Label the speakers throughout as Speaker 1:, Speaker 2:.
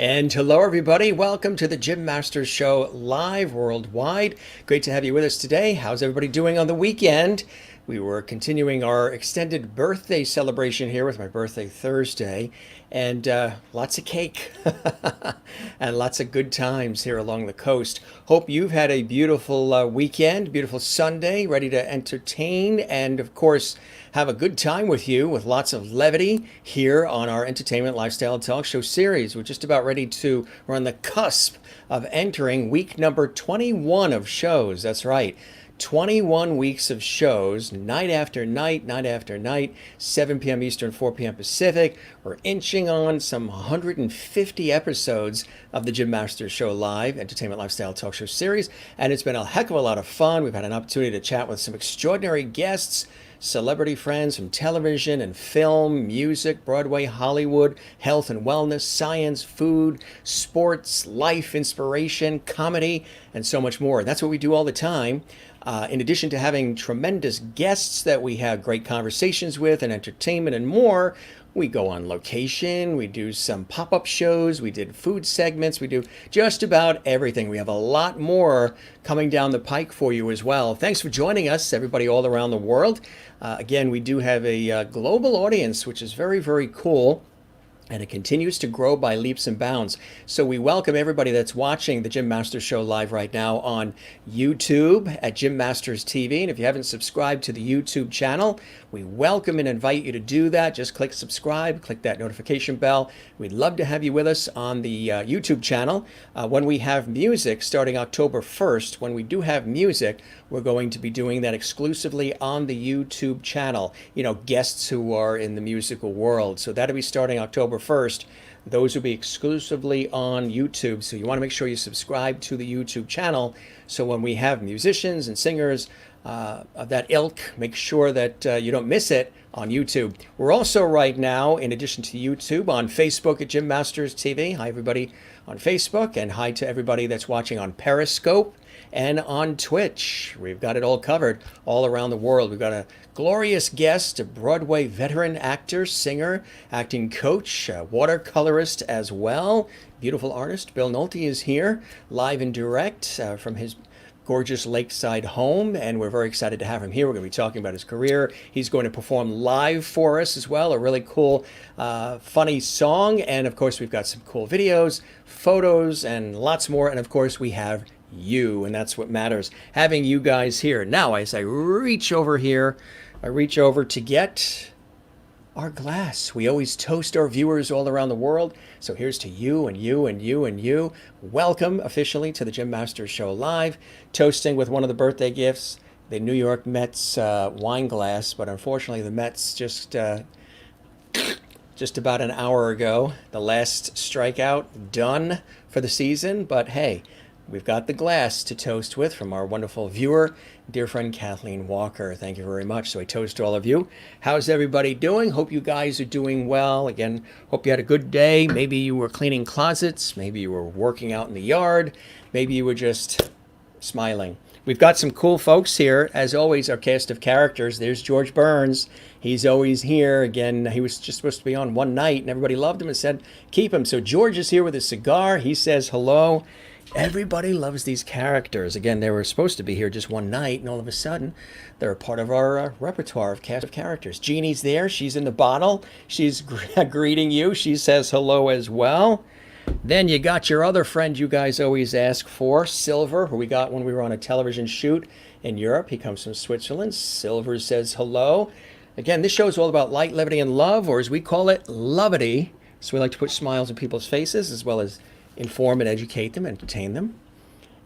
Speaker 1: And hello, everybody. Welcome to the Jim Masters Show live worldwide. Great to have you with us today. How's everybody doing on the weekend? We were continuing our extended birthday celebration here with my birthday Thursday, and lots of cake and lots of good times here along the coast. Hope you've had a beautiful weekend, beautiful Sunday, ready to entertain and, of course, have a good time with you with lots of levity here on our entertainment lifestyle talk show series. We're just about ready to, we're on the cusp of entering week number 21 of shows. That's right. 21 weeks of shows, night after night, night after night, 7 p.m. Eastern, 4 p.m. Pacific. We're inching on some 150 episodes of the Jim Masters Show Live Entertainment Lifestyle Talk Show Series, and it's been a heck of a lot of fun. We've had an opportunity to chat with some extraordinary guests, celebrity friends from television and film, music, Broadway, Hollywood, health and wellness, science, food, sports, life, inspiration, comedy, and so much more. That's what we do all the time. In addition to having tremendous guests that we have great conversations with and entertainment and more, we go on location, we do some pop-up shows, we did food segments, we do just about everything. We have a lot more coming down the pike for you as well. Thanks for joining us, everybody all around the world. Again, we do have a global audience, which is very, very cool. And it continues to grow by leaps and bounds. So we welcome everybody that's watching the Jim Masters Show live right now on YouTube at Jim Masters TV. And if you haven't subscribed to the YouTube channel, we welcome and invite you to do that. Just click subscribe, click that notification bell. We'd love to have you with us on the YouTube channel. When we have music starting October 1st, when we do have music, we're going to be doing that exclusively on the YouTube channel. You know, guests who are in the musical world. So that'll be starting October 1st. Those will be exclusively on YouTube. So you want to make sure you subscribe to the YouTube channel. So when we have musicians and singers of that ilk, make sure that you don't miss it on YouTube. We're also right now, in addition to YouTube, on Facebook at Jim Masters TV. Hi, everybody on Facebook, and hi to everybody that's watching on Periscope and on Twitch. We've got it all covered all around the world. We've got a glorious guest, a Broadway veteran actor, singer, acting coach, watercolorist as well. Beautiful artist. Bill Nolte is here, live and direct from his gorgeous lakeside home, and we're very excited to have him here. We're going to be talking about his career. He's going to perform live for us as well, a really cool, funny song, and of course we've got some cool videos, photos, and lots more, and of course we have you, and that's what matters, having you guys here. Now, as I reach over here, I reach over to get our glass. We always toast our viewers all around the world. So here's to you and you and you and you. Welcome officially to the Jim Masters Show Live. Toasting with one of the birthday gifts, the New York Mets wine glass. But unfortunately, the Mets just about an hour ago, the last strikeout done for the season. But hey, we've got the glass to toast with from our wonderful viewer, dear friend Kathleen Walker. Thank you very much. So I toast to all of you. How's everybody doing? Hope you guys are doing well. Again, hope you had a good day. Maybe you were cleaning closets. Maybe you were working out in the yard. Maybe you were just smiling. We've got some cool folks here. As always, our cast of characters. There's George Burns. He's always here. Again, he was just supposed to be on one night, and everybody loved him and said, keep him. So George is here with his cigar. He says hello. Everybody loves these characters. Again, they were supposed to be here just one night, and all of a sudden, they're a part of our repertoire of cast of characters. Jeannie's there. She's in the bottle. She's greeting you. She says hello as well. Then you got your other friend you guys always ask for, Silver, who we got when we were on a television shoot in Europe. He comes from Switzerland. Silver says hello. Again, this show is all about light, levity, and love, or as we call it, lovity. So we like to put smiles on people's faces as well as inform and educate them, entertain them.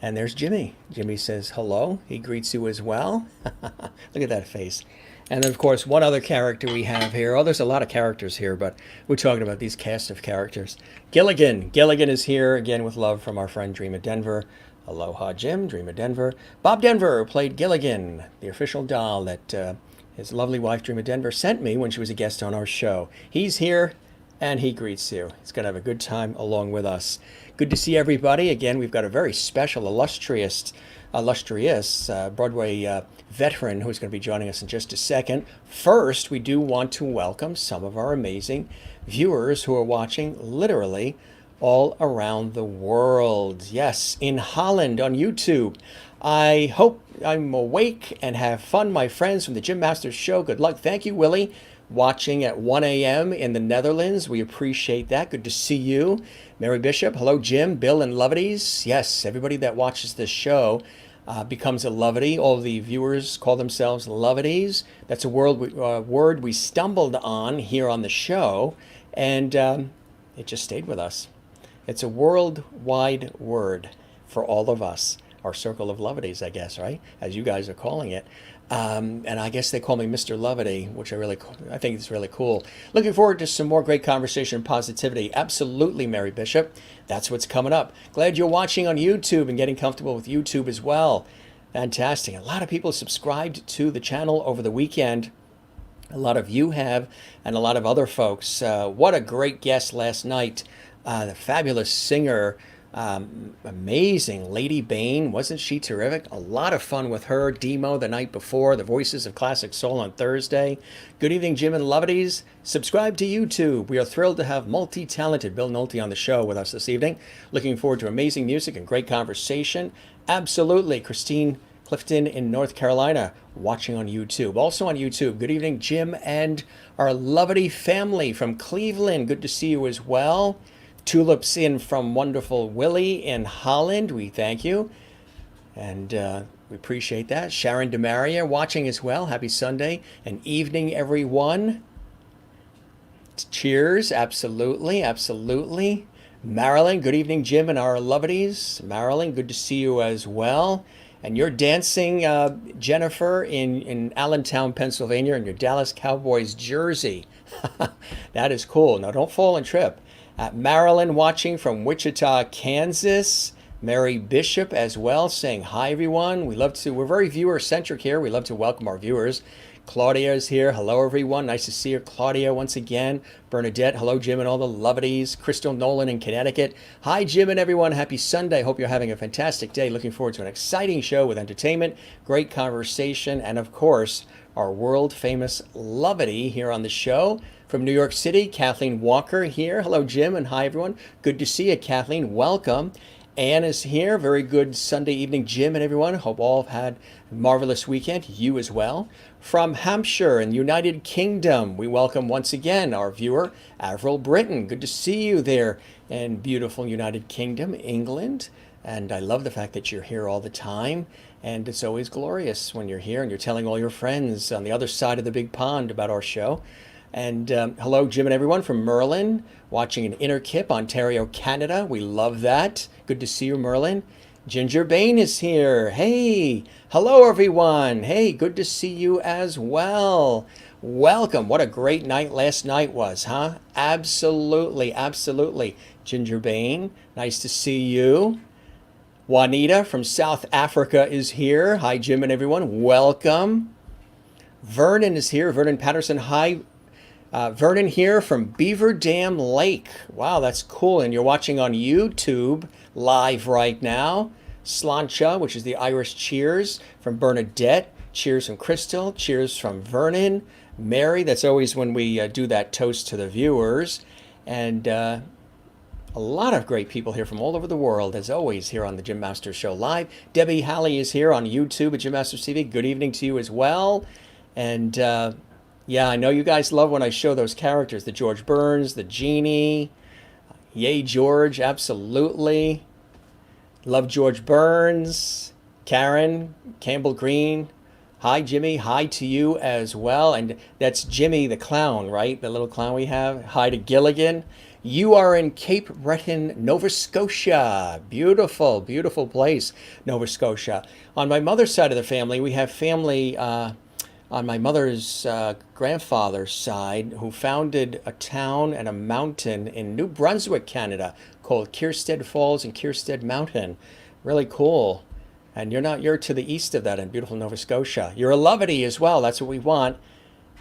Speaker 1: And there's Jimmy. Jimmy says hello. He greets you as well. Look at that face. And then, of course, one other character we have here. Oh, there's a lot of characters here, but we're talking about these cast of characters. Gilligan. Gilligan is here, again, with love from our friend Dream of Denver. Aloha, Jim. Dream of Denver. Bob Denver played Gilligan, the official doll that his lovely wife, Dream of Denver, sent me when she was a guest on our show. He's here, and he greets you. He's going to have a good time along with us. Good to see everybody. Again, we've got a very special, illustrious Broadway veteran who's going to be joining us in just a second. First, we do want to welcome some of our amazing viewers who are watching literally all around the world. Yes, in Holland on YouTube. I hope I'm awake and have fun, my friends, from the Jim Masters Show. Good luck. Thank you, Willie, watching at 1 a.m. in the Netherlands. We appreciate that. Good to see you. Mary Bishop. Hello, Jim, Bill, and Lovities. Yes, everybody that watches this show becomes a Lovity. All the viewers call themselves Lovities. That's a word we stumbled on here on the show, and it just stayed with us. It's a worldwide word for all of us. Our circle of Lovities, I guess, right? As you guys are calling it. And I guess they call me Mr. Lovity, which I think is really cool. Looking forward to some more great conversation and positivity. Absolutely, Mary Bishop. That's what's coming up. Glad you're watching on YouTube and getting comfortable with YouTube as well. Fantastic. A lot of people subscribed to the channel over the weekend. A lot of you have, and a lot of other folks. What a great guest last night. The fabulous singer, amazing Lady Bain. Wasn't she terrific? A lot of fun with her. Demo the night before. The Voices of Classic Soul on Thursday. Good evening, Jim and Lovities. Subscribe to YouTube. We are thrilled to have multi-talented Bill Nolte on the show with us this evening. Looking forward to amazing music and great conversation. Absolutely. Christine Clifton in North Carolina watching on YouTube. Also on YouTube, good evening, Jim and our Lovity family from Cleveland. Good to see you as well. Tulips in from wonderful Willie in Holland. We thank you. And we appreciate that. Sharon DeMaria watching as well. Happy Sunday and evening, everyone. Cheers. Absolutely. Absolutely. Marilyn, good evening, Jim and our Lovities. Marilyn, good to see you as well. And you're dancing, Jennifer, in Allentown, Pennsylvania, in your Dallas Cowboys jersey. That is cool. Now, don't fall and trip. Marilyn watching from Wichita, Kansas. Mary Bishop as well saying hi, everyone. We're very viewer-centric here. We love to welcome our viewers. Claudia is here. Hello, everyone. Nice to see you, Claudia, once again. Bernadette, hello, Jim and all the Lovities. Crystal Nolan in Connecticut. Hi, Jim and everyone. Happy Sunday. Hope you're having a fantastic day. Looking forward to an exciting show with entertainment, great conversation, and, of course, our world-famous Lovity here on the show. From New York City, Kathleen Walker here. Hello, Jim, and hi, everyone. Good to see you, Kathleen. Welcome. Anne is here. Very good Sunday evening, Jim and everyone. Hope all have had a marvelous weekend. You as well. From Hampshire in the United Kingdom, we welcome once again our viewer, Avril Britton. Good to see you there in beautiful United Kingdom, England. And I love the fact that you're here all the time. And it's always glorious when you're here and you're telling all your friends on the other side of the big pond about our show. And hello, Jim and everyone from Merlin, watching in Innerkip, Ontario, Canada. We love that. Good to see you, Merlin. Ginger Bain is here. Hey, hello, everyone. Hey, good to see you as well. Welcome. What a great night last night was, huh? Absolutely, absolutely. Ginger Bain, nice to see you. Juanita from South Africa is here. Hi, Jim and everyone. Welcome. Vernon is here. Vernon Patterson. Hi. Vernon here from Beaver Dam Lake. Wow, that's cool. And you're watching on YouTube live right now. Slancha, which is the Irish cheers from Bernadette. Cheers from Crystal. Cheers from Vernon. Mary, that's always when we do that toast to the viewers. And a lot of great people here from all over the world, as always, here on the Jim Masters Show Live. Debbie Halley is here on YouTube at Jim Masters TV. Good evening to you as well. And yeah, I know you guys love when I show those characters, the George Burns, the Genie. Yay, George, absolutely. Love George Burns. Karen, Campbell Green. Hi, Jimmy. Hi to you as well. And that's Jimmy the clown, right? The little clown we have. Hi to Gilligan. You are in Cape Breton, Nova Scotia. Beautiful, beautiful place, Nova Scotia. On my mother's side of the family, we have family on my mother's grandfather's side who founded a town and a mountain in New Brunswick, Canada, called Kierstead Falls and Kierstead Mountain. Really cool. And you're to the east of that in beautiful Nova Scotia. You're a Lovity as well. That's what we want.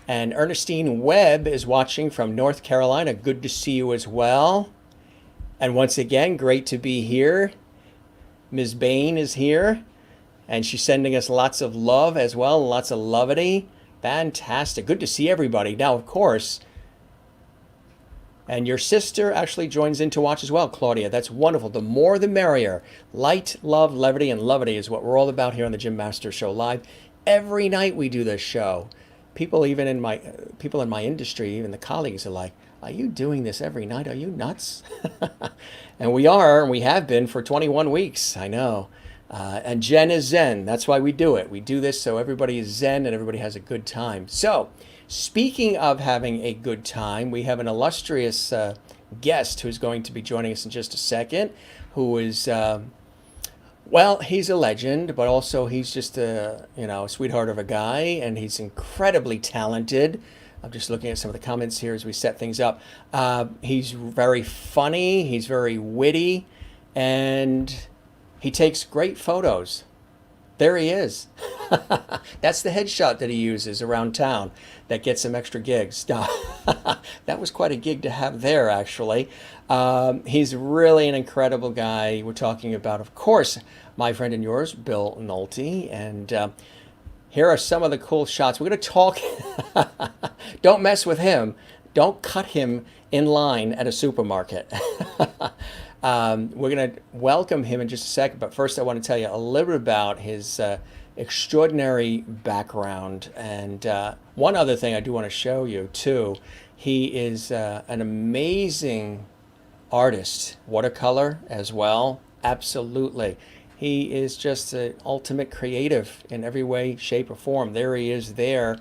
Speaker 1: And Ernestine Webb is watching from North Carolina. Good to see you as well. And once again, great to be here. Ms. Bain is here. And she's sending us lots of love as well, lots of Lovity. Fantastic. Good to see everybody. Now, of course, And your sister actually joins in to watch as well, Claudia. That's wonderful. The more the merrier. Light, love, levity, and levity is what we're all about here on the Jim Master Show Live. Every night we do this show. People in my industry, even the colleagues are like, "Are you doing this every night? Are you nuts?" And we are, and we have been for 21 weeks. I know. And Jen is Zen. That's why we do it. We do this so everybody is Zen and everybody has a good time. So, speaking of having a good time, we have an illustrious guest who's going to be joining us in just a second, who is, well, he's a legend, but also he's just a sweetheart of a guy, and he's incredibly talented. I'm just looking at some of the comments here as we set things up. He's very funny, he's very witty, and he takes great photos. There he is. That's the headshot that he uses around town that gets him extra gigs. No, that was quite a gig to have there, actually. He's really an incredible guy. We're talking about, of course, my friend and yours, Bill Nolte. And here are some of the cool shots. We're going to talk. Don't mess with him. Don't cut him in line at a supermarket. We're going to welcome him in just a second, but first I want to tell you a little bit about his extraordinary background. And one other thing I do want to show you, too. He is an amazing artist, watercolor as well. Absolutely. He is just an ultimate creative in every way, shape, or form. There he is there,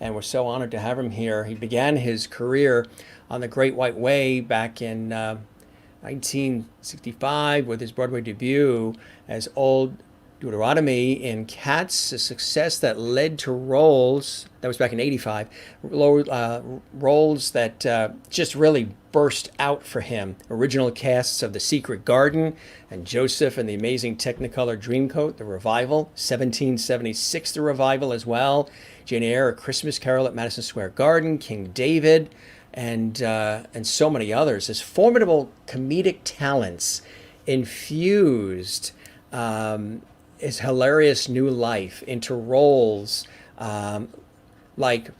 Speaker 1: and we're so honored to have him here. He began his career on the Great White Way back in 1965 with his Broadway debut as Old Deuteronomy in Cats, a success that led to roles, that was back in 85, roles that just really burst out for him. Original casts of The Secret Garden and Joseph and the Amazing Technicolor Dreamcoat, the revival, 1776, the revival as well, Jane Eyre, A Christmas Carol at Madison Square Garden, King David, and so many others. His formidable comedic talents infused his hilarious new life into roles like,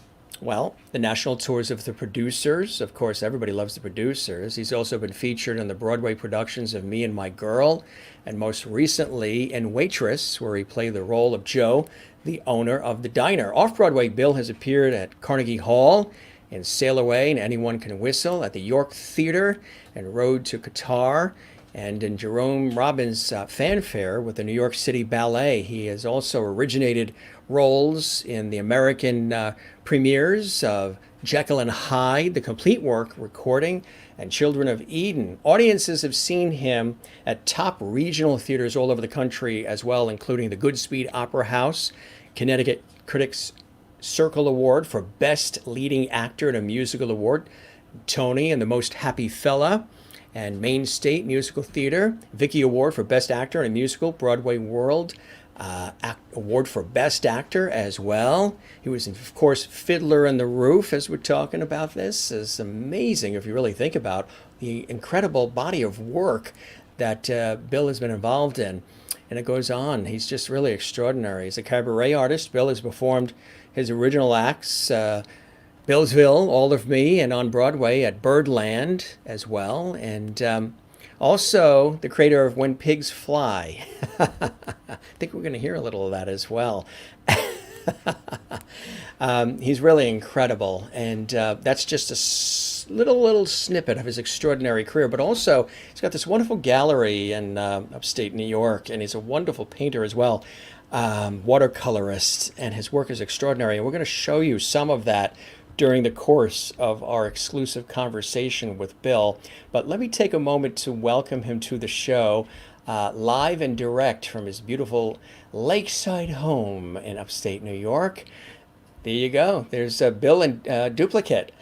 Speaker 1: well, the national tours of The Producers. Of course, everybody loves The Producers. He's also been featured in the Broadway productions of Me and My Girl, and most recently in Waitress, where he played the role of Joe, the owner of the diner. Off-Broadway, Bill has appeared at Carnegie Hall, in Sail Away and Anyone Can Whistle, at the York Theater and Road to Qatar, and in Jerome Robbins' Fanfare with the New York City Ballet. He has also originated roles in the American premieres of Jekyll and Hyde, the complete work recording, and Children of Eden. Audiences have seen him at top regional theaters all over the country as well, including the Goodspeed Opera House, Connecticut Critics Circle Award for Best Leading Actor in a Musical Award, Tony and the Most Happy Fella, and Maine State Musical Theater, Vicky Award for Best Actor in a Musical, Broadway World Award for Best Actor as well. He was, of course, Fiddler on the Roof, as we're talking about this. It's amazing if you really think about the incredible body of work that Bill has been involved in. And it goes on. He's just really extraordinary. He's a cabaret artist. Bill has performed his original acts, Billsville, All of Me, and on Broadway at Birdland as well. And also the creator of When Pigs Fly. I think we're going to hear a little of that as well. He's really incredible. And that's just a little snippet of his extraordinary career. But also, he's got this wonderful gallery in upstate New York, and he's a wonderful painter as well. Watercolorist, and his work is extraordinary. And we're going to show you some of that during the course of our exclusive conversation with Bill. But let me take a moment to welcome him to the show, live and direct from his beautiful lakeside home in upstate New York. There you go. There's Bill in duplicate.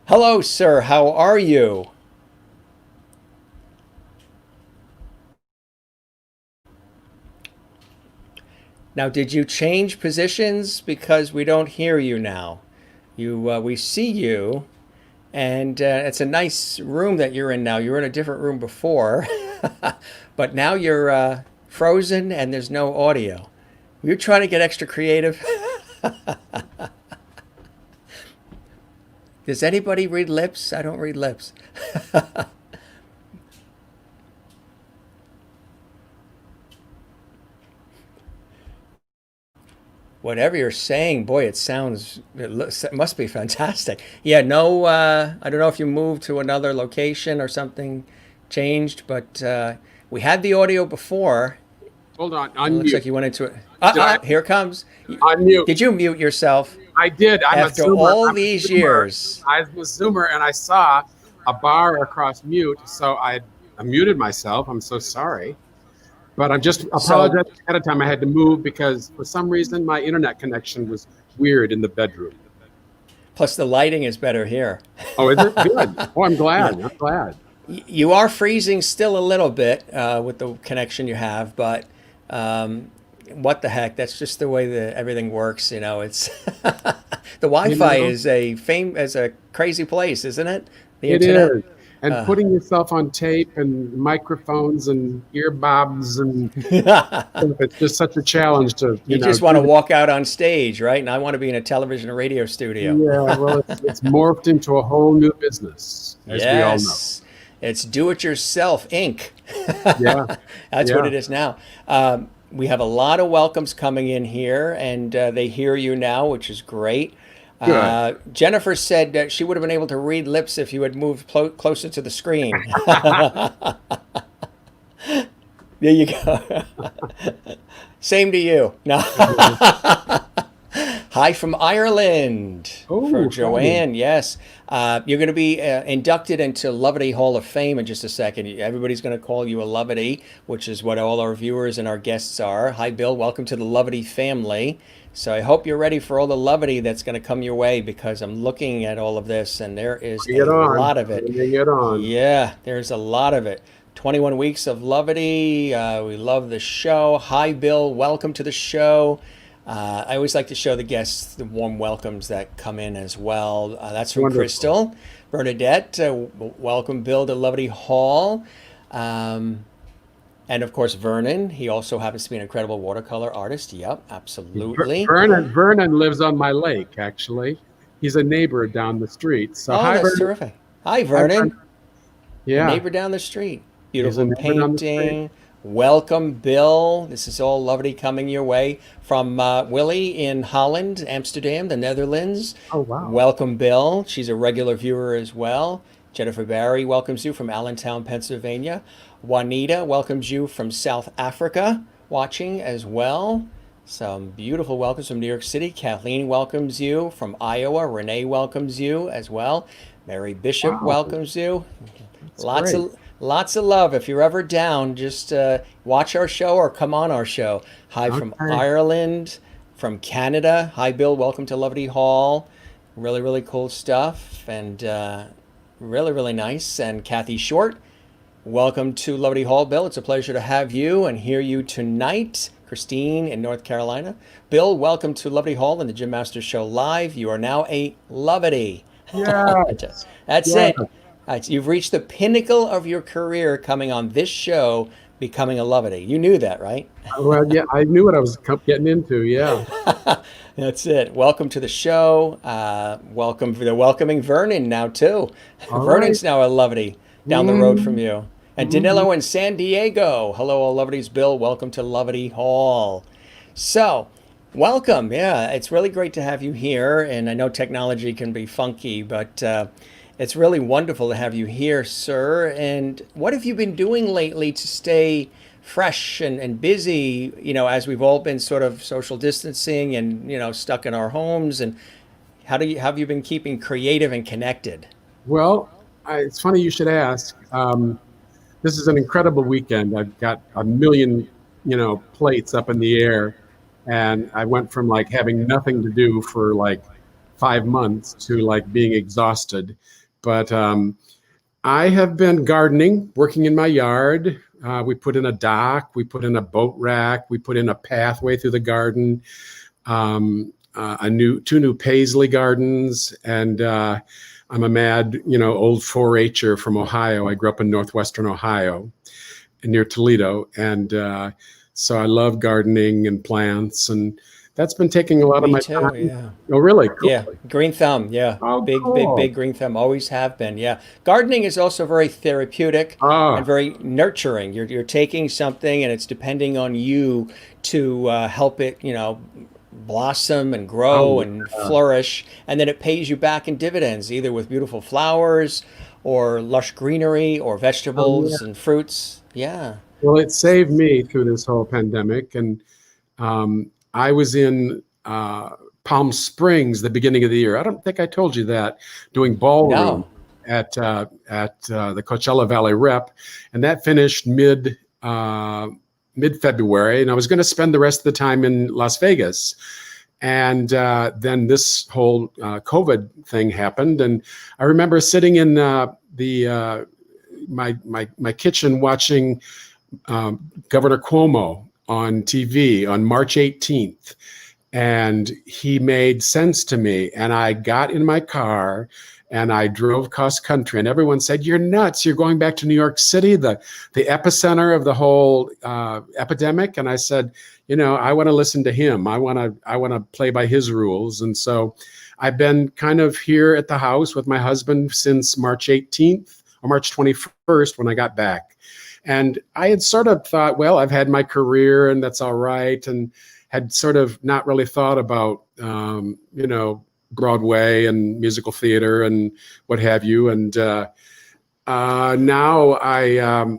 Speaker 1: Hello, sir. How are you? Now, did you change positions? Because we don't hear you now. We see you, and it's a nice room that you're in now. You were in a different room before, but now you're frozen and there's no audio. You're trying to get extra creative. Does anybody read lips? I don't read lips. Whatever you're saying, boy, it must be fantastic. Yeah, no, I don't know if you moved to another location or something changed, but we had the audio before.
Speaker 2: Hold on,
Speaker 1: It looks
Speaker 2: unmute.
Speaker 1: like you went into it.
Speaker 2: Did I
Speaker 1: Here it comes.
Speaker 2: unmute?
Speaker 1: Did you mute yourself
Speaker 2: I did. I'm a
Speaker 1: after
Speaker 2: Zoomer.
Speaker 1: all
Speaker 2: I'm a
Speaker 1: these
Speaker 2: Zoomer.
Speaker 1: years?
Speaker 2: I was a Zoomer, and I saw a bar across mute, so I muted myself. I'm so sorry, but I'm just
Speaker 1: So,
Speaker 2: apologizing ahead of time. I had to move because for some reason my internet connection was weird in the bedroom.
Speaker 1: plus the lighting is better here.
Speaker 2: Oh, is it good? Oh, I'm
Speaker 1: Yeah.
Speaker 2: glad. I'm glad.
Speaker 1: You are freezing still a little bit with the connection you have, but um, what the heck? That's just the way that everything works. It's the
Speaker 2: You
Speaker 1: Wi-Fi
Speaker 2: know,
Speaker 1: is a crazy place, isn't it? The
Speaker 2: it
Speaker 1: internet.
Speaker 2: is. And putting yourself on tape and microphones and earbobs and it's just such a challenge to,
Speaker 1: You just want
Speaker 2: do
Speaker 1: to
Speaker 2: the.
Speaker 1: walk out on stage, right? And I want to be in a television or radio studio.
Speaker 2: Yeah, well, it's morphed into a whole new business, as we all know.
Speaker 1: Yes, it's Do It Yourself Inc.
Speaker 2: Yeah,
Speaker 1: That's what
Speaker 2: yeah,
Speaker 1: it is now. We have a lot of welcomes coming in here, and they hear you now, which is great.
Speaker 2: good.
Speaker 1: Jennifer said that she would have been able to read lips if you had moved closer to the screen. There you go. Same to you. No. Hi from Ireland for
Speaker 2: Oh, funny.
Speaker 1: Joanne. Yes. You're going to be inducted into Loveity Hall of Fame in just a second. Everybody's going to call you a Loveity, which is what all our viewers and our guests are. Hi, Bill. Welcome to the Loveity family. So I hope you're ready for all the Loveity that's going to come your way because I'm looking at all of this and there is
Speaker 2: Bring
Speaker 1: a
Speaker 2: it on.
Speaker 1: lot of it.
Speaker 2: Bring it on.
Speaker 1: Yeah, there's a lot of it. 21 weeks of Loveity. We love the show. Hi, Bill. Welcome to the show. I always like to show the guests the warm welcomes that come in as well. That's from
Speaker 2: Wonderful.
Speaker 1: Crystal. Bernadette, welcome, Bill, to Loveity Hall. Um, and of course, Vernon. He also happens to be an incredible watercolor artist. Yep, absolutely.
Speaker 2: Vernon lives on my lake, actually. He's a neighbor down the street. So
Speaker 1: Oh,
Speaker 2: hi,
Speaker 1: that's
Speaker 2: Vernon.
Speaker 1: terrific. Hi,
Speaker 2: Hi, Vernon.
Speaker 1: Vernon. A
Speaker 2: Yeah,
Speaker 1: neighbor down the street.
Speaker 2: he's a
Speaker 1: Beautiful
Speaker 2: neighbor down the street.
Speaker 1: painting. Welcome, Bill. This is all lovely coming your way from Willie in Holland, Amsterdam, the Netherlands.
Speaker 2: Oh, wow.
Speaker 1: Welcome, Bill. She's a regular viewer as well. Jennifer Barry welcomes you from Allentown, Pennsylvania. Juanita welcomes you from South Africa, watching as well. Some beautiful welcomes from New York City. Kathleen welcomes you from Iowa. Renee welcomes you as well. Mary Bishop
Speaker 2: Wow.
Speaker 1: welcomes you.
Speaker 2: That's
Speaker 1: Lots
Speaker 2: great.
Speaker 1: of lots of love. If you're ever down, just watch our show or come on our show. Hi from
Speaker 2: Okay.
Speaker 1: Ireland, from Canada. Hi, Bill. Welcome to Loveity Hall. Really, really cool stuff and really, really nice. And Kathy Short, welcome to Loveity Hall, Bill. It's a pleasure to have you and hear you tonight. Christine in North Carolina. Bill, welcome to Loveity Hall and the Jim Masters Show Live. You are now a Loveity.
Speaker 2: Yes.
Speaker 1: That's
Speaker 2: Yes.
Speaker 1: it. You've reached the pinnacle of your career coming on this show, becoming a Loveity. You knew that, right?
Speaker 2: Well, yeah, I knew what I was getting into. Yeah.
Speaker 1: That's it. Welcome to the show. Welcome for the welcoming Vernon now too.
Speaker 2: All right.
Speaker 1: Vernon's now a Loveity down the road from
Speaker 2: Mm,
Speaker 1: you. And
Speaker 2: mhm.
Speaker 1: Danilo in San Diego. Hello, all Loveities. Bill, welcome to Loveity Hall. So, welcome. Yeah, it's really great to have you here. And I know technology can be funky, but it's really wonderful to have you here, sir. And what have you been doing lately to stay fresh and busy, as we've all been sort of social distancing and, stuck in our homes? And how have you been keeping creative and connected?
Speaker 2: Well, it's funny you should ask. This is an incredible weekend. I've got a million, plates up in the air, and I went from like having nothing to do for like 5 months to like being exhausted. But I have been gardening, working in my yard. We put in a dock, we put in a boat rack, we put in a pathway through the garden, a two new paisley gardens, and I'm a mad, old 4-H'er from Ohio. I grew up in northwestern Ohio, near Toledo, and so I love gardening and plants. And That's been taking a lot of
Speaker 1: Me
Speaker 2: my
Speaker 1: too.
Speaker 2: time.
Speaker 1: Yeah.
Speaker 2: Oh, really?
Speaker 1: Yeah,
Speaker 2: Cool.
Speaker 1: green thumb. Yeah,
Speaker 2: Oh,
Speaker 1: big, big,
Speaker 2: cool.
Speaker 1: big green thumb. Always have been. Yeah, gardening is also very therapeutic and
Speaker 2: Ah,
Speaker 1: very nurturing. You're taking something and it's depending on you to help it, blossom and grow
Speaker 2: oh,
Speaker 1: and
Speaker 2: yeah.
Speaker 1: flourish, and then it pays you back in dividends, either with beautiful flowers or lush greenery or
Speaker 2: Oh, yeah.
Speaker 1: vegetables and fruits. Yeah.
Speaker 2: Well, it saved me through this whole pandemic. And I was in Palm Springs the beginning of the year. I don't think I told you that, doing ballroom
Speaker 1: No.
Speaker 2: at the Coachella Valley Rep, and that finished mid February. And I was going to spend the rest of the time in Las Vegas. And then this whole COVID thing happened, and I remember sitting in the my kitchen watching Governor Cuomo on TV on March 18th. And he made sense to me. And I got in my car and I drove cross country. And everyone said, "You're nuts. You're going back to New York City, the epicenter of the whole epidemic." And I said, I want to listen to him. I want to play by his rules. And so I've been kind of here at the house with my husband since March 18th or March 21st when I got back. And I had sort of thought, well, I've had my career and that's all right. And had sort of not really thought about, Broadway and musical theater and what have you. And now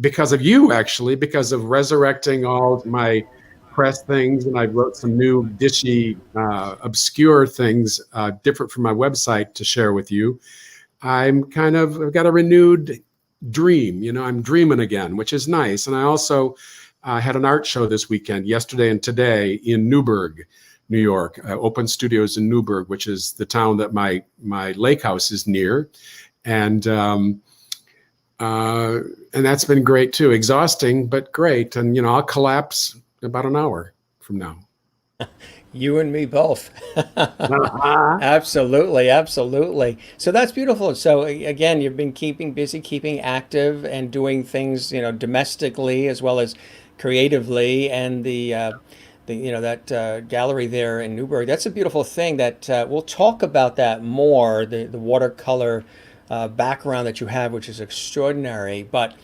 Speaker 2: because of you, actually, because of resurrecting all my press things, and I wrote some new dishy, obscure things, different from my website to share with you. I've got a renewed dream. I'm dreaming again, which is nice. And I also had an art show this weekend, yesterday and today, in Newburgh, New York. Open Studios in Newburgh, which is the town that my lake house is near, and that's been great too. Exhausting, but great. And I'll collapse about an hour from now.
Speaker 1: You and me both.
Speaker 2: Uh-huh.
Speaker 1: Absolutely, absolutely. So that's beautiful. So again, you've been keeping busy, keeping active, and doing things, domestically as well as creatively. And that gallery there in Newburgh, that's a beautiful thing. That we'll talk about that more. The watercolor background that you have, which is extraordinary. But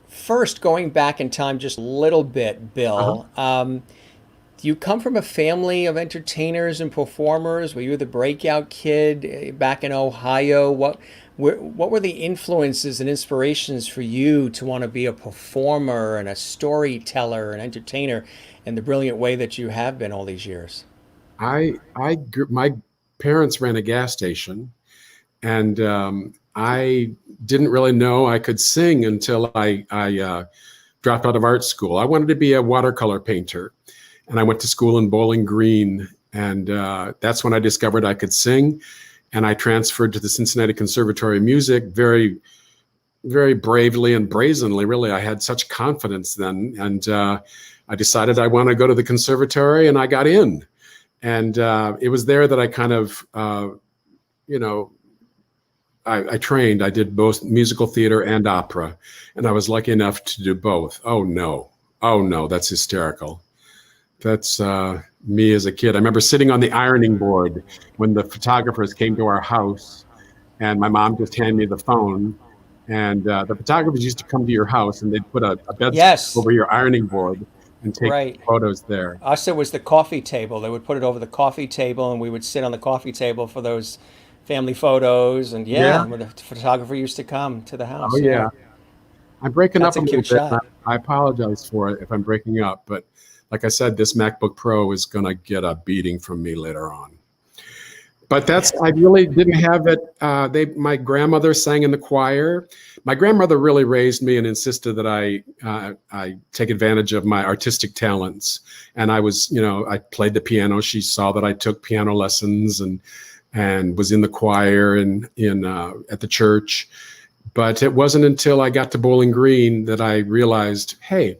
Speaker 1: first, going back in time just a little bit,
Speaker 2: Uh-huh.
Speaker 1: Bill. Do you come from a family of entertainers and performers? Were you the breakout kid back in Ohio? What were the influences and inspirations for you to want to be a performer and a storyteller and entertainer in the brilliant way that you have been all these years?
Speaker 2: My parents ran a gas station, and I didn't really know I could sing until I dropped out of art school. I wanted to be a watercolor painter, and I went to school in Bowling Green, and that's when I discovered I could sing. And I transferred to the Cincinnati Conservatory of Music very, very bravely and brazenly. Really, I had such confidence then, and I decided I want to go to the conservatory, and I got in. And it was there that I kind of, you know, I trained. I did both musical theater and opera, and I was lucky enough to do both. Oh no, that's hysterical. That's me as a kid. I remember sitting on the ironing board when the photographers came to our house, and my mom just handed me the phone. And the photographers used to come to your house, and they'd put a bed
Speaker 1: Yes,
Speaker 2: over your ironing board and take
Speaker 1: right.
Speaker 2: photos there.
Speaker 1: Us, it was the coffee table. They would put it over the coffee table, and we would sit on the coffee table for those family photos. And
Speaker 2: Yeah.
Speaker 1: yeah, when the photographer used to come to the
Speaker 2: Oh
Speaker 1: house.
Speaker 2: yeah.
Speaker 1: Yeah,
Speaker 2: I'm breaking
Speaker 1: that's
Speaker 2: up a
Speaker 1: a
Speaker 2: little
Speaker 1: cute
Speaker 2: bit. And
Speaker 1: shot.
Speaker 2: I apologize for it if I'm breaking up, but like I said, this MacBook Pro is going to get a beating from me later on. But I really didn't have it. My grandmother sang in the choir. My grandmother really raised me and insisted that I take advantage of my artistic talents. And I played the piano. She saw that I took piano lessons and was in the choir and at the church. But it wasn't until I got to Bowling Green that I realized, hey,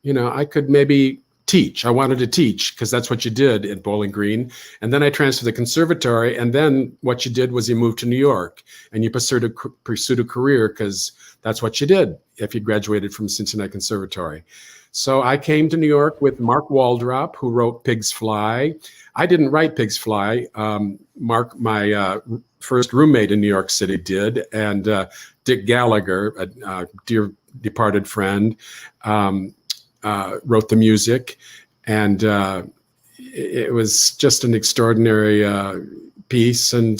Speaker 2: I could maybe teach. I wanted to teach because that's what you did at Bowling Green. And then I transferred to the conservatory. And then what you did was you moved to New York and you pursued a career because that's what you did if you graduated from Cincinnati Conservatory. So I came to New York with Mark Waldrop, who wrote Pigs Fly. I didn't write Pigs Fly. Mark, my first roommate in New York City, did. And Dick Gallagher, a dear departed friend, wrote the music. And it was just an extraordinary piece. And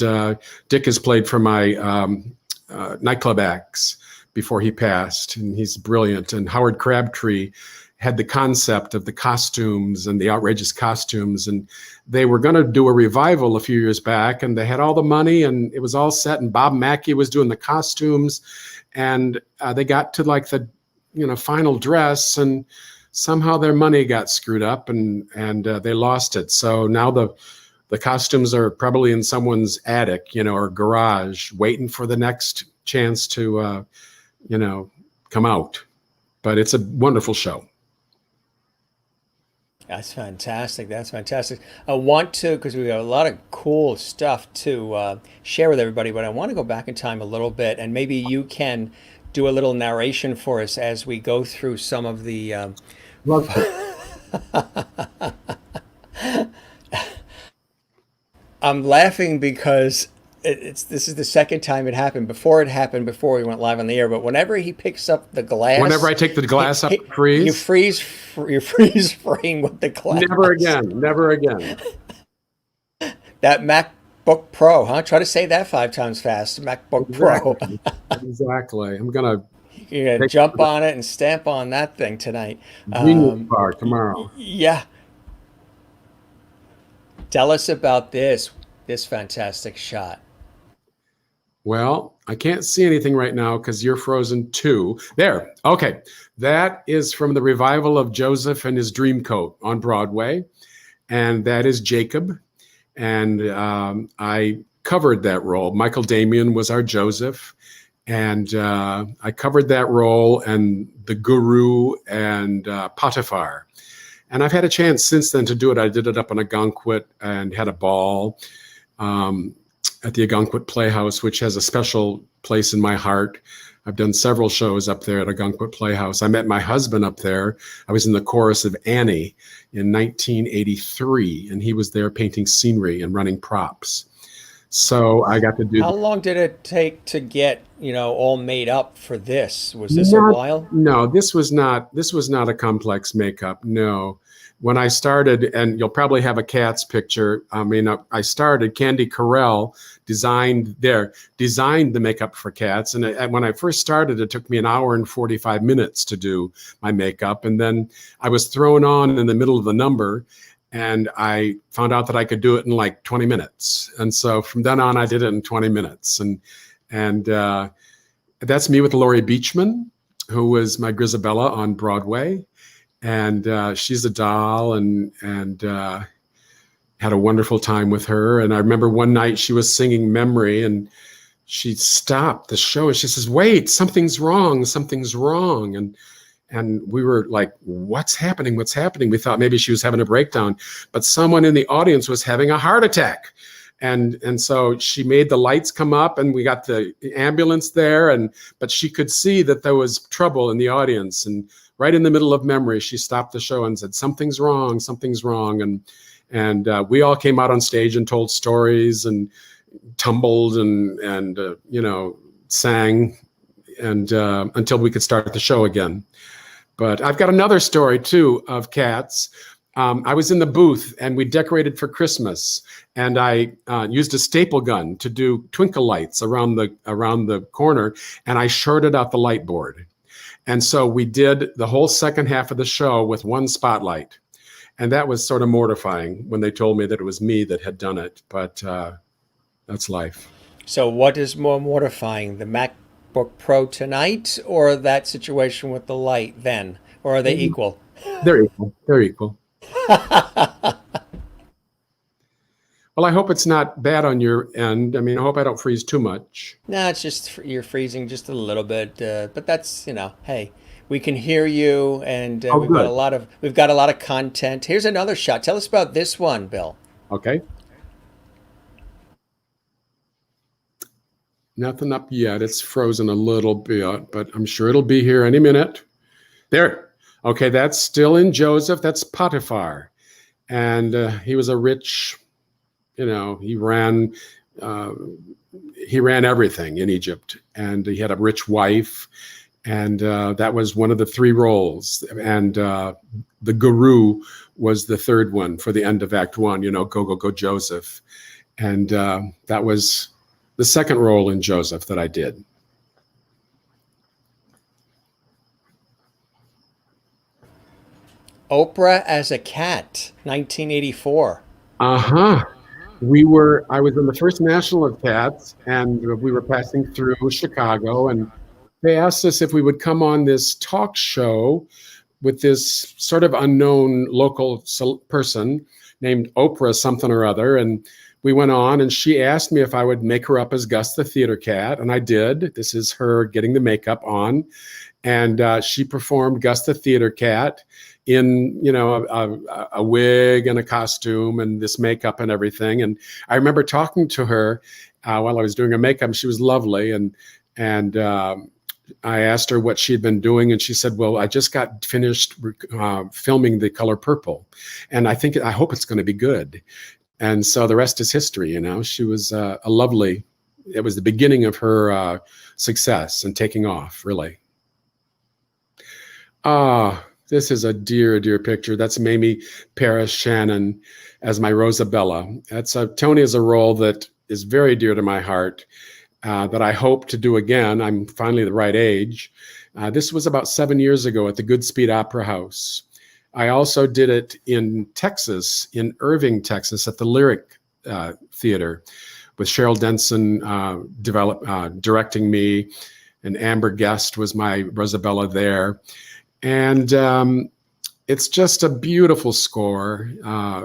Speaker 2: Dick has played for my nightclub acts before he passed, and he's brilliant. And Howard Crabtree had the concept of the costumes and the outrageous costumes, and they were going to do a revival a few years back, and they had all the money and it was all set, and Bob Mackie was doing the costumes, and they got to like the final dress, and somehow their money got screwed up, and they lost it. So now the costumes are probably in someone's attic, or garage, waiting for the next chance to come out. But it's a wonderful show.
Speaker 1: That's fantastic. That's fantastic. I want to, because we have a lot of cool stuff to share with everybody, but I want to go back in time a little bit, and maybe you can do a little narration for us as we go through some of the.
Speaker 2: Love it.
Speaker 1: I'm laughing because this is the second time it happened. Before we went live on the air. But whenever he picks up the glass,
Speaker 2: whenever I take the glass up, freeze.
Speaker 1: You freeze frame with the glass.
Speaker 2: Never again. Never again.
Speaker 1: That MacBook Pro, huh? Try to say that 5 times fast. MacBook Pro.
Speaker 2: Exactly. I'm gonna.
Speaker 1: You're gonna jump on it and stamp on that thing tonight.
Speaker 2: Genius bar tomorrow.
Speaker 1: Yeah. Tell us about this fantastic shot.
Speaker 2: Well, I can't see anything right now because you're frozen too. There. Okay. That is from the revival of Joseph and His Dreamcoat on Broadway. And that is Jacob. And I covered that role. Michael Damian was our Joseph. And I covered that role, and the Guru and Potiphar. And I've had a chance since then to do it. I did it up on Algonquin and had a ball at the Algonquin Playhouse, which has a special place in my heart. I've done several shows up there at Algonquin Playhouse. I met my husband up there. I was in the chorus of Annie in 1983, and he was there painting scenery and running props. So I got to do.
Speaker 1: How long did it take to get, all made up for this? Was this a while?
Speaker 2: No, this was not a complex makeup. No. When I started, and you'll probably have a Cats picture. I started, Candy Carell designed the makeup for Cats. And when I first started, it took me an hour and 45 minutes to do my makeup. And then I was thrown on in the middle of the number, and I found out that I could do it in like 20 minutes. And so from then on, I did it in 20 minutes. And that's me with Laurie Beachman, who was my Grisabella on Broadway. And she's a doll, and had a wonderful time with her. And I remember one night she was singing Memory, and she stopped the show and she says, "Wait, something's wrong, something's wrong." And we were like, what's happening? What's happening? We thought maybe she was having a breakdown, but someone in the audience was having a heart attack. And so she made the lights come up, and we got the ambulance there, but she could see that there was trouble in the audience. And right in the middle of Memory, she stopped the show and said, something's wrong, something's wrong. And we all came out on stage and told stories and tumbled and sang and until we could start the show again. But I've got another story too of Cats. I was in the booth and we decorated for Christmas, and I used a staple gun to do twinkle lights around the corner, and I shorted out the light board. And so we did the whole second half of the show with one spotlight. And that was sort of mortifying when they told me that it was me that had done it. But that's life.
Speaker 1: So what is more mortifying, the MacBook Pro tonight or that situation with the light then? Or are they equal?
Speaker 2: They're equal. They're equal. Well, I hope it's not bad on your end. I mean, I hope I don't freeze too much.
Speaker 1: No, it's just you're freezing just a little bit. But that's, hey, we can hear you, and
Speaker 2: Oh, good.
Speaker 1: we've got a lot of content. Here's another shot. Tell us about this one, Bill.
Speaker 2: Okay. Nothing up yet. It's frozen a little bit, but I'm sure it'll be here any minute. There. Okay, that's still in Joseph. That's Potiphar. And he was a rich, you know, uh, he ran everything in Egypt, and he had a rich wife, and that was one of the three roles. And the guru was the third one for the end of Act One. You know, go go go, Joseph, and that was the second role in Joseph that I did.
Speaker 1: Oprah as a cat, 1984.
Speaker 2: Uh-huh. I was in the first National of Cats, and we were passing through Chicago, and they asked us if we would come on this talk show with this sort of unknown local person named Oprah something or other. And we went on, and she asked me if I would make her up as Gus the theater cat, and I did. This is her getting the makeup on, and she performed Gus the theater cat in, you know, a wig and a costume and this makeup and everything. And I remember talking to her while I was doing her makeup. She was lovely, and I asked her what she'd been doing, and she said, "Well, I just got finished filming The Color Purple, and I hope it's going to be good." And so the rest is history. You know, she was a lovely. It was the beginning of her success and taking off, really. This is a dear, dear picture. That's Mamie Paris Shannon as my Rosabella. Tony is a role that is very dear to my heart, that I hope to do again. I'm finally the right age. This was about 7 years ago at the Goodspeed Opera House. I also did it in Texas, in Irving, Texas, at the Lyric Theater, with Cheryl Denson directing me, and Amber Guest was my Rosabella there. And it's just a beautiful score,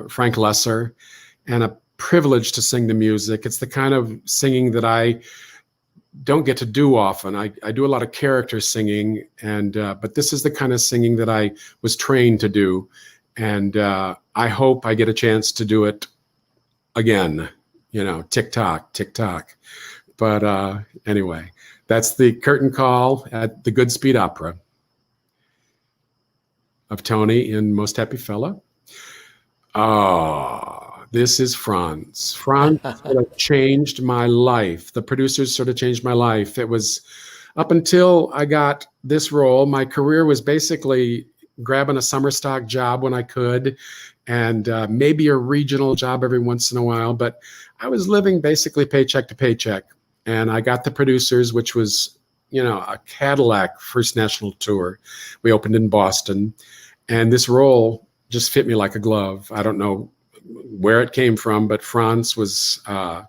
Speaker 2: Frank Lesser, and a privilege to sing the music. It's the kind of singing that I don't get to do often. I do a lot of character singing, but this is the kind of singing that I was trained to do. And I hope I get a chance to do it again, you know, tick tock, tick tock. But anyway, that's the curtain call at the Goodspeed Opera of Tony in Most Happy Fella. This is Franz. Franz sort of changed my life. The producers sort of changed my life. It was up until I got this role, my career was basically grabbing a summer stock job when I could, and maybe a regional job every once in a while. But I was living basically paycheck to paycheck. And I got the producers, which was, you know, a Cadillac first national tour. We opened in Boston. And this role just fit me like a glove. I don't know where it came from, but Franz was, I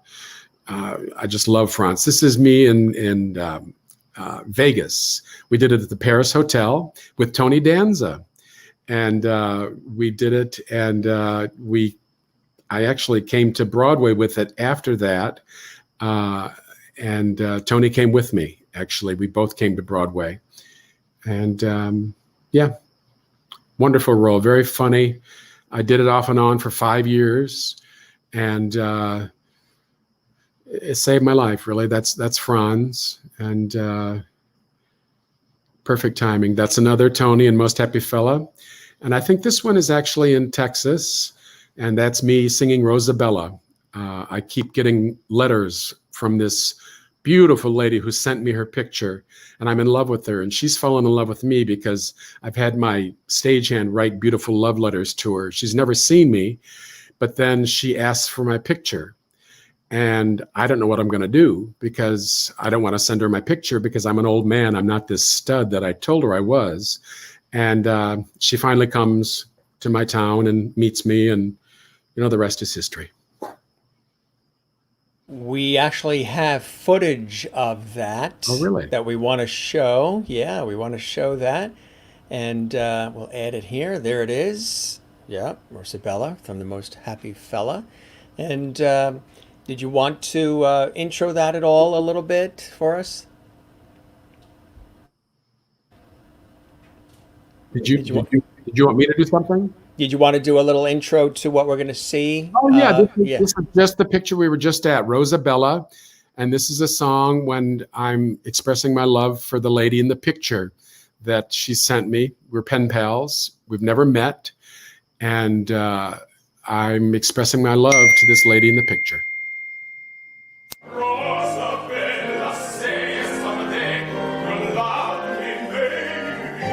Speaker 2: just love Franz. This is me in Vegas. We did it at the Paris Hotel with Tony Danza. And we did it, and I actually came to Broadway with it after that. And Tony came with me, actually. We both came to Broadway. And yeah, wonderful role, very funny. I did it off and on for 5 years, and it saved my life, really. That's Franz, and perfect timing. That's another Tony and Most Happy Fella. And I think this one is actually in Texas, and that's me singing Rosabella. I keep getting letters from this beautiful lady who sent me her picture, and I'm in love with her, and she's fallen in love with me because I've had my stagehand write beautiful love letters to her. She's never seen me, but then she asks for my picture, and I don't know what I'm going to do, because I don't want to send her my picture because I'm an old man. I'm not this stud that I told her I was. And she finally comes to my town and meets me, and you know, the rest is history.
Speaker 1: We actually have footage of that
Speaker 2: Oh, really?
Speaker 1: that we want to show. Yeah, we want to show that. And we'll add it here. There it is. Yeah, Rosabella from the Most Happy Fella. And did you want to intro that at all a little bit for us?
Speaker 2: Did you
Speaker 1: Did you
Speaker 2: did
Speaker 1: want
Speaker 2: you did you want me to do something?
Speaker 1: did you want to do a little intro to what we're going to see?
Speaker 2: Oh yeah,
Speaker 1: Yeah.
Speaker 2: this is just the picture we were just at, Rosabella, and this is a song when I'm expressing my love for the lady in the picture that she sent me. We're pen pals. We've never met, and I'm expressing my love to this lady in the picture.
Speaker 3: Rosabella, say someday you'll love me, baby.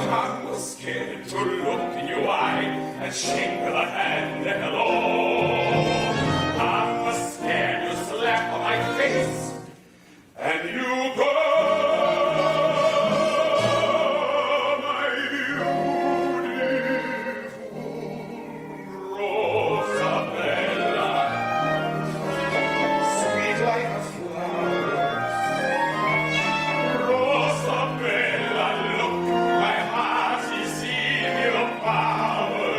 Speaker 3: I'm scared to look in your eye and shake the hand hello. I'm scared you slap on my face and you go, my beautiful Rosabella, sweet like a flower. Rosabella, look, my heart is in your power.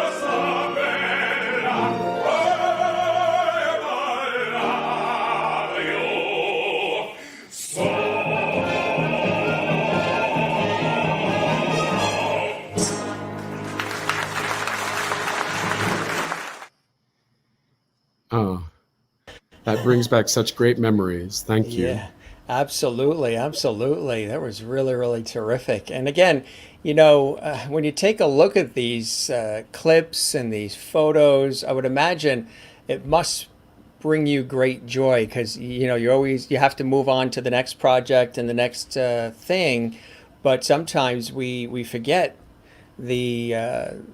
Speaker 3: Rosabella, I love you so.
Speaker 2: Oh, that brings back such great memories. Thank you.
Speaker 1: Yeah, absolutely, absolutely. That was really, really terrific. And again, when you take a look at these clips and these photos, I would imagine it must bring you great joy because you have to move on to the next project and the next thing, but sometimes we forget the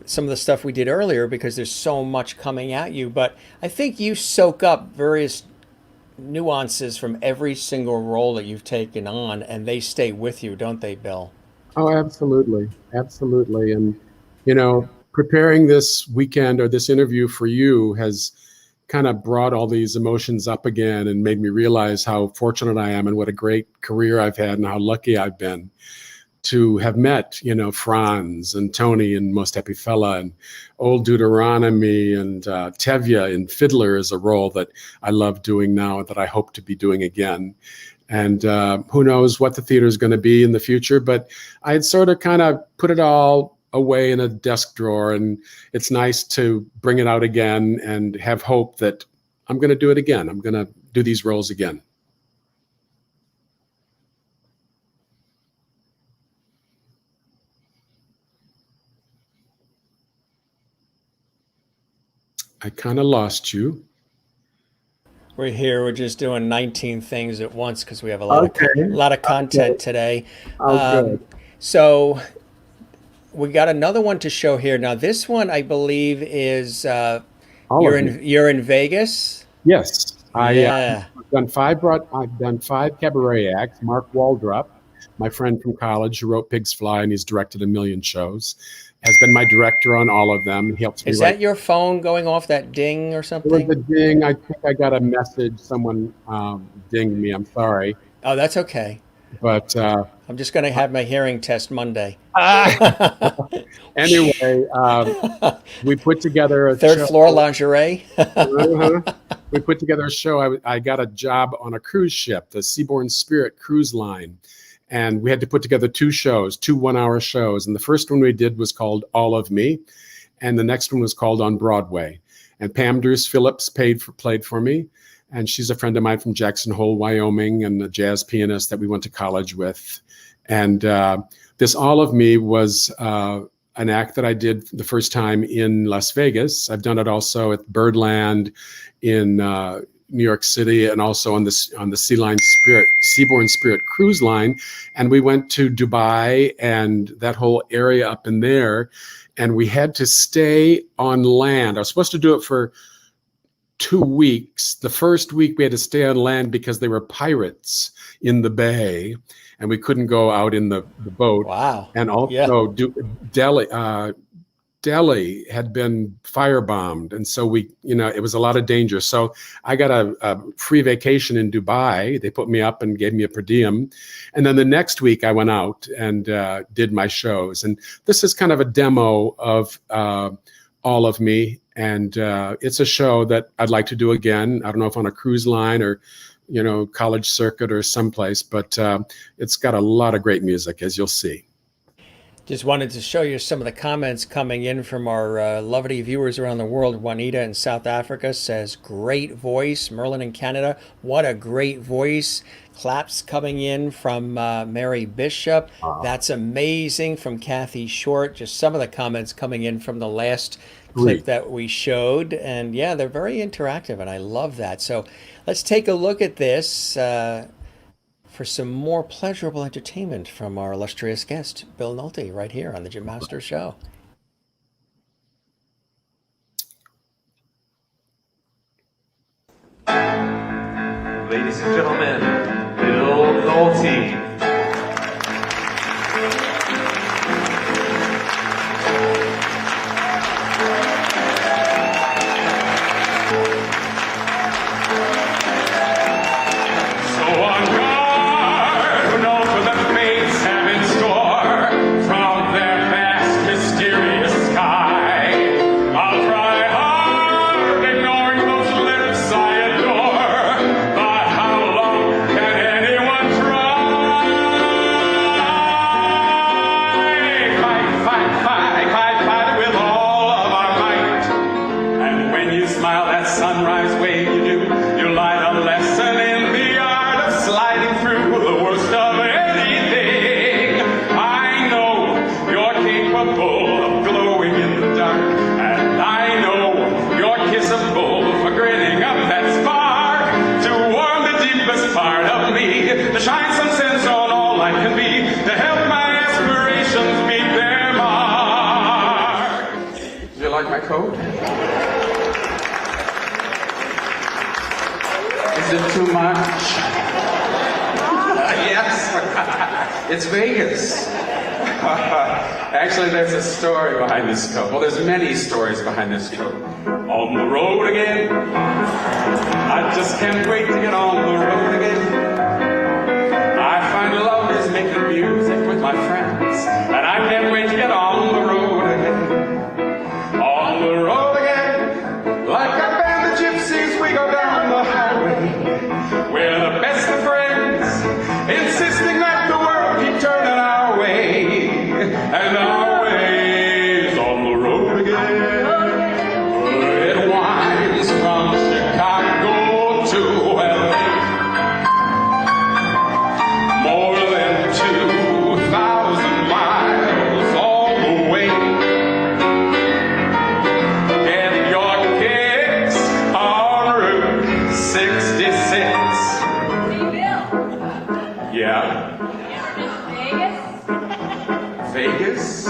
Speaker 1: some of the stuff we did earlier because there's so much coming at you. But I think you soak up various nuances from every single role that you've taken on, and they stay with you, don't they, Bill?
Speaker 2: Oh, absolutely. Absolutely. And, preparing this weekend or this interview for you has kind of brought all these emotions up again and made me realize how fortunate I am and what a great career I've had and how lucky I've been to have met, Franz and Tony and Most Happy Fella and Old Deuteronomy and Tevye in Fiddler is a role that I love doing now and that I hope to be doing again. And who knows what the theater is going to be in the future, but I had sort of kind of put it all away in a desk drawer, and it's nice to bring it out again and have hope that I'm going to do it again. I'm going to do these roles again. I kind of lost you.
Speaker 1: We're here. We're just doing 19 things at once because we have a
Speaker 2: Okay.
Speaker 1: lot of content
Speaker 2: Okay.
Speaker 1: today.
Speaker 2: Oh, good.
Speaker 1: So we got another one to show here. Now, this one I believe is
Speaker 2: All of you.
Speaker 1: you're in Vegas.
Speaker 2: Yes,
Speaker 1: Yeah.
Speaker 2: I've done five cabaret acts. Mark Waldrop, my friend from college who wrote Pigs Fly and he's directed a million shows, has been my director on all of them. He helps me
Speaker 1: Is
Speaker 2: write.
Speaker 1: that your phone going off that ding or
Speaker 2: There was a
Speaker 1: something?
Speaker 2: ding. I think I got a message. Someone dinged me. I'm sorry,
Speaker 1: Oh, that's okay.
Speaker 2: but
Speaker 1: I'm just going to have my hearing test Monday.
Speaker 2: anyway, we put together a
Speaker 1: Third
Speaker 2: show.
Speaker 1: floor lingerie.
Speaker 2: Uh-huh. We put together a show. I got a job on a cruise ship, the Seabourn Spirit Cruise Line. And we had to put together two shows, two 1-hour shows. And the first one we did was called All of Me. And the next one was called On Broadway. And Pam Drews Phillips played for me. And she's a friend of mine from Jackson Hole, Wyoming, and a jazz pianist that we went to college with. And this All of Me was an act that I did the first time in Las Vegas. I've done it also at Birdland in New York City and also on the Seabourn Spirit cruise line. And we went to Dubai and that whole area up in there. And we had to stay on land. I was supposed to do it for 2 weeks. The first week we had to stay on land because there were pirates in the bay and we couldn't go out in the boat.
Speaker 1: Wow.
Speaker 2: And
Speaker 1: Yeah.
Speaker 2: also Delhi had been firebombed. And so it was a lot of danger. So I got a free vacation in Dubai. They put me up and gave me a per diem. And then the next week I went out and did my shows. And this is kind of a demo of All of Me. And it's a show that I'd like to do again. I don't know if on a cruise line or college circuit or someplace, but it's got a lot of great music, as you'll see.
Speaker 1: Just wanted to show you some of the comments coming in from our lovely viewers around the world. Juanita in South Africa says, great voice. Merlin in Canada, what a great voice. Claps coming in from Mary Bishop. That's amazing from Kathy Short. Just some of the comments coming in from the last clip that we showed. And yeah, they're very interactive and I love that. So let's take a look at this for some more pleasurable entertainment from our illustrious guest, Bill Nolte, right here on the Jim Masters Show.
Speaker 4: Ladies and gentlemen, Bill Nolte.
Speaker 5: Coat? Is it too much? Yes, it's Vegas. Actually, there's a story behind this coat. Well, there's many stories behind this coat. On the road again. I just can't wait to get on the road again. I find love is making music with my friends, and I can't wait to get on the road again. On the road again, like a band of gypsies, we go down the highway. We're the best of friends, insisting that the world keep turning our way. And our way's on the road again. It winds from Chicago to LA. More than 2,000 miles all the way. Yeah. Vegas?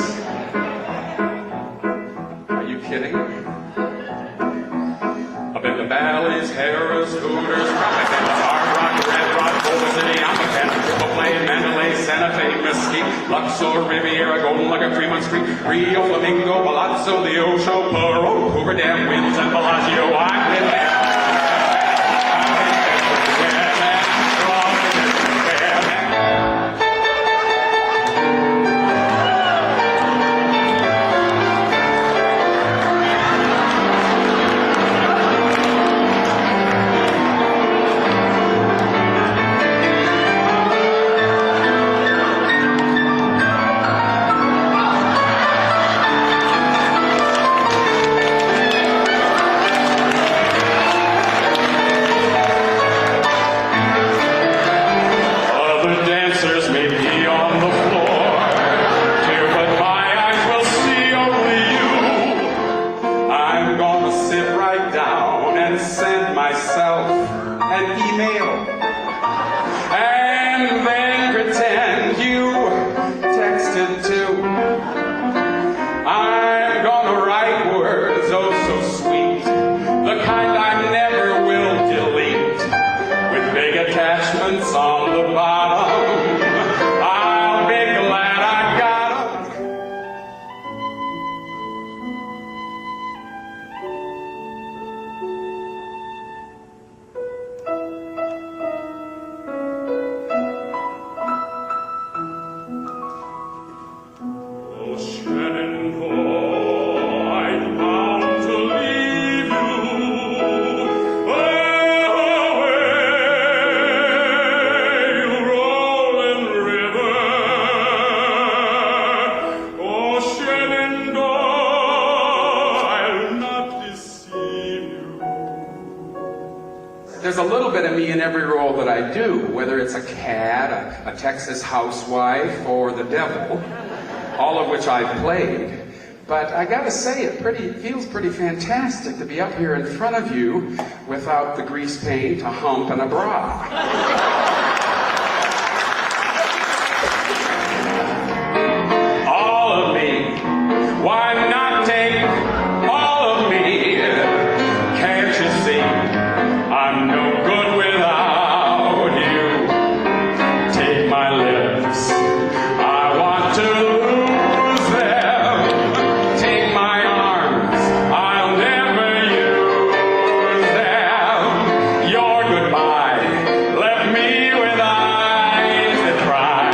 Speaker 5: Are you kidding? Up in the valleys, Harris, Hooters, Tropicana, Hard Rock, Red Rock, Boulder City, Amphitheater, Triple Play, Mandalay, Santa Fe, Mesquite, Luxor, Riviera, Golden Nugget, Fremont Street, Rio, Flamingo, Palazzo, the Ocho, Pearl, Hoover Dam, Winds, and Bellagio. I've been there. On the bottom in every role that I do, whether it's a cat, a Texas housewife, or the devil, all of which I've played. But I gotta say, it feels pretty fantastic to be up here in front of you without the grease paint, a hump, and a bra. All of me, why not take all of me? Can't you see, I'm no good without you. Take my lips, I want to lose them. Take my arms, I'll never use them. Your goodbye left me with eyes that cry.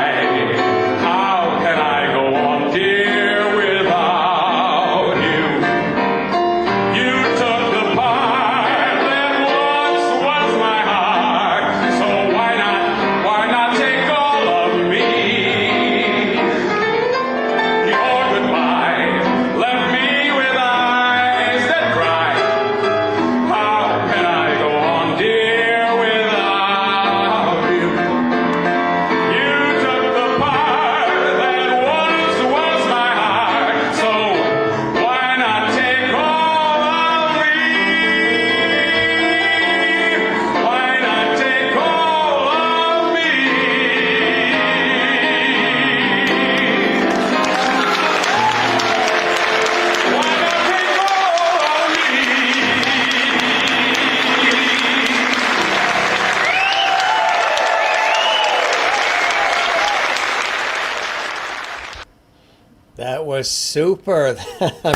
Speaker 5: How can I go on, dear, without you? You took the part that once was my heart, so why not take all of me? Your goodbye left me with eyes that cry. How can I go on, dear, without you? You took the part that once was my heart, so why not take all of me? Why not take all of me? Why not take all of me?
Speaker 1: That was super.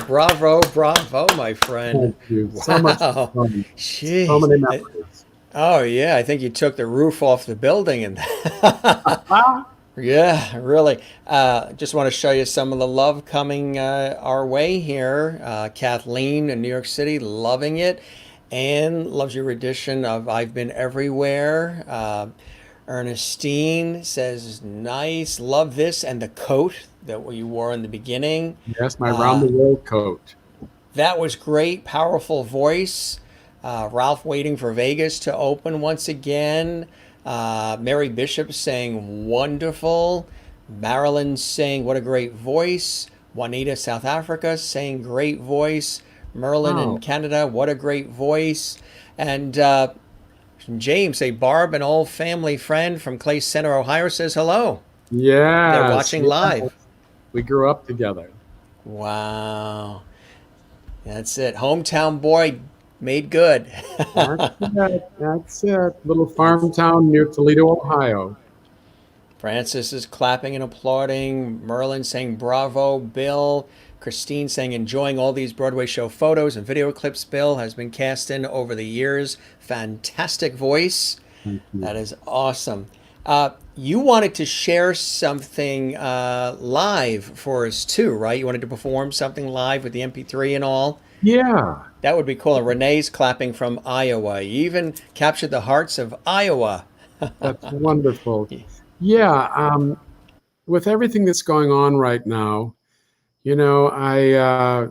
Speaker 1: Bravo, bravo, my friend.
Speaker 2: Thank you. So much
Speaker 1: Wow.
Speaker 2: fun.
Speaker 1: Jeez.
Speaker 2: So many memories.
Speaker 1: Oh yeah, I think you took the roof off the building and
Speaker 2: Ah,
Speaker 1: yeah, really. Just want to show you some of the love coming our way here. Kathleen in New York City, loving it. Anne loves your rendition of I've Been Everywhere. Ernestine says, nice, love this and the coat that you wore in the beginning.
Speaker 2: yes, my round the world coat.
Speaker 1: That was great, powerful voice. Ralph waiting for Vegas to open once again. Mary Bishop saying wonderful. Marilyn saying what a great voice. Juanita South Africa saying great voice. Merlin in
Speaker 2: Wow.
Speaker 1: Canada, what a great voice. And James, a Barb, an old family friend from Clay Center, Ohio, says hello. They're
Speaker 2: Yes.
Speaker 1: watching
Speaker 2: yes.
Speaker 1: live.
Speaker 2: We grew up together.
Speaker 1: Wow. That's it. Hometown boy made good.
Speaker 2: That's it. That's it. Little farm town near Toledo, Ohio.
Speaker 1: Francis is clapping and applauding. Merlin saying bravo. Bill. Christine saying enjoying all these Broadway show photos and video clips Bill has been cast in over the years. Fantastic voice.
Speaker 2: Thank you.
Speaker 1: That is awesome. You wanted to share something live for us too, right? You wanted to perform something live with the MP3 and all.
Speaker 2: Yeah,
Speaker 1: That would be cool. And Renee's clapping from Iowa. You even captured the hearts of Iowa.
Speaker 2: that's wonderful. Yeah, with everything that's going on right now, I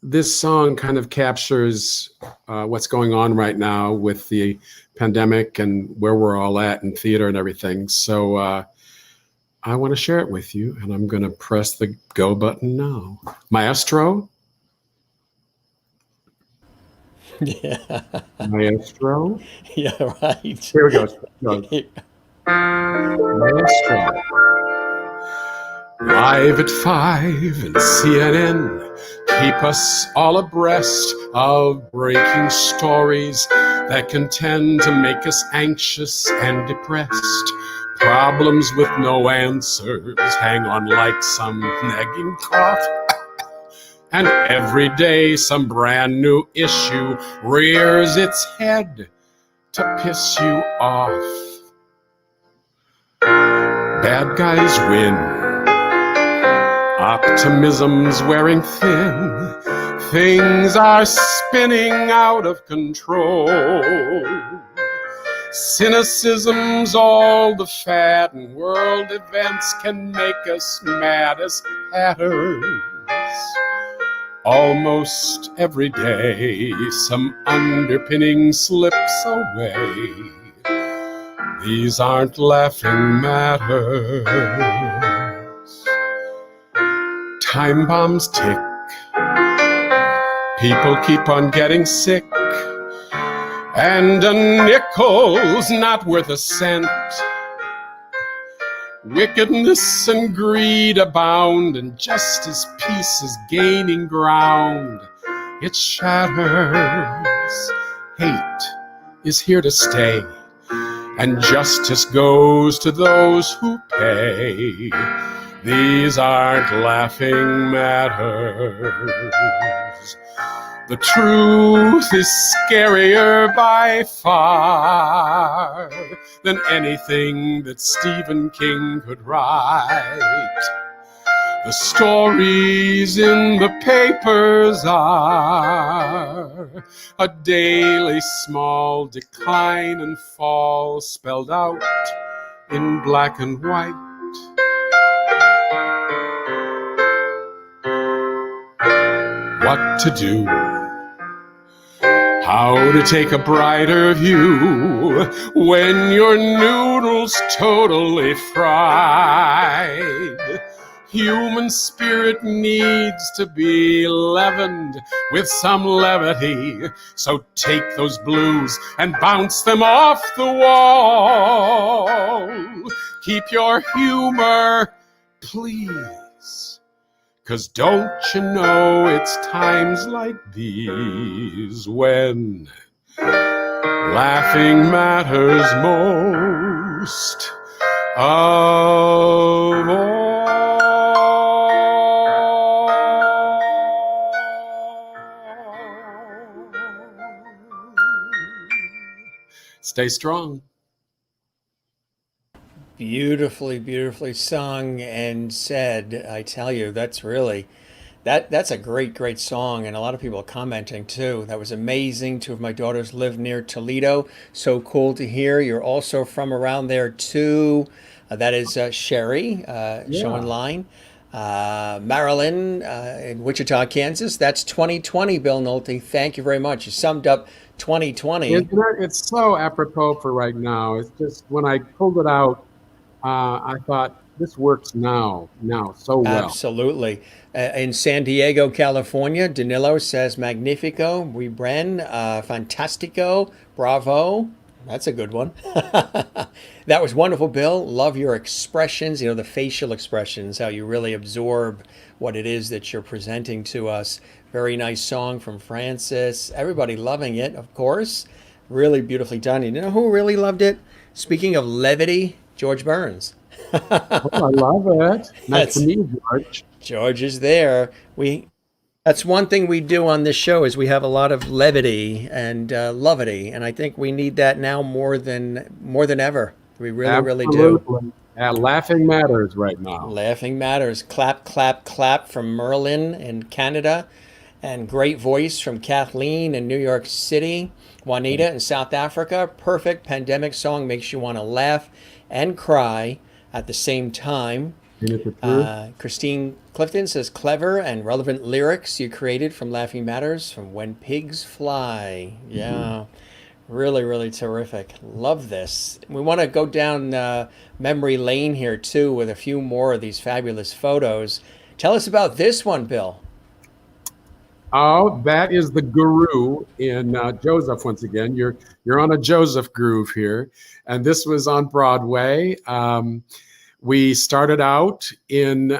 Speaker 2: this song kind of captures what's going on right now with the pandemic and where we're all at in theater and everything. So I want to share it with you, and I'm going to press the go button now. Maestro,
Speaker 1: Yeah,
Speaker 2: maestro.
Speaker 1: yeah, right.
Speaker 2: Here it goes. Maestro. Live at 5 and CNN keep us all abreast of breaking stories that can tend to make us anxious and depressed. Problems with no answers hang on like some nagging cough. And every day some brand new issue rears its head to piss you off. Bad guys win. Optimism's wearing thin. Things are spinning out of control. Cynicism's all the fad, and world events can make us mad as hatters. Almost every day, some underpinning slips away. These aren't laughing matters. Time bombs tick. People keep on getting sick. And a nickel's not worth a cent. Wickedness and greed abound, and just as peace is gaining ground, it shatters. Hate is here to stay, and justice goes to those who pay. These aren't laughing matters. The truth is scarier by far than anything that Stephen King could write. The stories in the papers are a daily small decline and fall spelled out in black and white. What to do? How to take a brighter view when your noodle's totally fried? Human spirit needs to be leavened with some levity. So take those blues and bounce them off the wall. Keep your humor, please. 'Cause don't you know it's times like these when laughing matters most of all. Stay strong.
Speaker 1: Beautifully, beautifully sung and said. I tell you, that's really that's a great song, and a lot of people are commenting too. That was amazing. Two of my daughters live near Toledo. So cool to hear. You're also from around there too. That is Sherry, showing line. Marilyn in Wichita, Kansas. That's 2020, Bill Nolte. Thank you very much. You summed up 2020.
Speaker 2: It's so apropos for right now. It's just when I pulled it out, I thought this works now so well.
Speaker 1: Absolutely. In San Diego, California, Danilo says Magnifico, muy buen, fantastico, bravo. That's a good one. That was wonderful, Bill. Love your expressions, the facial expressions, how you really absorb what it is that you're presenting to us. Very nice song from Francis. Everybody loving it, of course. Really beautifully done. You know who really loved it? Speaking of levity, George Burns.
Speaker 2: Oh, I love it. Nice to meet you, George.
Speaker 1: George is there. That's one thing we do on this show is we have a lot of levity and levity, and I think we need that now more than ever. We really do.
Speaker 2: Yeah, laughing matters right now.
Speaker 1: Laughing matters. Clap, clap, clap from Merlin in Canada, and great voice from Kathleen in New York City. Juanita in South Africa. Perfect pandemic song, makes you want to laugh and cry at the same time. Christine Clifton says clever and relevant lyrics you created from Laughing Matters from When Pigs Fly. Yeah, really terrific. Love this. We want to go down memory lane here too with a few more of these fabulous photos. Tell us about this one, Bill.
Speaker 2: Oh, that is the Guru in Joseph once again. You're on a Joseph groove here, and this was on Broadway. We started out in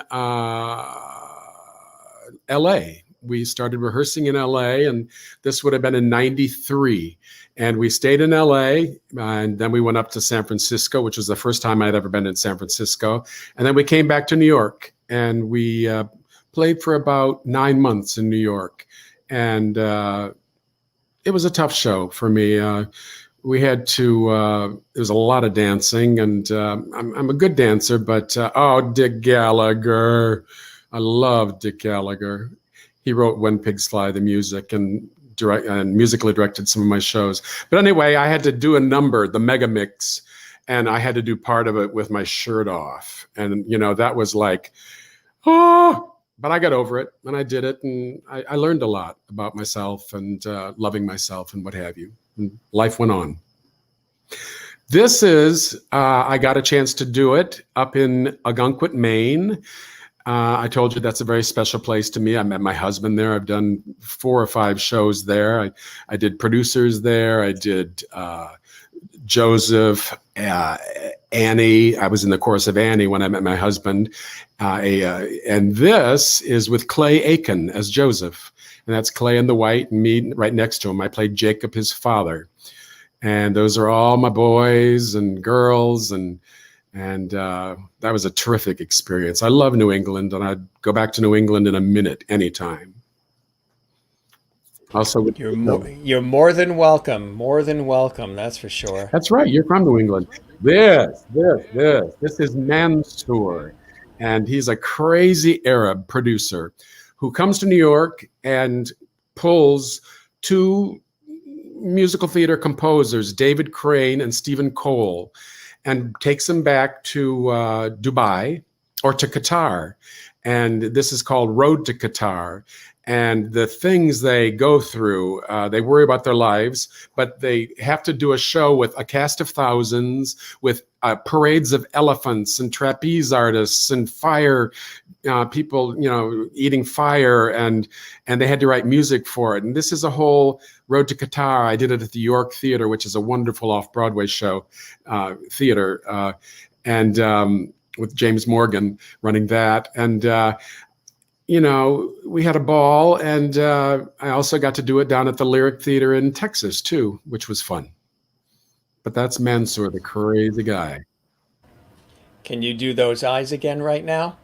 Speaker 2: L.A. We started rehearsing in L.A., and this would have been in '93. And we stayed in L.A., and then we went up to San Francisco, which was the first time I'd ever been in San Francisco. And then we came back to New York, and we played for about 9 months in New York. And it was a tough show for me. We had to, there was a lot of dancing, and I'm a good dancer, but Dick Gallagher. I love Dick Gallagher. He wrote When Pigs Fly, the music, and musically directed some of my shows. But anyway, I had to do a number, the Mega Mix, and I had to do part of it with my shirt off. And, that was like, but I got over it, and I did it, and I learned a lot about myself and loving myself and what have you. And life went on. This is, I got a chance to do it up in Algonquin, Maine. I told you that's a very special place to me. I met my husband there. I've done 4 or 5 shows there. I did producers there. I did Joseph, Annie. I was in the chorus of Annie when I met my husband. And this is with Clay Aiken as Joseph. And that's Clay in the white and me right next to him. I played Jacob, his father. And those are all my boys and girls. And that was a terrific experience. I love New England, and I'd go back to New England in a minute, anytime. Also,
Speaker 1: You're more than welcome. More than welcome. That's for sure.
Speaker 2: That's right. You're from New England. This is Mansour, and he's a crazy Arab producer who comes to New York and pulls 2 musical theater composers, David Crane and Stephen Cole, and takes them back to Dubai or to Qatar. And this is called Road to Qatar. And the things they go through, they worry about their lives, but they have to do a show with a cast of thousands, with parades of elephants and trapeze artists and fire people, eating fire, and they had to write music for it. And this is a whole Road to Qatar. I did it at the York Theater, which is a wonderful off-Broadway show theater, and with James Morgan running that. And we had a ball, and I also got to do it down at the Lyric Theater in Texas too, which was fun. But that's Mansour, the crazy guy.
Speaker 1: Can you do those eyes again right now?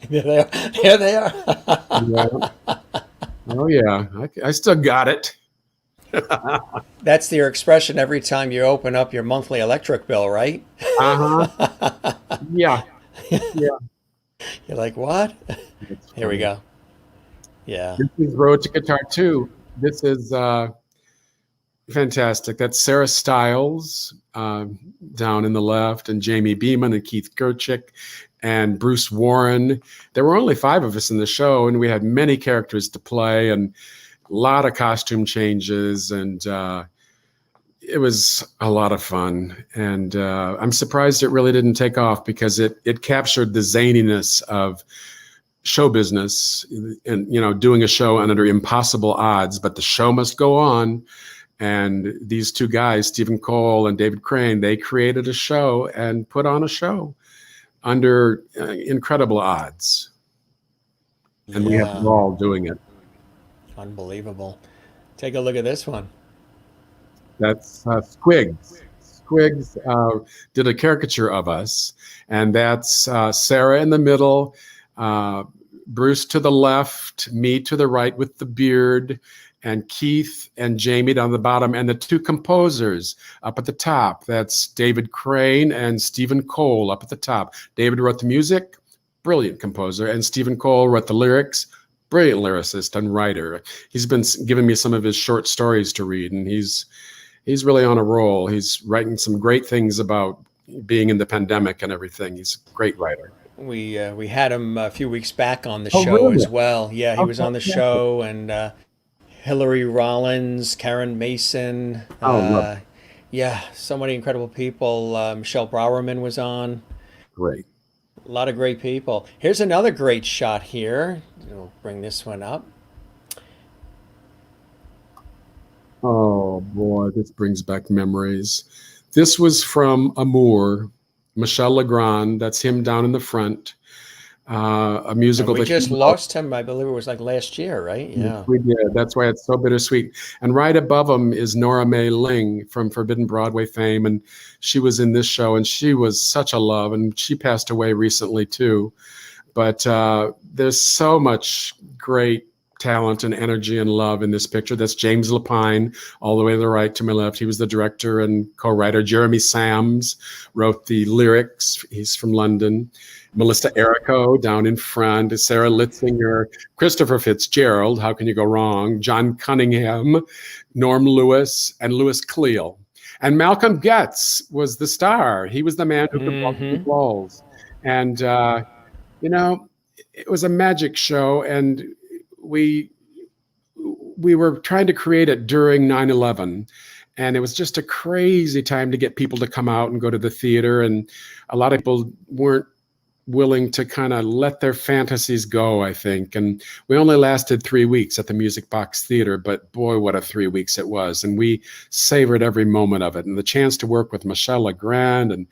Speaker 1: There they are. There they are.
Speaker 2: Yeah. Oh yeah, I still got it.
Speaker 1: That's your expression every time you open up your monthly electric bill, right?
Speaker 2: Uh-huh. Yeah. Yeah.
Speaker 1: You're like, what? Here we go. Yeah.
Speaker 2: This is Road to Guitar 2. This is fantastic. That's Sarah Stiles down in the left, and Jamie Beeman and Keith Gerchick and Bruce Warren. There were only 5 of us in the show, and we had many characters to play and a lot of costume changes, and it was a lot of fun. And I'm surprised it really didn't take off, because it captured the zaniness of show business and, doing a show under impossible odds, but the show must go on. And these 2 guys, Stephen Cole and David Crane, they created a show and put on a show under incredible odds. And we have them all doing it.
Speaker 1: Unbelievable. Take a look at this one.
Speaker 2: That's Squigs. Squigs did a caricature of us, and that's Sarah in the middle, Bruce to the left, me to the right with the beard, and Keith and Jamie down the bottom, and the 2 composers up at the top. That's David Crane and Stephen Cole up at the top. David wrote the music, brilliant composer, and Stephen Cole wrote the lyrics, brilliant lyricist and writer. He's been giving me some of his short stories to read, and he's really on a roll. He's writing some great things about being in the pandemic and everything. He's a great writer.
Speaker 1: We had him a few weeks back on the
Speaker 2: Oh,
Speaker 1: show
Speaker 2: really?
Speaker 1: as well. Yeah, he was on the show, and Hillary Rollins, Karen Mason.
Speaker 2: Love it.
Speaker 1: Yeah, so many incredible people. Michelle Browerman was on.
Speaker 2: Great.
Speaker 1: A lot of great people. Here's another great shot here. We'll bring this one up.
Speaker 2: Oh boy, this brings back memories. This was from Amour, Michel Legrand. That's him down in the front. A musical.
Speaker 1: And we just lost him, I believe it was like last year, right? Yeah.
Speaker 2: We did. That's why it's so bittersweet. And right above him is Nora Mae Ling from Forbidden Broadway fame. And she was in this show, and she was such a love. And she passed away recently too. But there's so much great talent and energy and love in this picture. That's James Lapine, all the way to the right to my left. He was the director and co-writer. Jeremy Sams wrote the lyrics. He's from London. Melissa Errico down in front, Sarah Litzinger, Christopher Fitzgerald, how can you go wrong? John Cunningham, Norm Lewis, and Louis Cleal. And Malcolm Getz was the star. He was the man who could walk the walls. And, it was a magic show, and we were trying to create it during 9/11. And it was just a crazy time to get people to come out and go to the theater. And a lot of people weren't willing to kind of let their fantasies go, I think. And we only lasted 3 weeks at the Music Box Theater, but boy, what a 3 weeks it was. And we savored every moment of it. And the chance to work with Michel Legrand and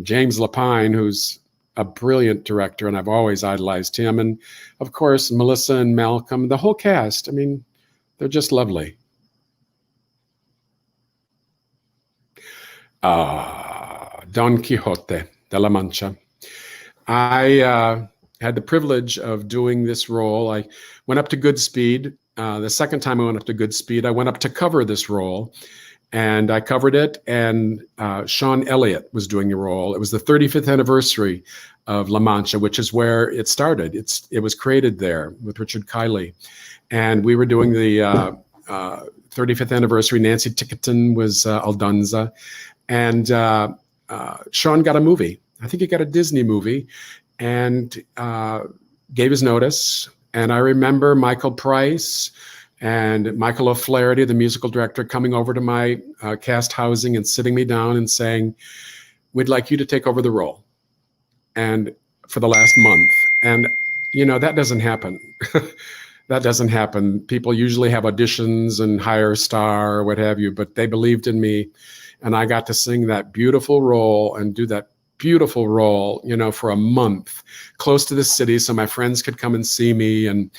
Speaker 2: James Lapine, who's a brilliant director, and I've always idolized him. And of course, Melissa and Malcolm, the whole cast. I mean, they're just lovely. Don Quixote de la Mancha. I had the privilege of doing this role. I went up to Goodspeed. The second time I went up to Goodspeed, I went up to cover this role, and I covered it. And Sean Elliott was doing the role. It was the 35th anniversary of La Mancha, which is where it started. It was created there with Richard Kiley, and we were doing the 35th anniversary. Nancy Tickerton was Aldonza, and Sean got a movie. I think he got a Disney movie, and gave his notice. And I remember Michael Price and Michael O'Flaherty, the musical director, coming over to my cast housing and sitting me down and saying, "We'd like you to take over the role." And for the last month. And, that doesn't happen. That doesn't happen. People usually have auditions and hire a star or what have you, but they believed in me. And I got to sing that beautiful role and do that beautiful role, for a month, close to the city, so my friends could come and see me. And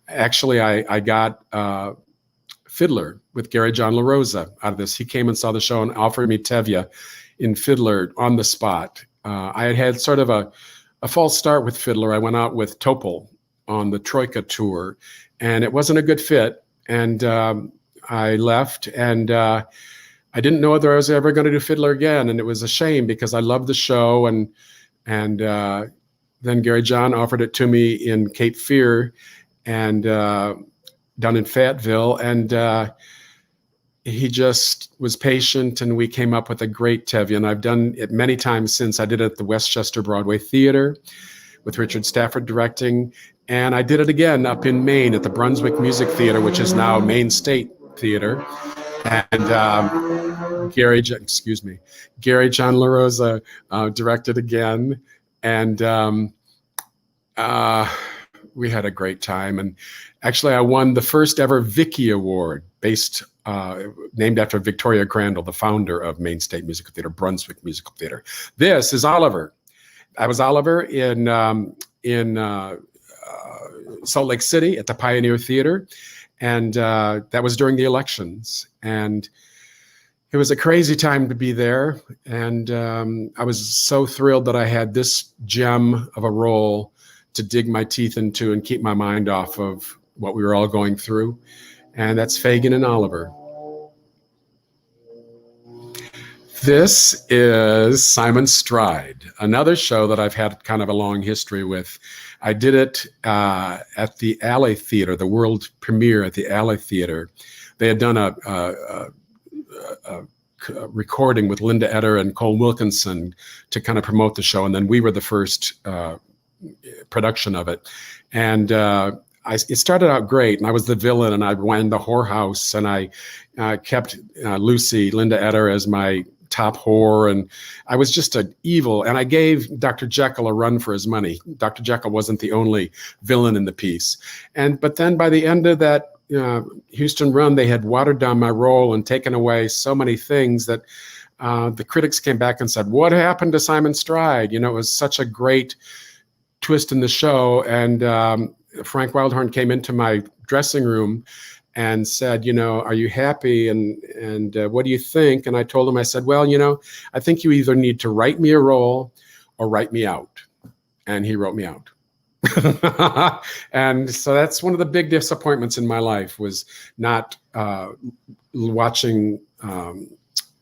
Speaker 2: actually, I got Fiddler with Gary John LaRosa out of this. He came and saw the show and offered me Tevye in Fiddler on the spot. I had sort of a false start with Fiddler. I went out with Topol on the Troika tour, and it wasn't a good fit. And I left, and I didn't know whether I was ever going to do Fiddler again, and it was a shame because I loved the show. And then Gary John offered it to me in Cape Fear, and down in Fayetteville, and he just was patient, and we came up with a great Tevye. And I've done it many times since. I did it at the Westchester Broadway Theater with Richard Stafford directing, and I did it again up in Maine at the Brunswick Music Theater, which is now Maine State Theater. And Gary John LaRosa directed again, and we had a great time. And actually, I won the first ever Vicky Award, named after Victoria Crandall, the founder of Maine State Musical Theater, Brunswick Musical Theater. This is Oliver. I was Oliver in Salt Lake City at the Pioneer Theater. And that was during the elections. And it was a crazy time to be there. And I was so thrilled that I had this gem of a role to dig my teeth into and keep my mind off of what we were all going through. And that's Fagin and Oliver. This is Simon Stride, another show that I've had kind of a long history with. I did it at the Alley Theater, the world premiere at the Alley Theater. They had done a recording with Linda Eder and Cole Wilkinson to kind of promote the show, and then we were the first production of it. And it started out great, and I was the villain, and I ran the whorehouse, and I kept Lucy, Linda Eder, as my top whore, and I was just an evil, and I gave Dr. Jekyll a run for his money. Dr. Jekyll wasn't the only villain in the piece. But then by the end of that Houston run, they had watered down my role and taken away so many things that the critics came back and said, "What happened to Simon Stride?" It was such a great twist in the show. And Frank Wildhorn came into my dressing room and said, "Are you happy? And what do you think?" And I told him, I said, "Well, I think you either need to write me a role or write me out." And he wrote me out. And so that's one of the big disappointments in my life, was not watching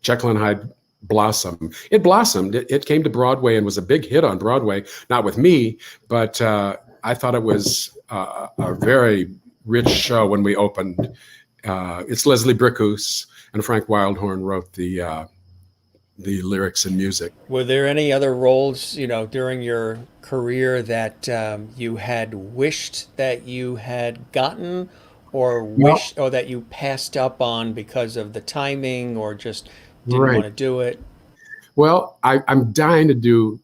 Speaker 2: Jekyll and Hyde blossom. It blossomed. It came to Broadway and was a big hit on Broadway, not with me, but I thought it was a very rich show when we opened. It's Leslie Brickus and Frank Wildhorn wrote the lyrics and music.
Speaker 1: Were there any other roles, during your career that you had wished that you had gotten, or
Speaker 2: Well,
Speaker 1: wish, or that you passed up on because of the timing, or just didn't want
Speaker 2: right.
Speaker 1: to do it?
Speaker 2: Well, I'm dying to do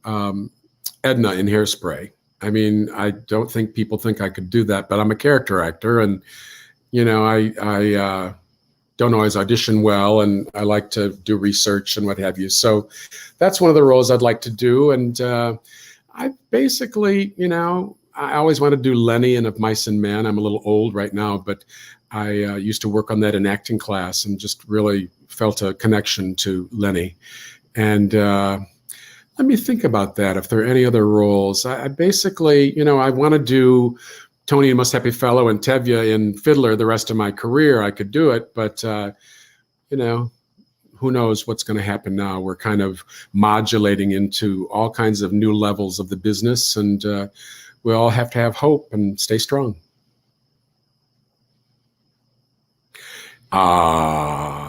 Speaker 2: Edna in Hairspray. I mean, I don't think people think I could do that, but I'm a character actor, and I don't always audition well, and I like to do research and what have you. So that's one of the roles I'd like to do. And I basically, I always want to do Lenny in Of Mice and Men. I'm a little old right now, but I used to work on that in acting class and just really felt a connection to Lenny. And let me think about that. If there are any other roles, I basically, I want to do Tony and Most Happy Fellow and Tevye in Fiddler the rest of my career. I could do it, but you know, who knows what's going to happen now? We're kind of modulating into all kinds of new levels of the business, and we all have to have hope and stay strong.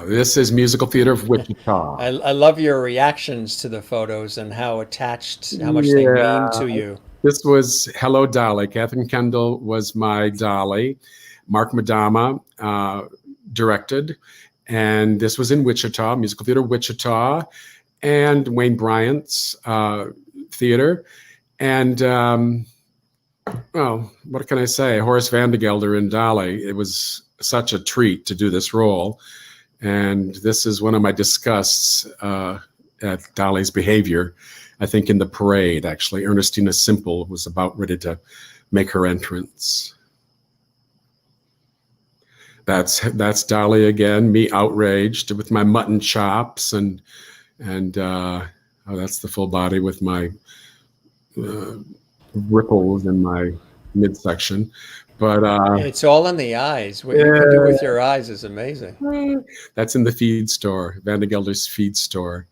Speaker 2: This is Musical Theater of Wichita.
Speaker 1: I love your reactions to the photos and how attached, how much they
Speaker 2: Yeah,
Speaker 1: mean to you.
Speaker 2: this was Hello Dolly. Catherine Kendall was my Dolly. Mark Madama directed. And this was in Wichita, Musical Theater Wichita, and Wayne Bryant's theater. And, well, what can I say? Horace Van de Gelder in Dolly. It was such a treat to do this role. And this is one of my disgusts at Dolly's behavior. I think in the parade, actually, Ernestina Simple was about ready to make her entrance. That's Dolly again, me outraged with my mutton chops, and oh, that's the full body with my ripples in my midsection. But
Speaker 1: It's all in the eyes. What you can do with your eyes is amazing.
Speaker 2: that's in the feed store, Van de Gelder's feed store,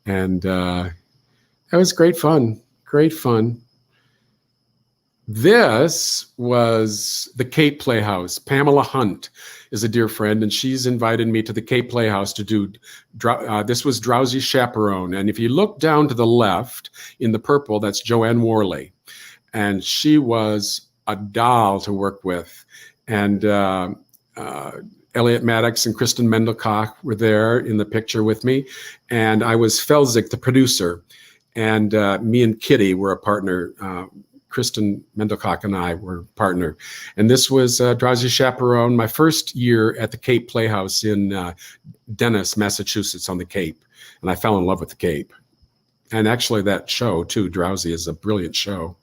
Speaker 2: and that was great fun. Great fun. This was the Cape Playhouse. Pamela Hunt is a dear friend, and she's invited me to the Cape Playhouse to do, this was Drowsy Chaperone. And if you look down to the left in the purple, that's Joanne Worley. And she was a doll to work with. And Elliot Maddox and Kristen Mendelkoch were there in the picture with me. And I was Felzik, the producer. And me and Kitty were a partner. Kristen Mendelkoch and I were partner. And this was Drowsy Chaperone, my first year at the Cape Playhouse in Dennis, Massachusetts on the Cape. And I fell in love with the Cape. And actually that show too, Drowsy, is a brilliant show.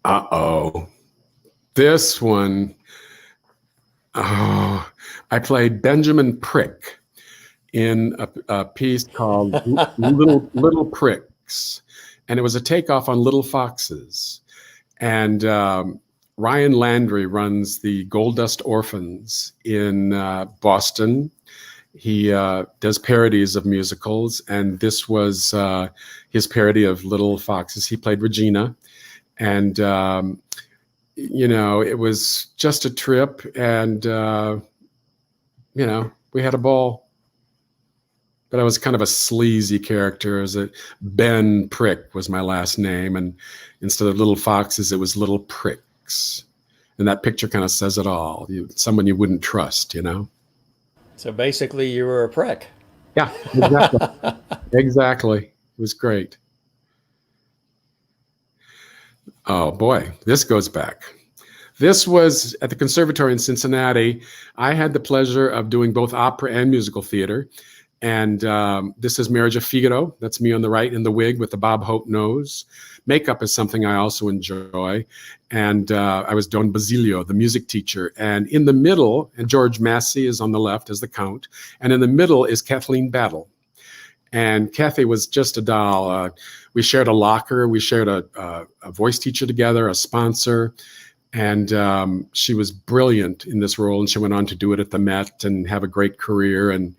Speaker 2: Uh-oh. This one, oh, I played Benjamin Prick in a piece called Little Pricks. And it was a takeoff on Little Foxes. And Ryan Landry runs the Gold Dust Orphans in Boston. He does parodies of musicals, and this was his parody of Little Foxes. He played Regina. And, it was just a trip, and, we had a ball. But I was kind of a sleazy character. Ben Prick was my last name. And instead of Little Foxes, it was Little Pricks. And that picture kind of says it all. Someone you wouldn't trust,
Speaker 1: So basically, you were a prick.
Speaker 2: Yeah, exactly. Exactly. It was great. Oh, boy, this goes back. This was at the Conservatory in Cincinnati. I had the pleasure of doing both opera and musical theater. And this is Marriage of Figaro. That's me on the right in the wig with the Bob Hope nose. Makeup is something I also enjoy. And I was Don Basilio, the music teacher. And in the middle, and George Massey is on the left as the Count. And in the middle is Kathleen Battle. And Kathy was just a doll. We shared a locker. We shared a voice teacher together, a sponsor. And she was brilliant in this role. And she went on to do it at the Met and have a great career. And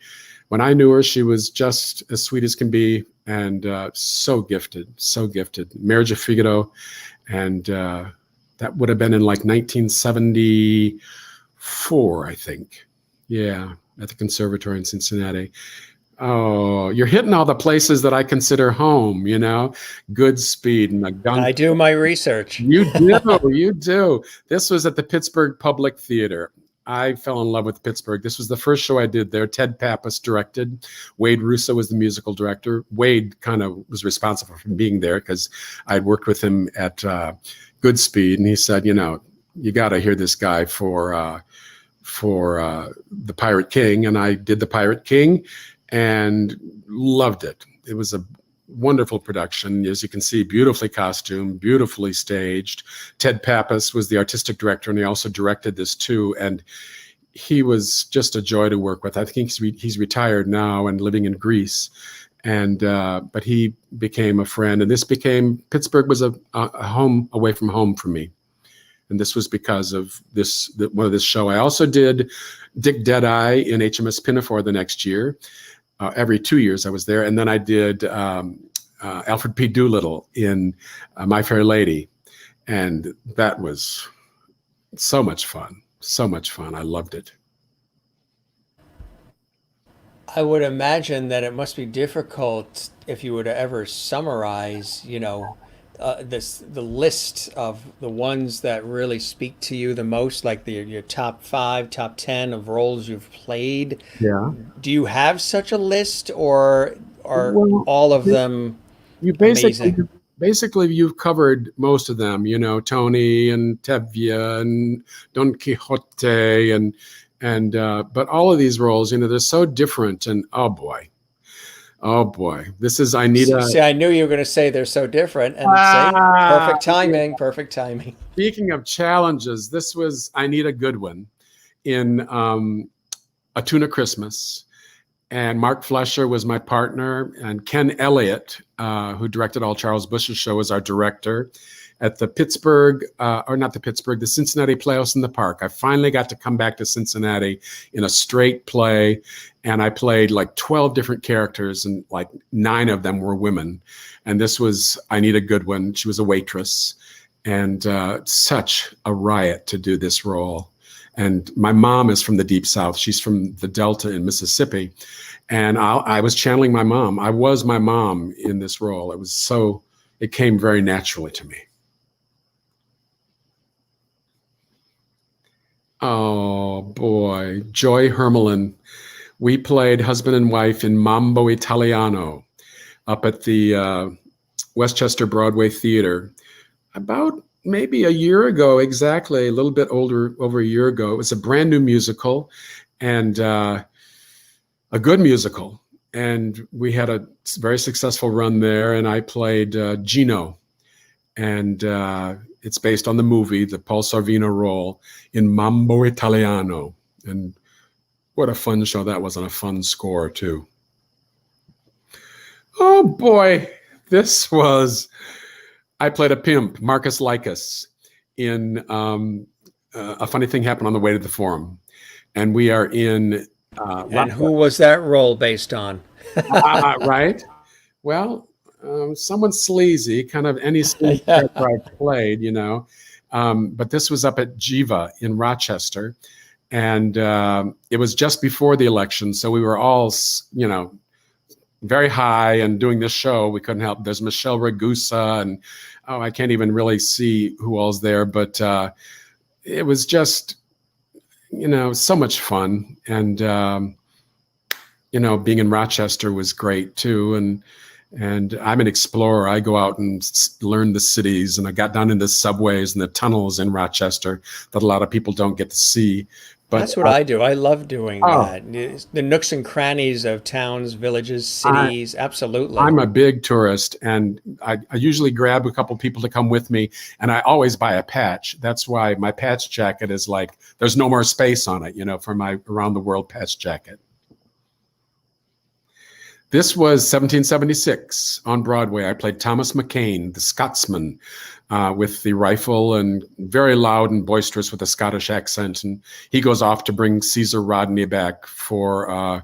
Speaker 2: when I knew her, she was just as sweet as can be, and so gifted, so gifted. Marriage of Figaro, and that would have been in like 1974, I think. Yeah, at the Conservatory in Cincinnati. Oh, you're hitting all the places that I consider home, Goodspeed and
Speaker 1: I do my research.
Speaker 2: You do, you do. This was at the Pittsburgh Public Theater. I fell in love with Pittsburgh. This was the first show I did there. Ted Pappas directed. Wade Russo was the musical director. Wade kind of was responsible for being there because I'd worked with him at Goodspeed, and he said, you got to hear this guy for the Pirate King, and I did the Pirate King, and loved it. It was a wonderful production. As you can see, beautifully costumed, beautifully staged. Ted Pappas was the artistic director, and he also directed this too. And he was just a joy to work with. I think he's retired now and living in Greece. And but he became a friend, and Pittsburgh was a home away from home for me. And this was because of this show. I also did Dick Deadeye in HMS Pinafore the next year. Every 2 years I was there. And then I did Alfred P. Doolittle in My Fair Lady. And that was so much fun. So much fun. I loved it.
Speaker 1: I would imagine that it must be difficult if you were to ever summarize, the list of the ones that really speak to you the most, like your top 5, top 10 of roles you've played.
Speaker 2: Yeah.
Speaker 1: Do you have such a list, or are
Speaker 2: Well,
Speaker 1: all of them
Speaker 2: you
Speaker 1: amazing?
Speaker 2: basically you've covered most of them, Tony and Tevye and Don Quixote and but all of these roles, they're so different, and oh boy, this is I need a.
Speaker 1: See, I knew you were going to say they're so different, and say perfect timing, perfect timing.
Speaker 2: Speaking of challenges, this was I Need a Good One in A Tuna Christmas. And Mark Flesher was my partner, and Ken Elliott, who directed all Charles Busch's show, was our director at the the Cincinnati Playhouse in the Park. I finally got to come back to Cincinnati in a straight play, and I played like 12 different characters, and like 9 of them were women. And this was I Need a Good One. She was a waitress, and such a riot to do this role. And my mom is from the Deep South. She's from the Delta in Mississippi. And I was channeling my mom. I was my mom in this role. It came very naturally to me. Oh boy, Joy Hermelin. We played husband and wife in Mambo Italiano up at the Westchester Broadway Theater about maybe a year ago, exactly, a little bit over a year ago. It was a brand new musical, and a good musical. And we had a very successful run there, and I played Gino. And it's based on the movie, the Paul Sorvino role in Mambo Italiano. And what a fun show that was, and a fun score, too. Oh, boy. I played a pimp, Marcus Lycus, in A Funny Thing Happened on the Way to the Forum. And we are in...
Speaker 1: and who was that role based on?
Speaker 2: Right? Well, someone sleazy, kind of any sleazy character I played, But this was up at Jiva in Rochester. And it was just before the election. So we were all, very high and doing this show. We couldn't help. There's Michelle Ragusa and, I can't even really see who all's there. But it was just, so much fun. And, being in Rochester was great too. And I'm an explorer. I go out and learn the cities, and I got down in the subways and the tunnels in Rochester that a lot of people don't get to see. But
Speaker 1: that's what I do. I love doing that. The nooks and crannies of towns, villages, cities. Absolutely.
Speaker 2: I'm a big tourist, and I usually grab a couple people to come with me, and I always buy a patch. That's why my patch jacket is like, there's no more space on it, for my around the world patch jacket. This was 1776 on Broadway. I played Thomas McCain, the Scotsman, with the rifle, and very loud and boisterous with a Scottish accent. And he goes off to bring Caesar Rodney back for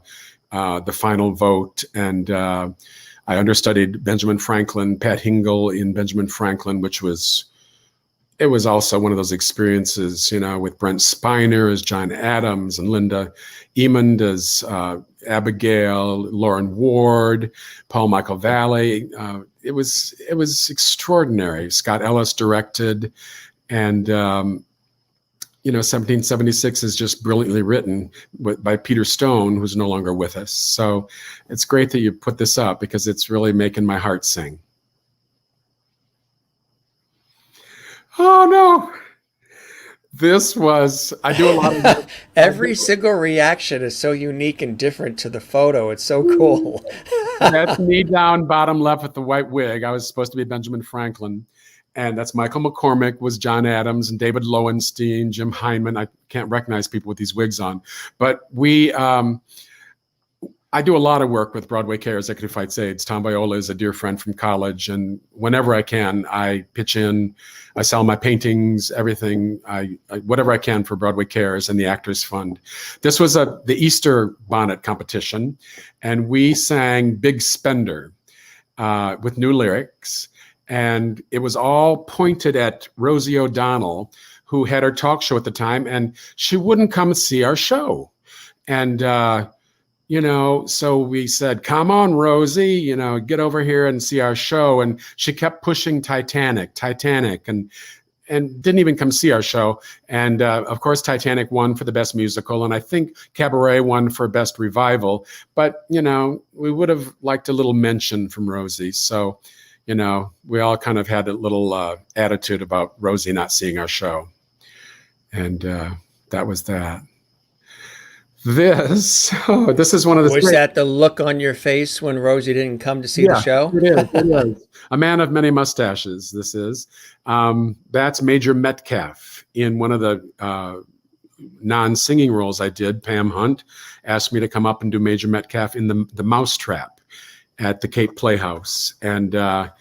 Speaker 2: the final vote. And I understudied Benjamin Franklin, Pat Hingle in Benjamin Franklin, which was it was also one of those experiences, with Brent Spiner as John Adams and Linda Emond as Abigail, Lauren Ward, Paul Michael Valley. It was extraordinary. Scott Ellis directed, and 1776 is just brilliantly written by Peter Stone, who's no longer with us. So it's great that you put this up because it's really making my heart sing. Oh no. I do a lot of
Speaker 1: Every single reaction is so unique and different to the photo. It's so cool.
Speaker 2: That's me down bottom left with the white wig. I was supposed to be Benjamin Franklin. And that's Michael McCormick was John Adams and David Lowenstein, Jim Hyman. I can't recognize people with these wigs on. But I do a lot of work with Broadway Care Executive Fights AIDS. Tom Viola is a dear friend from college, and whenever I can, I pitch in. I sell my paintings, everything, whatever I can for Broadway Cares and the Actors Fund. This was the Easter bonnet competition, and we sang Big Spender with new lyrics, and it was all pointed at Rosie O'Donnell, who had her talk show at the time, and she wouldn't come see our show. And so we said, come on, Rosie, get over here and see our show. And she kept pushing Titanic, and didn't even come see our show. And of course, Titanic won for the best musical. And I think Cabaret won for best revival. But, we would have liked a little mention from Rosie. So, we all kind of had a little attitude about Rosie not seeing our show. And that was that. This is one of the.
Speaker 1: Was that the look on your face when Rosie didn't come to see the show?
Speaker 2: It is. A man of many mustaches. This is. That's Major Metcalf in one of the non-singing roles I did. Pam Hunt asked me to come up and do Major Metcalf in the Mousetrap at the Cape Playhouse, and that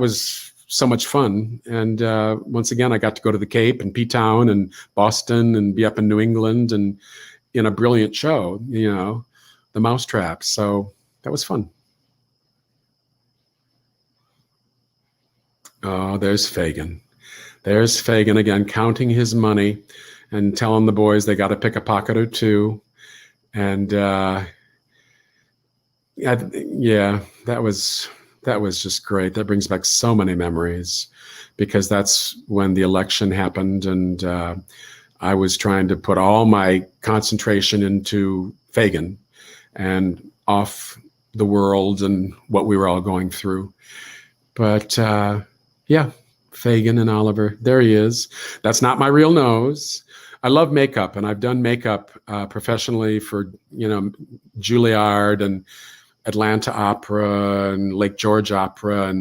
Speaker 2: was so much fun. And once again, I got to go to the Cape and P-Town and Boston and be up in New England and in a brilliant show, the Mousetrap. So that was fun. Oh, there's Fagin. There's Fagin again, counting his money and telling the boys they got to pick a pocket or two. And that was just great. That brings back so many memories because that's when the election happened, and I was trying to put all my concentration into Fagin and off the world and what we were all going through. But Fagin and Oliver, there he is. That's not my real nose. I love makeup, and I've done makeup professionally for, Juilliard and Atlanta Opera and Lake George Opera,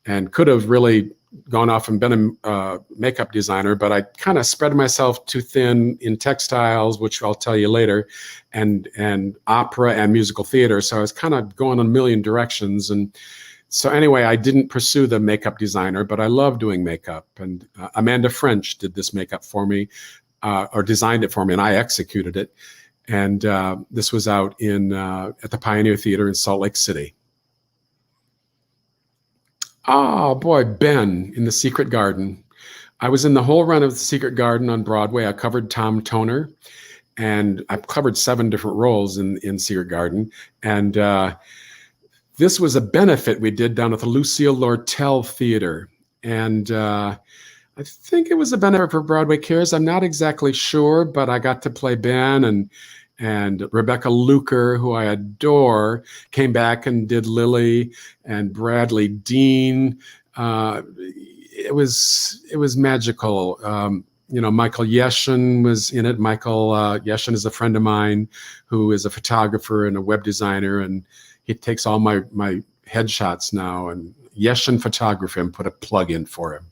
Speaker 2: and could have really gone off and been a makeup designer, but I kind of spread myself too thin in textiles, which I'll tell you later, and opera and musical theater. So I was kind of going in a million directions. And so anyway, I didn't pursue the makeup designer, but I love doing makeup. And Amanda French did this makeup for me, or designed it for me, and I executed it. And this was out at the Pioneer Theater in Salt Lake City. Oh boy, Ben in The Secret Garden. I was in the whole run of The Secret Garden on Broadway. I covered Tom Toner, and I covered 7 different roles in Secret Garden. And this was a benefit we did down at the Lucille Lortel Theater. And I think it was a benefit for Broadway Cares. I'm not exactly sure, but I got to play Ben, and Rebecca Luker, who I adore, came back and did Lily, and Bradley Dean. It was magical. Michael Yeshin was in it. Michael Yeshin is a friend of mine who is a photographer and a web designer, and he takes all my headshots now. And Yeshin Photography, and put a plug in for him.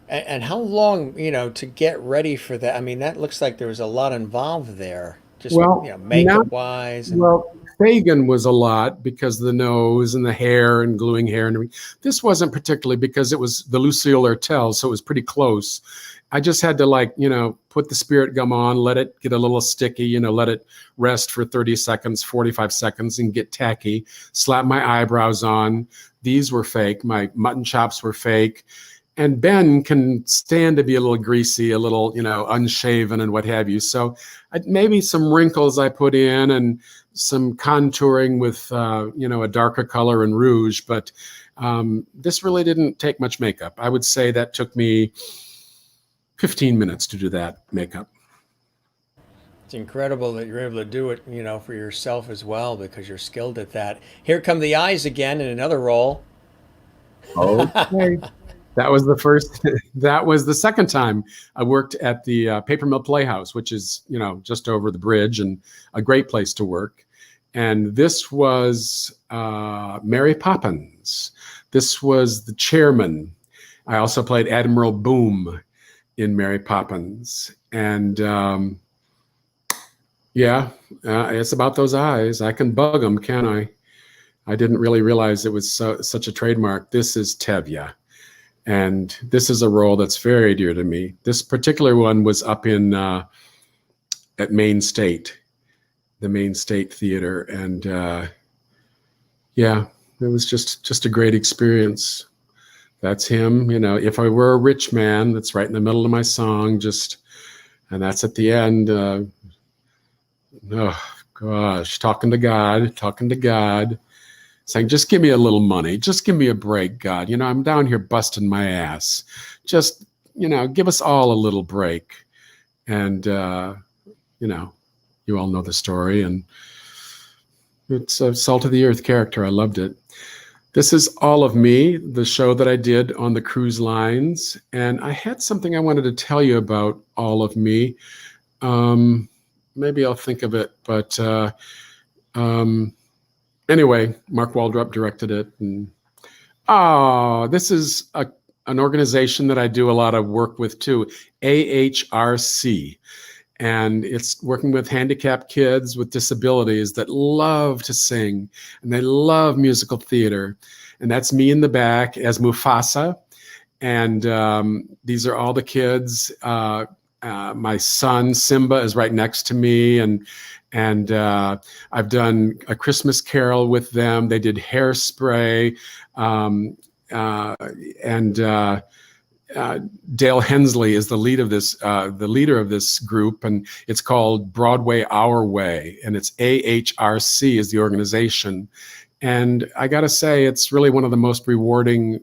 Speaker 1: And how long, to get ready for that? I mean, that looks like there was a lot involved there, just makeup wise.
Speaker 2: Well, Fagin was a lot because of the nose and the hair and gluing hair and everything. This wasn't particularly because it was the Lucille Lortel, so it was pretty close. I just had to, like, put the spirit gum on, let it get a little sticky, let it rest for 30 seconds, 45 seconds and get tacky, slap my eyebrows on. These were fake. My mutton chops were fake. And Ben can stand to be a little greasy, a little, unshaven and what have you. So maybe some wrinkles I put in and some contouring with, a darker color and rouge. But this really didn't take much makeup. I would say that took me 15 minutes to do that makeup.
Speaker 1: It's incredible that you're able to do it, for yourself as well because you're skilled at that. Here come the eyes again in another role.
Speaker 2: Okay. That was the first. That was the second time I worked at the Paper Mill Playhouse, which is, just over the bridge and a great place to work. And this was Mary Poppins. This was the chairman. I also played Admiral Boom in Mary Poppins. And it's about those eyes. I can bug them, can I? I didn't really realize it was such a trademark. This is Tevye. And this is a role that's very dear to me. This particular one was up in at Maine State, the Maine State Theater. And it was just a great experience. That's him. If I were a rich man, that's right in the middle of my song. And that's at the end. Oh, gosh, talking to God. Saying, just give me a little money. Just give me a break, God. I'm down here busting my ass. Just, give us all a little break. And, you all know the story. And it's a salt of the earth character. I loved it. This is All of Me, the show that I did on the cruise lines. And I had something I wanted to tell you about All of Me. Maybe I'll think of it. But anyway, Mark Waldrop directed it. And this is an organization that I do a lot of work with too, AHRC. And it's working with handicapped kids with disabilities that love to sing and they love musical theater. And that's me in the back as Mufasa. And these are all the kids. My son Simba is right next to me, and I've done A Christmas Carol with them. They did Hairspray, and Dale Hensley is the leader of this group, and it's called Broadway Our Way, and it's AHRC is the organization. And I got to say, it's really one of the most rewarding.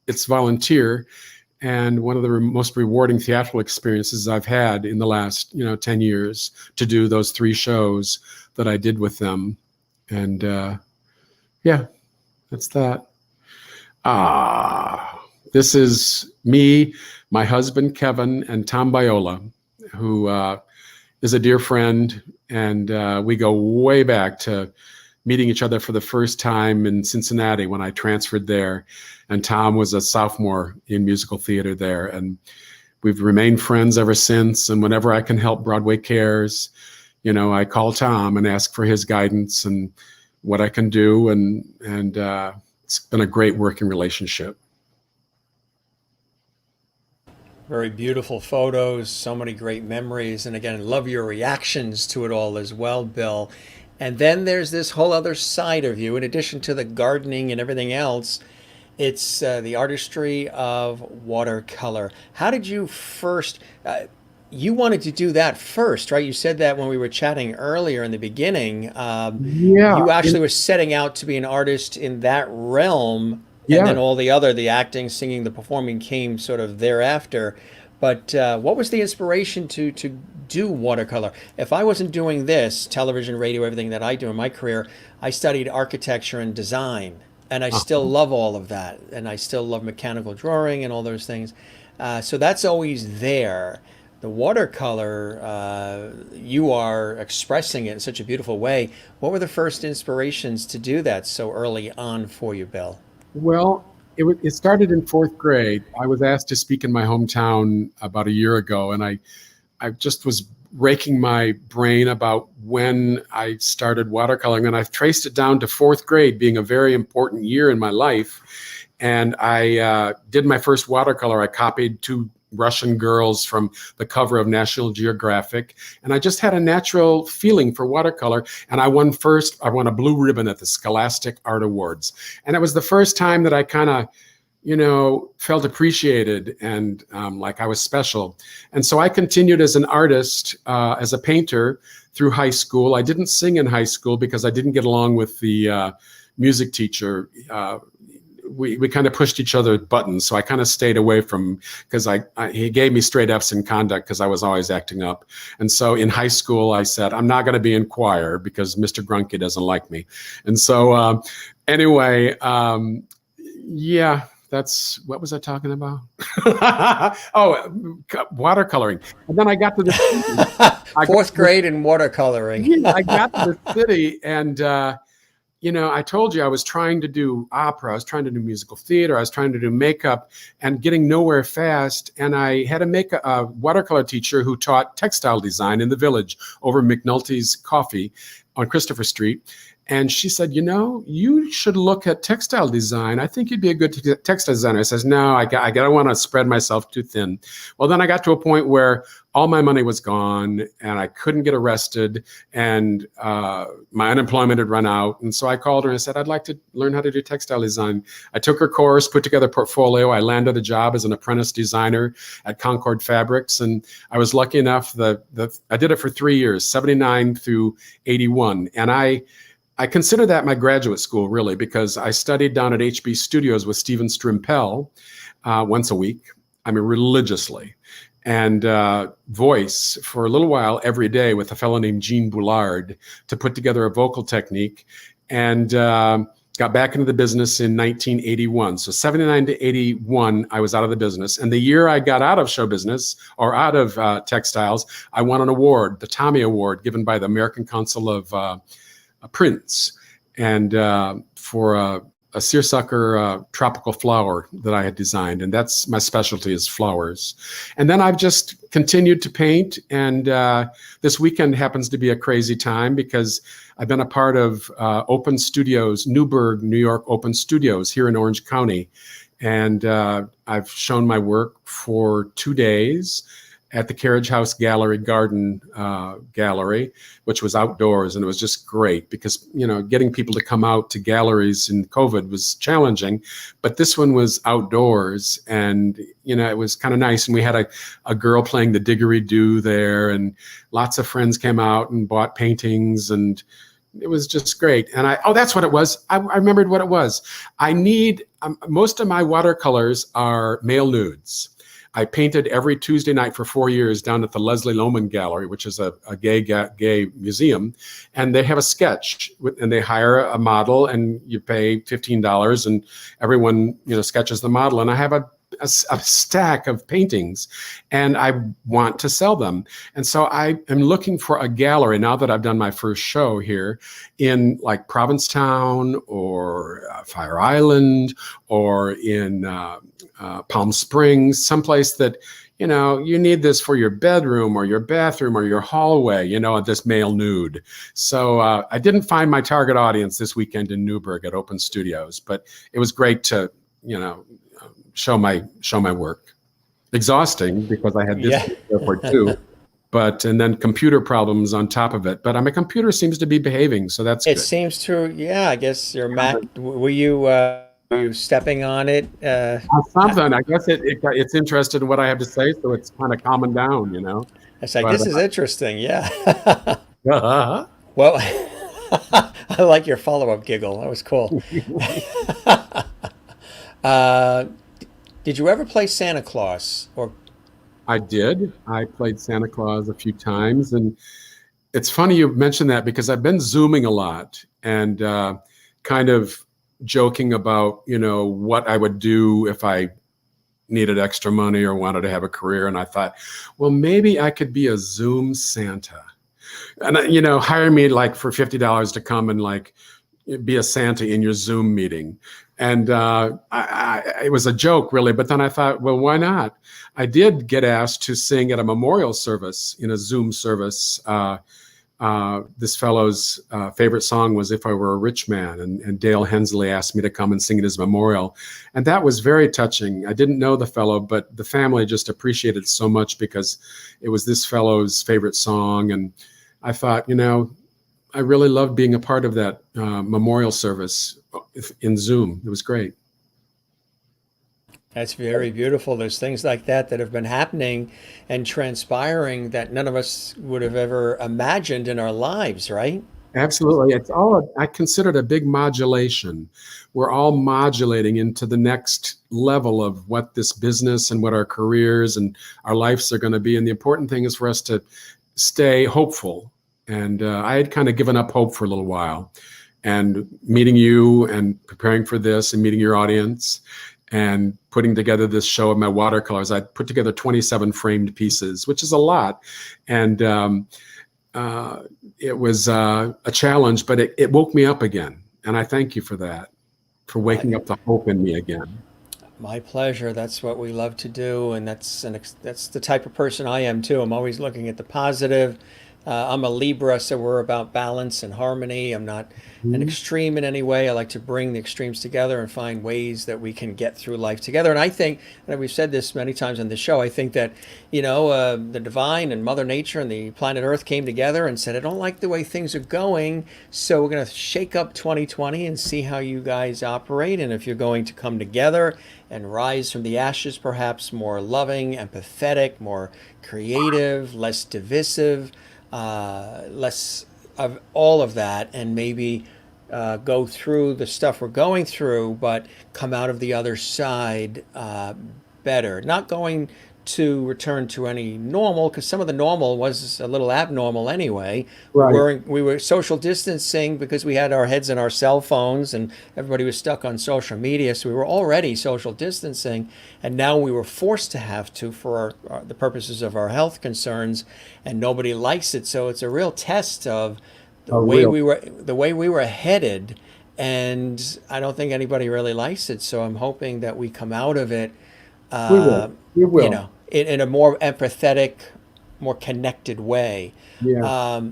Speaker 2: It's volunteer. And one of the most rewarding theatrical experiences I've had in the last, 10 years to do those 3 shows that I did with them. And that's that. This is me, my husband, Kevin, and Tom Biola, who is a dear friend. And we go way back to meeting each other for the first time in Cincinnati when I transferred there. And Tom was a sophomore in musical theater there. And we've remained friends ever since. And whenever I can help Broadway Cares, I call Tom and ask for his guidance and what I can do. And it's been a great working relationship.
Speaker 1: Very beautiful photos, so many great memories. And again, love your reactions to it all as well, Bill. And then there's this whole other side of you, in addition to the gardening and everything else. It's the artistry of watercolor. How did you first, you wanted to do that first, right? You said that when we were chatting earlier in the beginning. You actually were setting out to be an artist in that realm. And then all the acting, singing, the performing came sort of thereafter. But what was the inspiration to do watercolor? If I wasn't doing this, television, radio, everything that I do in my career, I studied architecture and design. And I still love all of that. And I still love mechanical drawing and all those things. So that's always there. The watercolor, you are expressing it in such a beautiful way. What were the first inspirations to do that so early on for you, Bill?
Speaker 2: Well, it started in 4th grade. I was asked to speak in my hometown about a year ago, and I just was raking my brain about when I started watercoloring, and I've traced it down to 4th grade being a very important year in my life. And I did my first watercolor. I copied two Russian girls from the cover of National Geographic. And I just had a natural feeling for watercolor. And I won a blue ribbon at the Scholastic Art Awards. And it was the first time that I kind of, felt appreciated and like I was special. And so I continued as an artist, as a painter through high school. I didn't sing in high school because I didn't get along with the music teacher. We kind of pushed each other's buttons. So I kind of stayed away from, because he gave me straight F's in conduct because I was always acting up. And so in high school, I said, I'm not going to be in choir because Mr. Grunke doesn't like me. And so anyway, yeah. What was I talking about? Watercoloring. And then I got to the
Speaker 1: fourth grade and watercoloring.
Speaker 2: I got to the city and, I told you I was trying to do opera. I was trying to do musical theater. I was trying to do makeup and getting nowhere fast. And I had a watercolor teacher who taught textile design in the Village over McNulty's Coffee on Christopher Street. And she said, you should look at textile design. I think you'd be a good textile designer. I says, no, I don't want to spread myself too thin. Well, then I got to a point where all my money was gone and I couldn't get arrested and my unemployment had run out. And so I called her and I said, I'd like to learn how to do textile design. I took her course, put together a portfolio. I landed a job as an apprentice designer at Concord Fabrics. And I was lucky enough that I did it for 3 years, 79 through 81. And I consider that my graduate school, really, because I studied down at HB Studios with Stephen Strimpell once a week, religiously, and voice for a little while every day with a fellow named Gene Boulard to put together a vocal technique, and got back into the business in 1981. So 79 to 81, I was out of the business. And the year I got out of show business or out of textiles, I won an award, the Tommy Award, given by the American Council of Prints, and for a seersucker tropical flower that I had designed. And that's my specialty, is flowers. And then I've just continued to paint. And this weekend happens to be a crazy time because I've been a part of Open Studios, Newburgh, New York Open Studios here in Orange County. And I've shown my work for 2 days at the Carriage House Gallery Garden Gallery, which was outdoors. And it was just great because, getting people to come out to galleries in COVID was challenging, but this one was outdoors and, it was kind of nice. And we had a girl playing the didgeridoo there, and lots of friends came out and bought paintings, and it was just great. And that's what it was. I remembered what it was. I need, most of my watercolors are male nudes. I painted every Tuesday night for 4 years down at the Leslie Lohman Gallery, which is a gay museum. And they have a sketch, and they hire a model, and you pay $15, and everyone, sketches the model. And I have a stack of paintings, and I want to sell them. And so I am looking for a gallery now that I've done my first show here in like Provincetown or Fire Island or in Palm Springs, someplace that, you need this for your bedroom or your bathroom or your hallway, this male nude. So I didn't find my target audience this weekend in Newburgh at Open Studios, but it was great to, show my work. Exhausting because I had this for too, and then computer problems on top of it. But my computer seems to be behaving, so that's good.
Speaker 1: It seems to, yeah. I guess your Mac. Were you stepping on it?
Speaker 2: Something. I guess it's interested in what I have to say, so it's kind of calming down,
Speaker 1: It's like, this is interesting. Yeah.
Speaker 2: Uh-huh.
Speaker 1: Well, I like your follow-up giggle. That was cool. Did you ever play Santa Claus? Or
Speaker 2: I did. I played Santa Claus a few times, and it's funny you mentioned that because I've been Zooming a lot and kind of joking about, what I would do if I needed extra money or wanted to have a career. And I thought, well, maybe I could be a Zoom Santa, and hire me like for $50 to come and like be a Santa in your Zoom meeting. And it was a joke, really. But then I thought, well, why not? I did get asked to sing at a memorial service in a Zoom service this fellow's favorite song was "If I Were a Rich Man," and Dale Hensley asked me to come and sing at his memorial, and that was very touching. I didn't know the fellow, but the family just appreciated it so much because it was this fellow's favorite song, and I thought, I really loved being a part of that memorial service in Zoom. It was great.
Speaker 1: That's very beautiful. There's things like that that have been happening and transpiring that none of us would have ever imagined in our lives, right?
Speaker 2: Absolutely. I consider it a big modulation. We're all modulating into the next level of what this business and what our careers and our lives are going to be. And the important thing is for us to stay hopeful. And I had kind of given up hope for a little while. And meeting you and preparing for this and meeting your audience and putting together this show of my watercolors, I put together 27 framed pieces, which is a lot. And it was a challenge, but it woke me up again. And I thank you for that, for waking up the hope in me again.
Speaker 1: My pleasure. That's what we love to do, and that's the type of person I am too. I'm always looking at the positive. I'm a Libra, so we're about balance and harmony. I'm not an extreme in any way. I like to bring the extremes together and find ways that we can get through life together. And I think, and we've said this many times on the show, I think that, the divine and Mother Nature and the planet Earth came together and said, I don't like the way things are going, so we're going to shake up 2020 and see how you guys operate. And if you're going to come together and rise from the ashes, perhaps more loving, empathetic, more creative, less divisive, less of all of that, and maybe go through the stuff we're going through, but come out of the other side better. Not going to return to any normal, because some of the normal was a little abnormal anyway.
Speaker 2: Right.
Speaker 1: We were social distancing because we had our heads in our cell phones and everybody was stuck on social media. So we were already social distancing, and now we were forced to have to for the purposes of our health concerns, and nobody likes it. So it's a real test of the way we were headed, and I don't think anybody really likes it. So I'm hoping that we come out of it.
Speaker 2: We will. We will.
Speaker 1: In a more empathetic, more connected way.
Speaker 2: Yeah.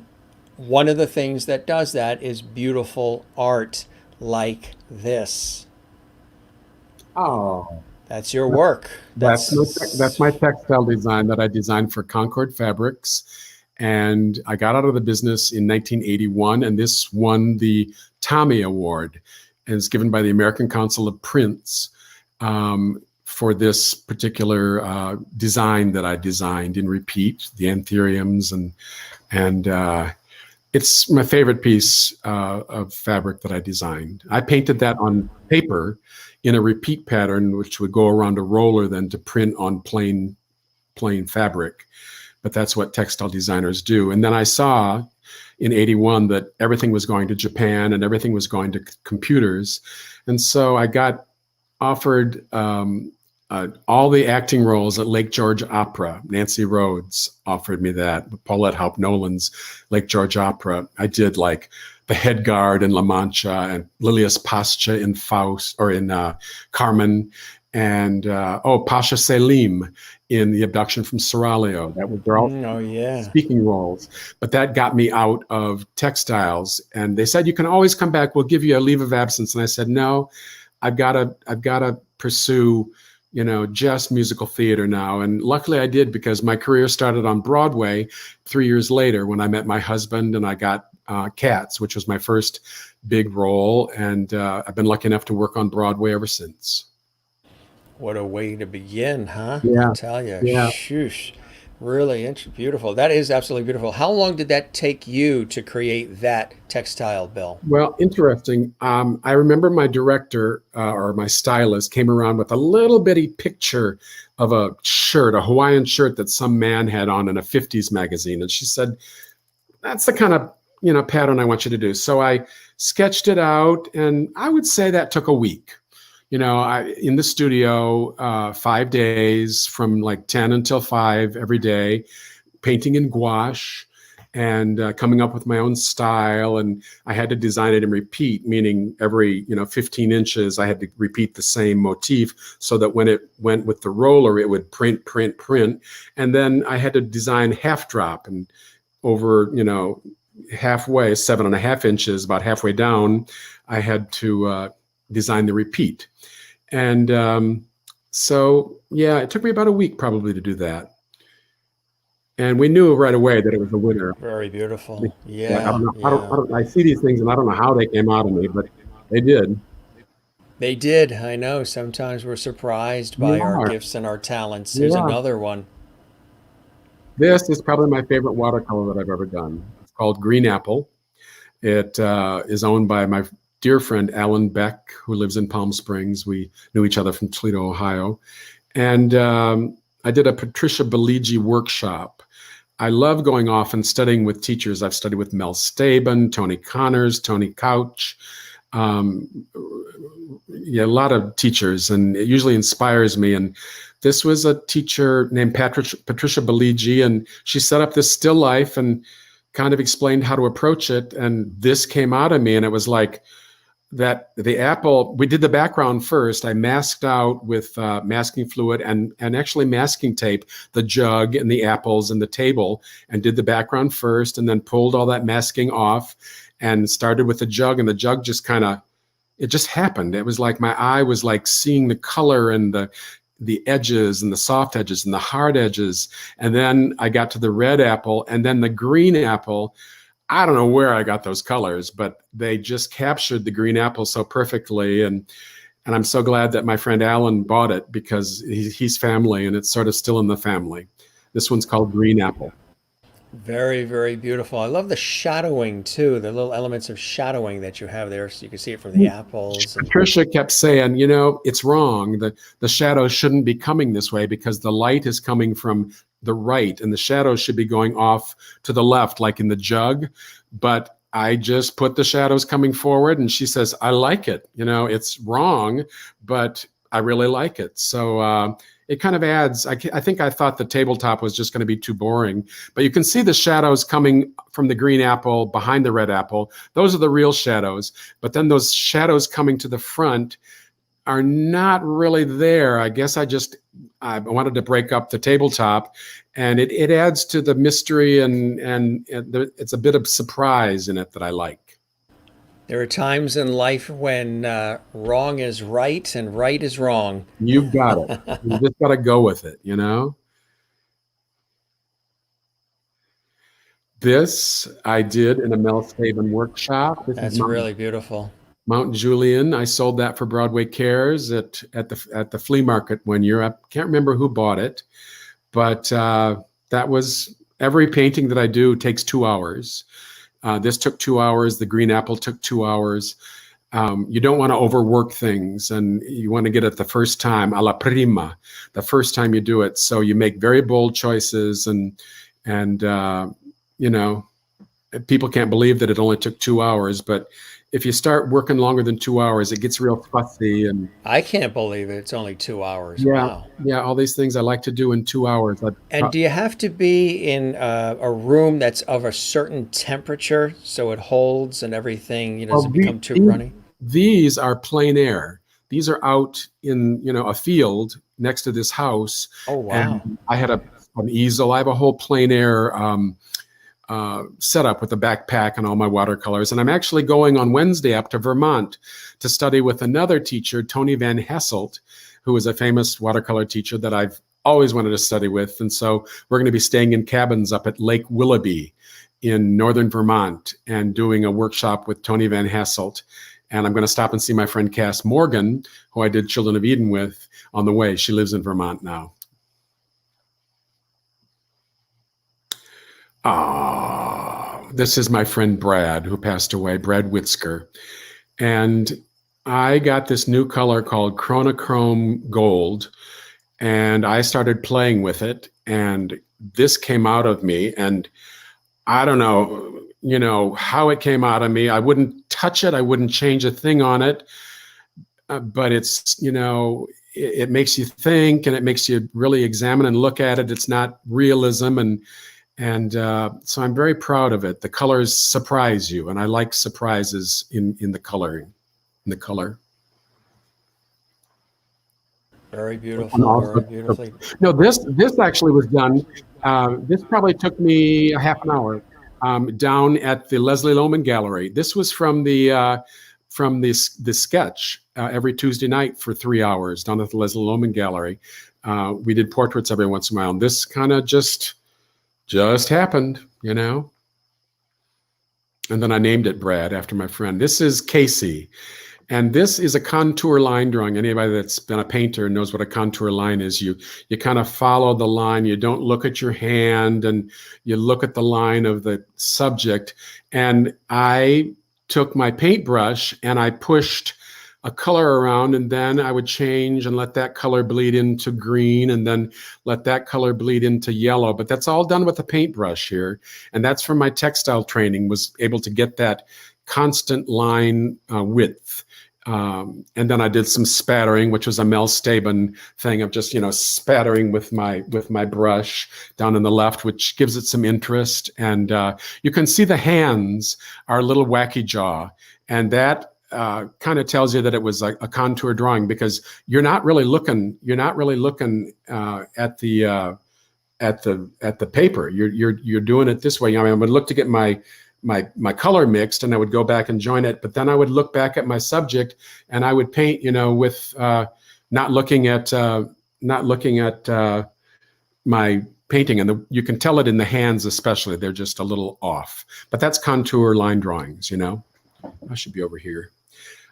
Speaker 1: One of the things that does that is beautiful art like this.
Speaker 2: Oh,
Speaker 1: That's your work.
Speaker 2: that's my textile design that I designed for Concord Fabrics. And I got out of the business in 1981, and this won the Tommy Award, and it's given by the American Council of Prints. For this particular design that I designed in repeat, the anthuriums, and it's my favorite piece of fabric that I designed. I painted that on paper in a repeat pattern, which would go around a roller then to print on plain fabric. But that's what textile designers do. And then I saw in 81 that everything was going to Japan and everything was going to computers. And so I got offered all the acting roles at Lake George Opera. Nancy Rhodes offered me that. Paulette Haupt Nolan's Lake George Opera. I did like the head guard in La Mancha and Lilias Pascha in Faust, or in Carmen, and Pasha Selim in The Abduction from Seraglio. They're all speaking roles. But that got me out of textiles. And they said, you can always come back. We'll give you a leave of absence. And I said, no, I've got to pursue just musical theater now. And luckily I did, because my career started on Broadway 3 years later when I met my husband and I got Cats, which was my first big role. And I've been lucky enough to work on Broadway ever since.
Speaker 1: What a way to begin, huh?
Speaker 2: Yeah.
Speaker 1: I tell you,
Speaker 2: Yeah.
Speaker 1: shoosh. Really beautiful. That is absolutely beautiful. How long did that take you to create that textile, Bill?
Speaker 2: Well, interesting. I remember my director or my stylist came around with a little bitty picture of a shirt, a Hawaiian shirt that some man had on in a 50s magazine. And she said, that's the kind of, pattern I want you to do. So I sketched it out, and I would say that took a week. In the studio, 5 days from like 10 until 5 every day, painting in gouache and coming up with my own style. And I had to design it and repeat, meaning every 15 inches, I had to repeat the same motif so that when it went with the roller, it would print. And then I had to design half drop and over, halfway, 7.5 inches, about halfway down, I had to design the repeat. And so, yeah, it took me about a week probably to do that. And we knew right away that it was a winner.
Speaker 1: Very beautiful.
Speaker 2: Yeah, I don't
Speaker 1: Yeah,
Speaker 2: know.
Speaker 1: yeah.
Speaker 2: I see these things and I don't know how they came out of me, but they did.
Speaker 1: They did. I know. Sometimes we're surprised
Speaker 2: You
Speaker 1: by our
Speaker 2: are.
Speaker 1: gifts and our talents. Here's
Speaker 2: Yeah.
Speaker 1: another one.
Speaker 2: This is probably my favorite watercolor that I've ever done. It's called Green Apple. It is owned by my dear friend Alan Beck, who lives in Palm Springs. We knew each other from Toledo, Ohio. And I did a Patricia Beligi workshop. I love going off and studying with teachers. I've studied with Mel Staben, Tony Connors, Tony Couch, um, yeah, a lot of teachers, and it usually inspires me. And this was a teacher named Patricia Beligi, and she set up this still life and kind of explained how to approach it. And this came out of me, and it was like that the apple, we did the background first. I masked out with masking fluid and actually masking tape the jug and the apples and the table, and did the background first, and then pulled all that masking off and started with the jug. And the jug just kind of, it just happened. It was like my eye was like seeing the color and the edges and the soft edges and the hard edges. And then I got to the red apple and then the green apple. I don't know where I got those colors, but they just captured the green apple so perfectly. And I'm so glad that my friend Alan bought it, because he's family and it's sort of still in the family. This one's called Green Apple.
Speaker 1: Very, very beautiful. I love the shadowing too, the little elements of shadowing that you have there, so you can see it from the apples. And
Speaker 2: Patricia kept saying, you know, it's wrong. The shadows shouldn't be coming this way because the light is coming from the right and the shadows should be going off to the left, like in the jug. But I just put the shadows coming forward, and she says, I like it. You know, it's wrong, but I really like it. So it kind of adds, I think I thought the tabletop was just going to be too boring, but you can see the shadows coming from the green apple behind the red apple. Those are the real shadows. But then those shadows coming to the front are not really there. I guess I wanted to break up the tabletop, and it adds to the mystery, and it's a bit of surprise in it that I like.
Speaker 1: there are times in life when wrong is right and right is wrong.
Speaker 2: You got it. You just got to go with it, you know? This I did in a Mel Staben workshop. This
Speaker 1: That's
Speaker 2: is
Speaker 1: really beautiful.
Speaker 2: Mount Julian. I sold that for Broadway Cares at the flea market one year. I can't remember who bought it, but that was, every painting that I do takes 2 hours. This took 2 hours. The green apple took 2 hours. You don't want to overwork things, and you want to get it the first time, alla prima, the first time you do it. So you make very bold choices, and you know, people can't believe that it only took 2 hours. But if you start working longer than 2 hours, it gets real fussy. And
Speaker 1: I can't believe it. It's only 2 hours.
Speaker 2: yeah,
Speaker 1: Wow.
Speaker 2: yeah, all these things I like to do in 2 hours.
Speaker 1: And do you have to be in a room that's of a certain temperature so it holds and everything, doesn't become too runny?
Speaker 2: These are plein air. These are out in, a field next to this house.
Speaker 1: Oh, wow.
Speaker 2: And I had an easel. I have a whole plein air setup with a backpack and all my watercolors. And I'm actually going on Wednesday up to Vermont to study with another teacher, Tony Van Hasselt, who is a famous watercolor teacher that I've always wanted to study with. And so we're going to be staying in cabins up at Lake Willoughby in northern Vermont and doing a workshop with Tony Van Hasselt. And I'm going to stop and see my friend Cass Morgan, who I did Children of Eden with, on the way. She lives in Vermont now. This is my friend Brad, who passed away, Brad Witzker. And I got this new color called Chronochrome Gold, and I started playing with it, and this came out of me, and I don't know, how it came out of me. I wouldn't touch it. I wouldn't change a thing on it. But it's, it makes you think, and it makes you really examine and look at it. It's not realism. And so I'm very proud of it. The colors surprise you, and I like surprises in the coloring, in the color.
Speaker 1: Very beautiful, very beautifully.
Speaker 2: No, this actually was done. This probably took me a half an hour. down at the Leslie Lohman Gallery. This was from the sketch every Tuesday night for 3 hours down at the Leslie Lohman Gallery. We did portraits every once in a while, and this kind of just happened, you know. And then I named it Brad after my friend. This is Casey. And this is a contour line drawing. Anybody that's been a painter knows what a contour line is. You kind of follow the line. You don't look at your hand, and you look at the line of the subject. And I took my paintbrush and I pushed a color around, and then I would change and let that color bleed into green, and then let that color bleed into yellow. But that's all done with a paintbrush here. And that's from my textile training, was able to get that constant line width. And then I did some spattering, which was a Mel Staben thing of just, spattering with my brush down in the left, which gives it some interest. And you can see the hands are a little wacky jaw, and that kind of tells you that it was a contour drawing, because you're not really looking at the paper. You're doing it this way. I mean, I would look to get my color mixed, and I would go back and join it. But then I would look back at my subject, and I would paint, with not looking at my painting. And you can tell it in the hands, especially. They're just a little off. But that's contour line drawings. I should be over here.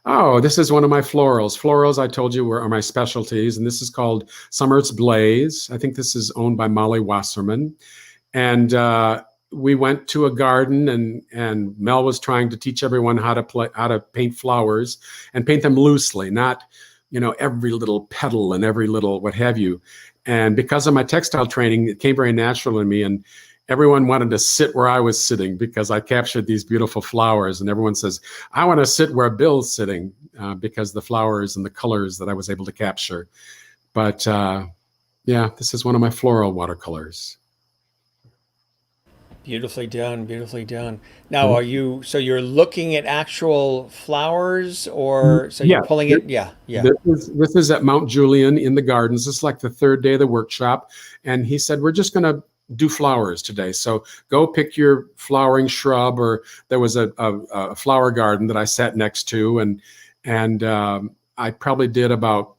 Speaker 2: Oh, this is one of my florals. Florals, I told you, are my specialties, and this is called Summer's Blaze. I think this is owned by Molly Wasserman. And we went to a garden, and Mel was trying to teach everyone how to paint flowers and paint them loosely, not, every little petal and every little what have you. And because of my textile training, it came very natural to me, and everyone wanted to sit where I was sitting because I captured these beautiful flowers. And everyone says, I want to sit where Bill's sitting because the flowers and the colors that I was able to capture. But yeah, this is one of my floral watercolors.
Speaker 1: Beautifully done, beautifully done. Now, you're looking at actual flowers, or so you're pulling it? Yeah.
Speaker 2: This is at Mount Julian in the gardens. This is like the third day of the workshop. And he said, we're just going to do flowers today. So go pick your flowering shrub, or there was a flower garden that I sat next to. And I probably did about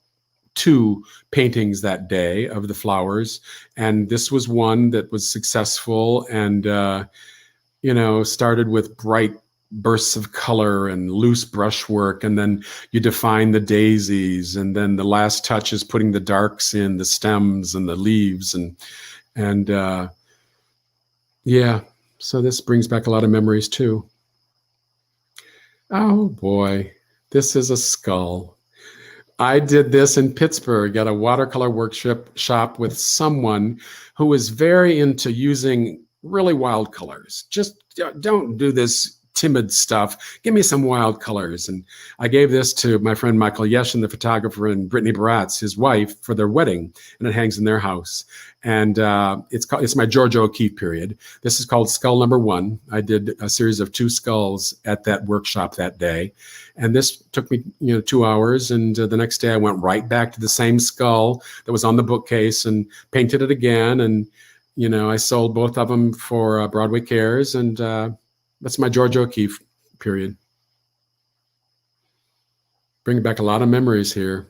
Speaker 2: 2 paintings that day of the flowers. And this was one that was successful, and, started with bright bursts of color and loose brushwork. And then you define the daisies. And then the last touch is putting the darks in the stems and the leaves. And yeah, so this brings back a lot of memories too. Oh boy, this is a skull. I did this in Pittsburgh at a watercolor workshop with someone who was very into using really wild colors. Just don't do this timid stuff. Give me some wild colors. And I gave this to my friend Michael Yeshin, the photographer, and Brittany Baratz, his wife, for their wedding, and it hangs in their house. And it's my George O'Keeffe period. This is called Skull Number 1. I did a series of 2 skulls at that workshop that day, and this took me 2 hours. And the next day I went right back to the same skull that was on the bookcase and painted it again. And I sold both of them for Broadway Cares, and that's my George O'Keeffe period. Bringing back a lot of memories here.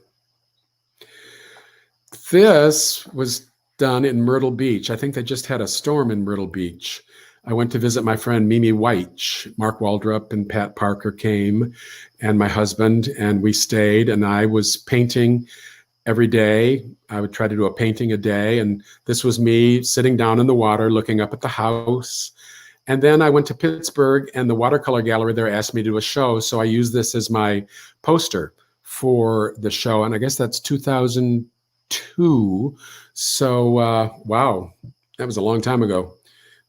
Speaker 2: This was done in Myrtle Beach. I think they just had a storm in Myrtle Beach. I went to visit my friend Mimi White. Mark Waldrop and Pat Parker came, and my husband, and we stayed, and I was painting every day. I would try to do a painting a day, and this was me sitting down in the water looking up at the house. And then I went to Pittsburgh, and the watercolor gallery there asked me to do a show. So I used this as my poster for the show. And I guess that's 2002. So, wow, that was a long time ago.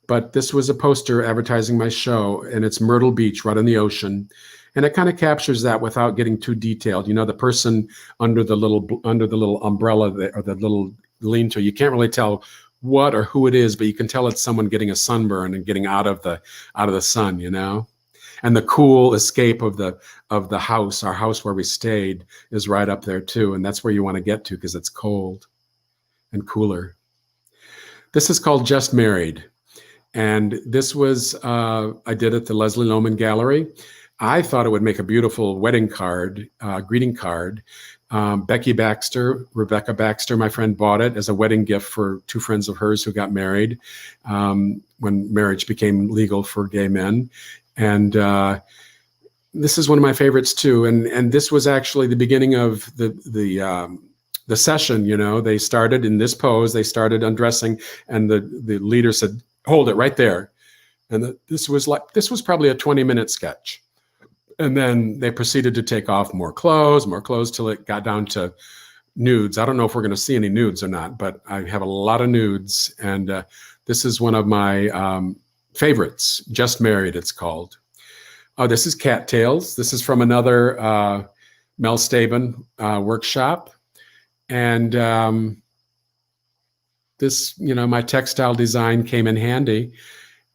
Speaker 2: But this was a poster advertising my show, and it's Myrtle Beach right on the ocean. And it kind of captures that without getting too detailed. The person under the little umbrella there, or the little lean-to, you can't really tell what or who it is, but you can tell it's someone getting a sunburn and getting out of the sun, And the cool escape of the house, our house where we stayed, is right up there too, and that's where you want to get to because it's cold and cooler. This is called Just Married, And this was, I did at the Leslie Lohman Gallery. I thought it would make a beautiful wedding card, greeting card. Rebecca Baxter, my friend, bought it as a wedding gift for two friends of hers who got married when marriage became legal for gay men. And this is one of my favorites too. And this was actually the beginning of the session. You know, they started in this pose, they started undressing, and the leader said, "Hold it right there." And this was probably a 20-minute sketch. And then they proceeded to take off more clothes till it got down to nudes. I don't know if we're going to see any nudes or not, but I have a lot of nudes. And this is one of my favorites, Just Married, it's called. Oh, this is Cattails. This is from another Mel Staben workshop. And this, you know, my textile design came in handy.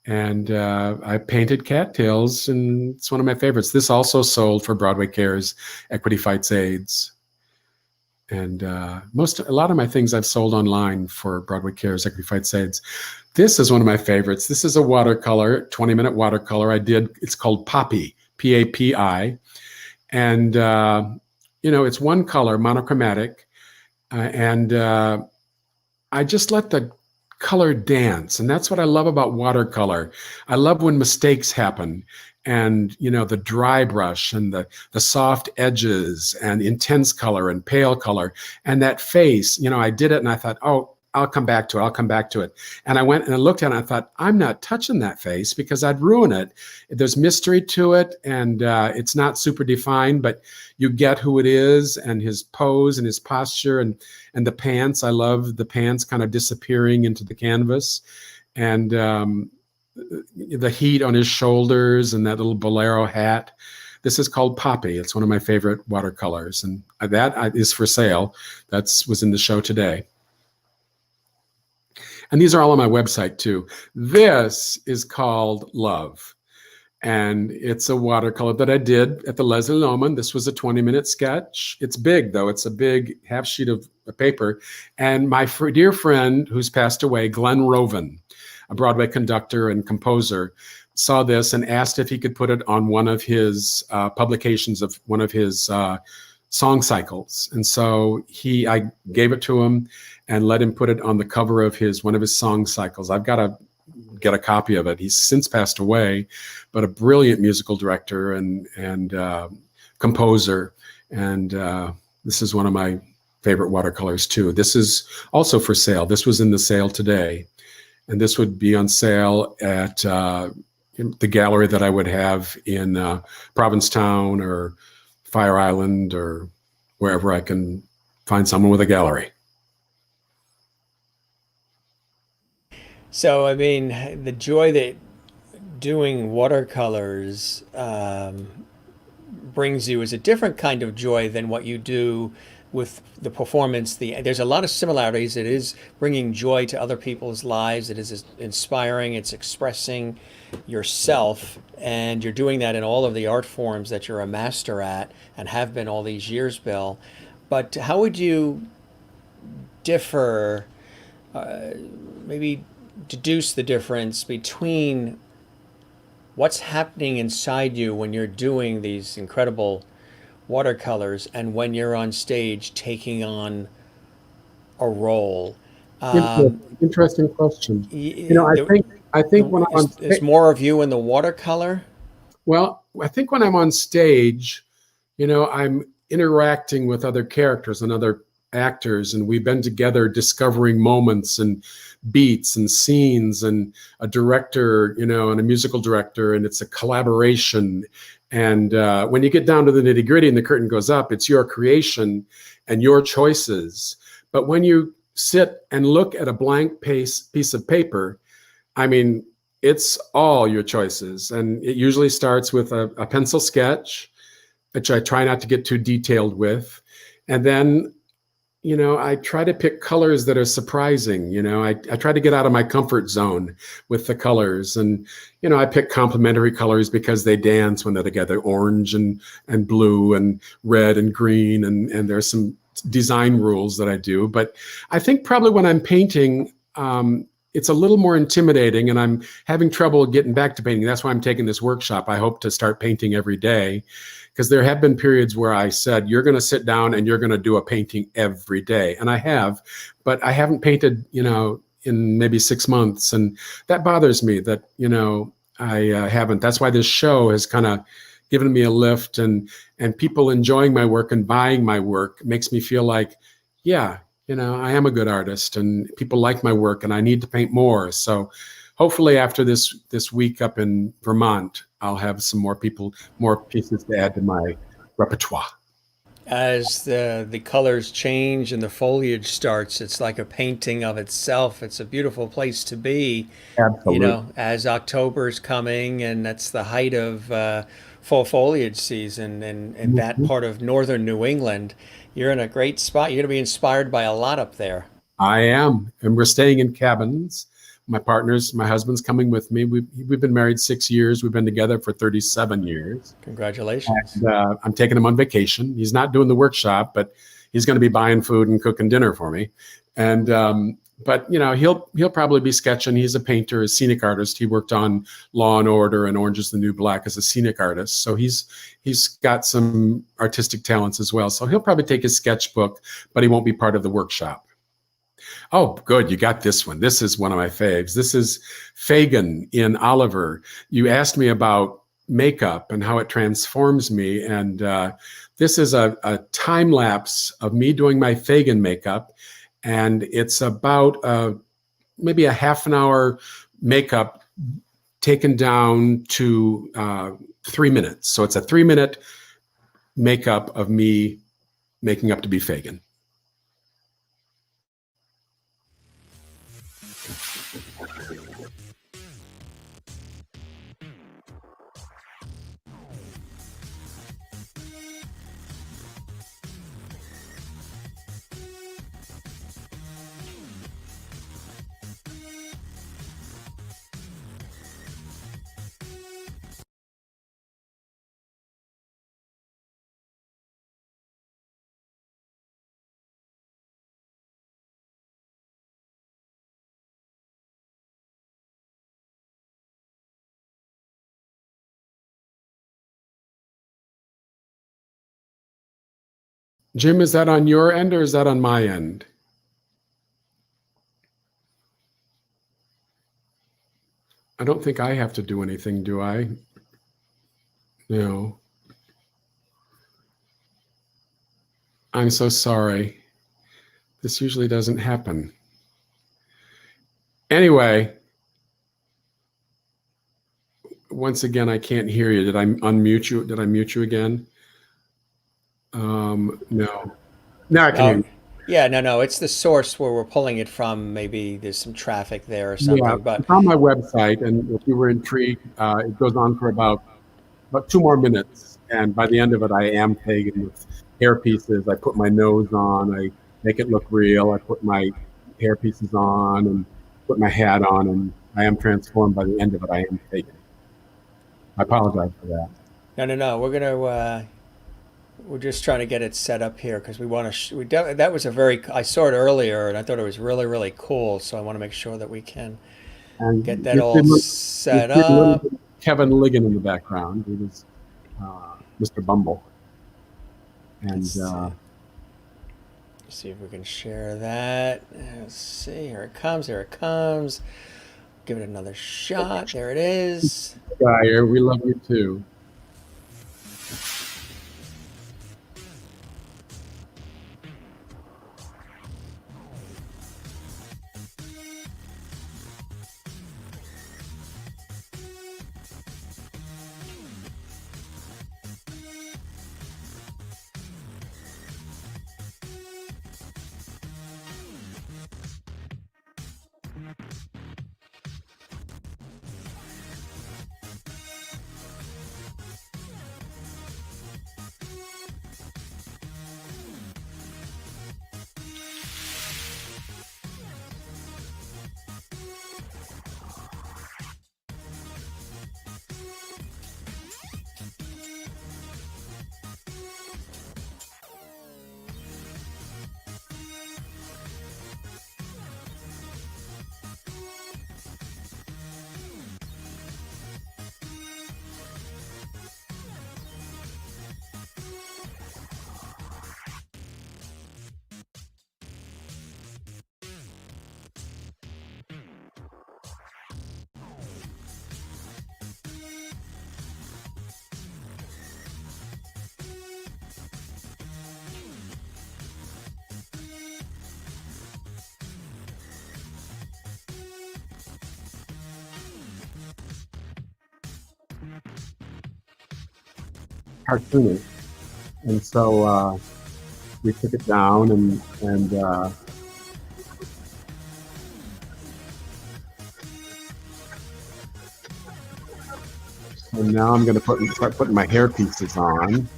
Speaker 2: And I painted cattails, and it's one of my favorites. This also sold for Broadway Cares, Equity Fights AIDS. And a lot of my things I've sold online for Broadway Cares, Equity Fights AIDS. This is one of my favorites. This is a watercolor, 20-minute watercolor I did. It's called Poppy, P-A-P-I. And, you know, it's one color, monochromatic. And I just let the color dance. And that's what I love about watercolor. I love when mistakes happen, and, you know, the dry brush and the soft edges and intense color and pale color and that face. You know, I did it and I thought, oh, I'll come back to it. And I went and I looked at it and I thought, I'm not touching that face because I'd ruin it. There's mystery to it, and it's not super defined, but you get who it is and his pose and his posture and the pants. I love the pants kind of disappearing into the canvas, and the heat on his shoulders and that little bolero hat. This is called Poppy. It's one of my favorite watercolors, and that is for sale. Was in the show today. And these are all on my website too. This is called Love. And it's a watercolor that I did at the Leslie Lohman. This was a 20-minute sketch. It's big though. It's a big half sheet of paper. And my dear friend who's passed away, Glenn Roven, a Broadway conductor and composer, saw this and asked if he could put it on one of his publications of one of his song cycles. And so I gave it to him and let him put it on the cover of one of his song cycles. I've got to get a copy of it. He's since passed away, but a brilliant musical director and composer. And this is one of my favorite watercolors too. This is also for sale. This was in the sale today. And this would be on sale at the gallery that I would have in Provincetown or Fire Island or wherever I can find someone with a gallery.
Speaker 1: So, I mean, the joy that doing watercolors brings you is a different kind of joy than what you do with the performance. There's a lot of similarities. It is bringing joy to other people's lives. It is inspiring. It's expressing yourself, and you're doing that in all of the art forms that you're a master at and have been all these years, Bill. But how would you differ, maybe deduce the difference between what's happening inside you when you're doing these incredible watercolors and when you're on stage taking on a role?
Speaker 2: Interesting question. You know, I think when I'm on stage,
Speaker 1: is more of you in the watercolor?
Speaker 2: Well, I think when I'm on stage, you know, I'm interacting with other characters and other actors, and we've been together discovering moments and beats and scenes, and a director, you know, and a musical director, and it's a collaboration. And when you get down to the nitty gritty and the curtain goes up, it's your creation and your choices. But when you sit and look at a blank piece of paper, I mean, it's all your choices. And it usually starts with a pencil sketch, which I try not to get too detailed with. And then, you know, I try to pick colors that are surprising. You know, I try to get out of my comfort zone with the colors. And, you know, I pick complementary colors because they dance when they're together, orange and blue and red and green. And there's some design rules that I do. But I think probably when I'm painting, it's a little more intimidating, and I'm having trouble getting back to painting. That's why I'm taking this workshop. I hope to start painting every day, because there have been periods where I said, you're going to sit down and you're going to do a painting every day. And I have, but I haven't painted, in maybe 6 months. And that bothers me that, I haven't. That's why this show has kind of given me a lift, and people enjoying my work and buying my work makes me feel like, yeah, I am a good artist and people like my work and I need to paint more. So hopefully after this week up in Vermont, I'll have some more pieces to add to my repertoire.
Speaker 1: As the colors change and the foliage starts, it's like a painting of itself. It's a beautiful place to be,
Speaker 2: Absolutely.
Speaker 1: as October's coming, and that's the height of full foliage season in that
Speaker 2: Mhm.
Speaker 1: part of northern New England. You're in a great spot. You're going to be inspired by a lot up there.
Speaker 2: I am. And we're staying in cabins. My husband's coming with me. We've been married 6 years. We've been together for 37 years.
Speaker 1: Congratulations.
Speaker 2: And I'm taking him on vacation. He's not doing the workshop, but he's going to be buying food and cooking dinner for me. And but he'll probably be sketching. He's a painter, a scenic artist. He worked on Law and Order and Orange Is the New Black as a scenic artist. So he's got some artistic talents as well. So he'll probably take his sketchbook, but he won't be part of the workshop. Oh, good. You got this one. This is one of my faves. This is Fagin in Oliver. You asked me about makeup and how it transforms me. And this is a time lapse of me doing my Fagin makeup. And it's about maybe a half an hour makeup taken down to 3 minutes. So it's a 3-minute makeup of me making up to be Fagin. Jim, is that on your end or is that on my end? I don't think I have to do anything, do I? No. I'm so sorry. This usually doesn't happen. Anyway, once again, I can't hear you. Did I unmute you? Did I mute you again? No. Now I can hear
Speaker 1: Oh,
Speaker 2: you.
Speaker 1: yeah, no. It's the source where we're pulling it from. Maybe there's some traffic there or
Speaker 2: Yeah,
Speaker 1: something. But
Speaker 2: it's on my website, and if you were intrigued, it goes on for about 2 more minutes, and by the end of it, I am pagan with hair pieces. I put my nose on, I make it look real. I put my hair pieces on and put my hat on, and I am transformed. By the end of it, I am pagan. I apologize for that.
Speaker 1: no. We're just trying to get it set up here because we want to. That was a very. I saw it earlier and I thought it was really, really cool. So I want to make sure that we can get
Speaker 2: And
Speaker 1: that all
Speaker 2: you
Speaker 1: set
Speaker 2: see a little
Speaker 1: up.
Speaker 2: bit of Kevin Ligon in the background. He was Mr. Bumble, and
Speaker 1: Let's see if we can share that. Let's see. Here it comes. Here it comes. Give it another shot. There it is.
Speaker 2: Geyer, we love you too. cartoonish. And so we took it down, and so now I'm going to start putting my hair pieces on.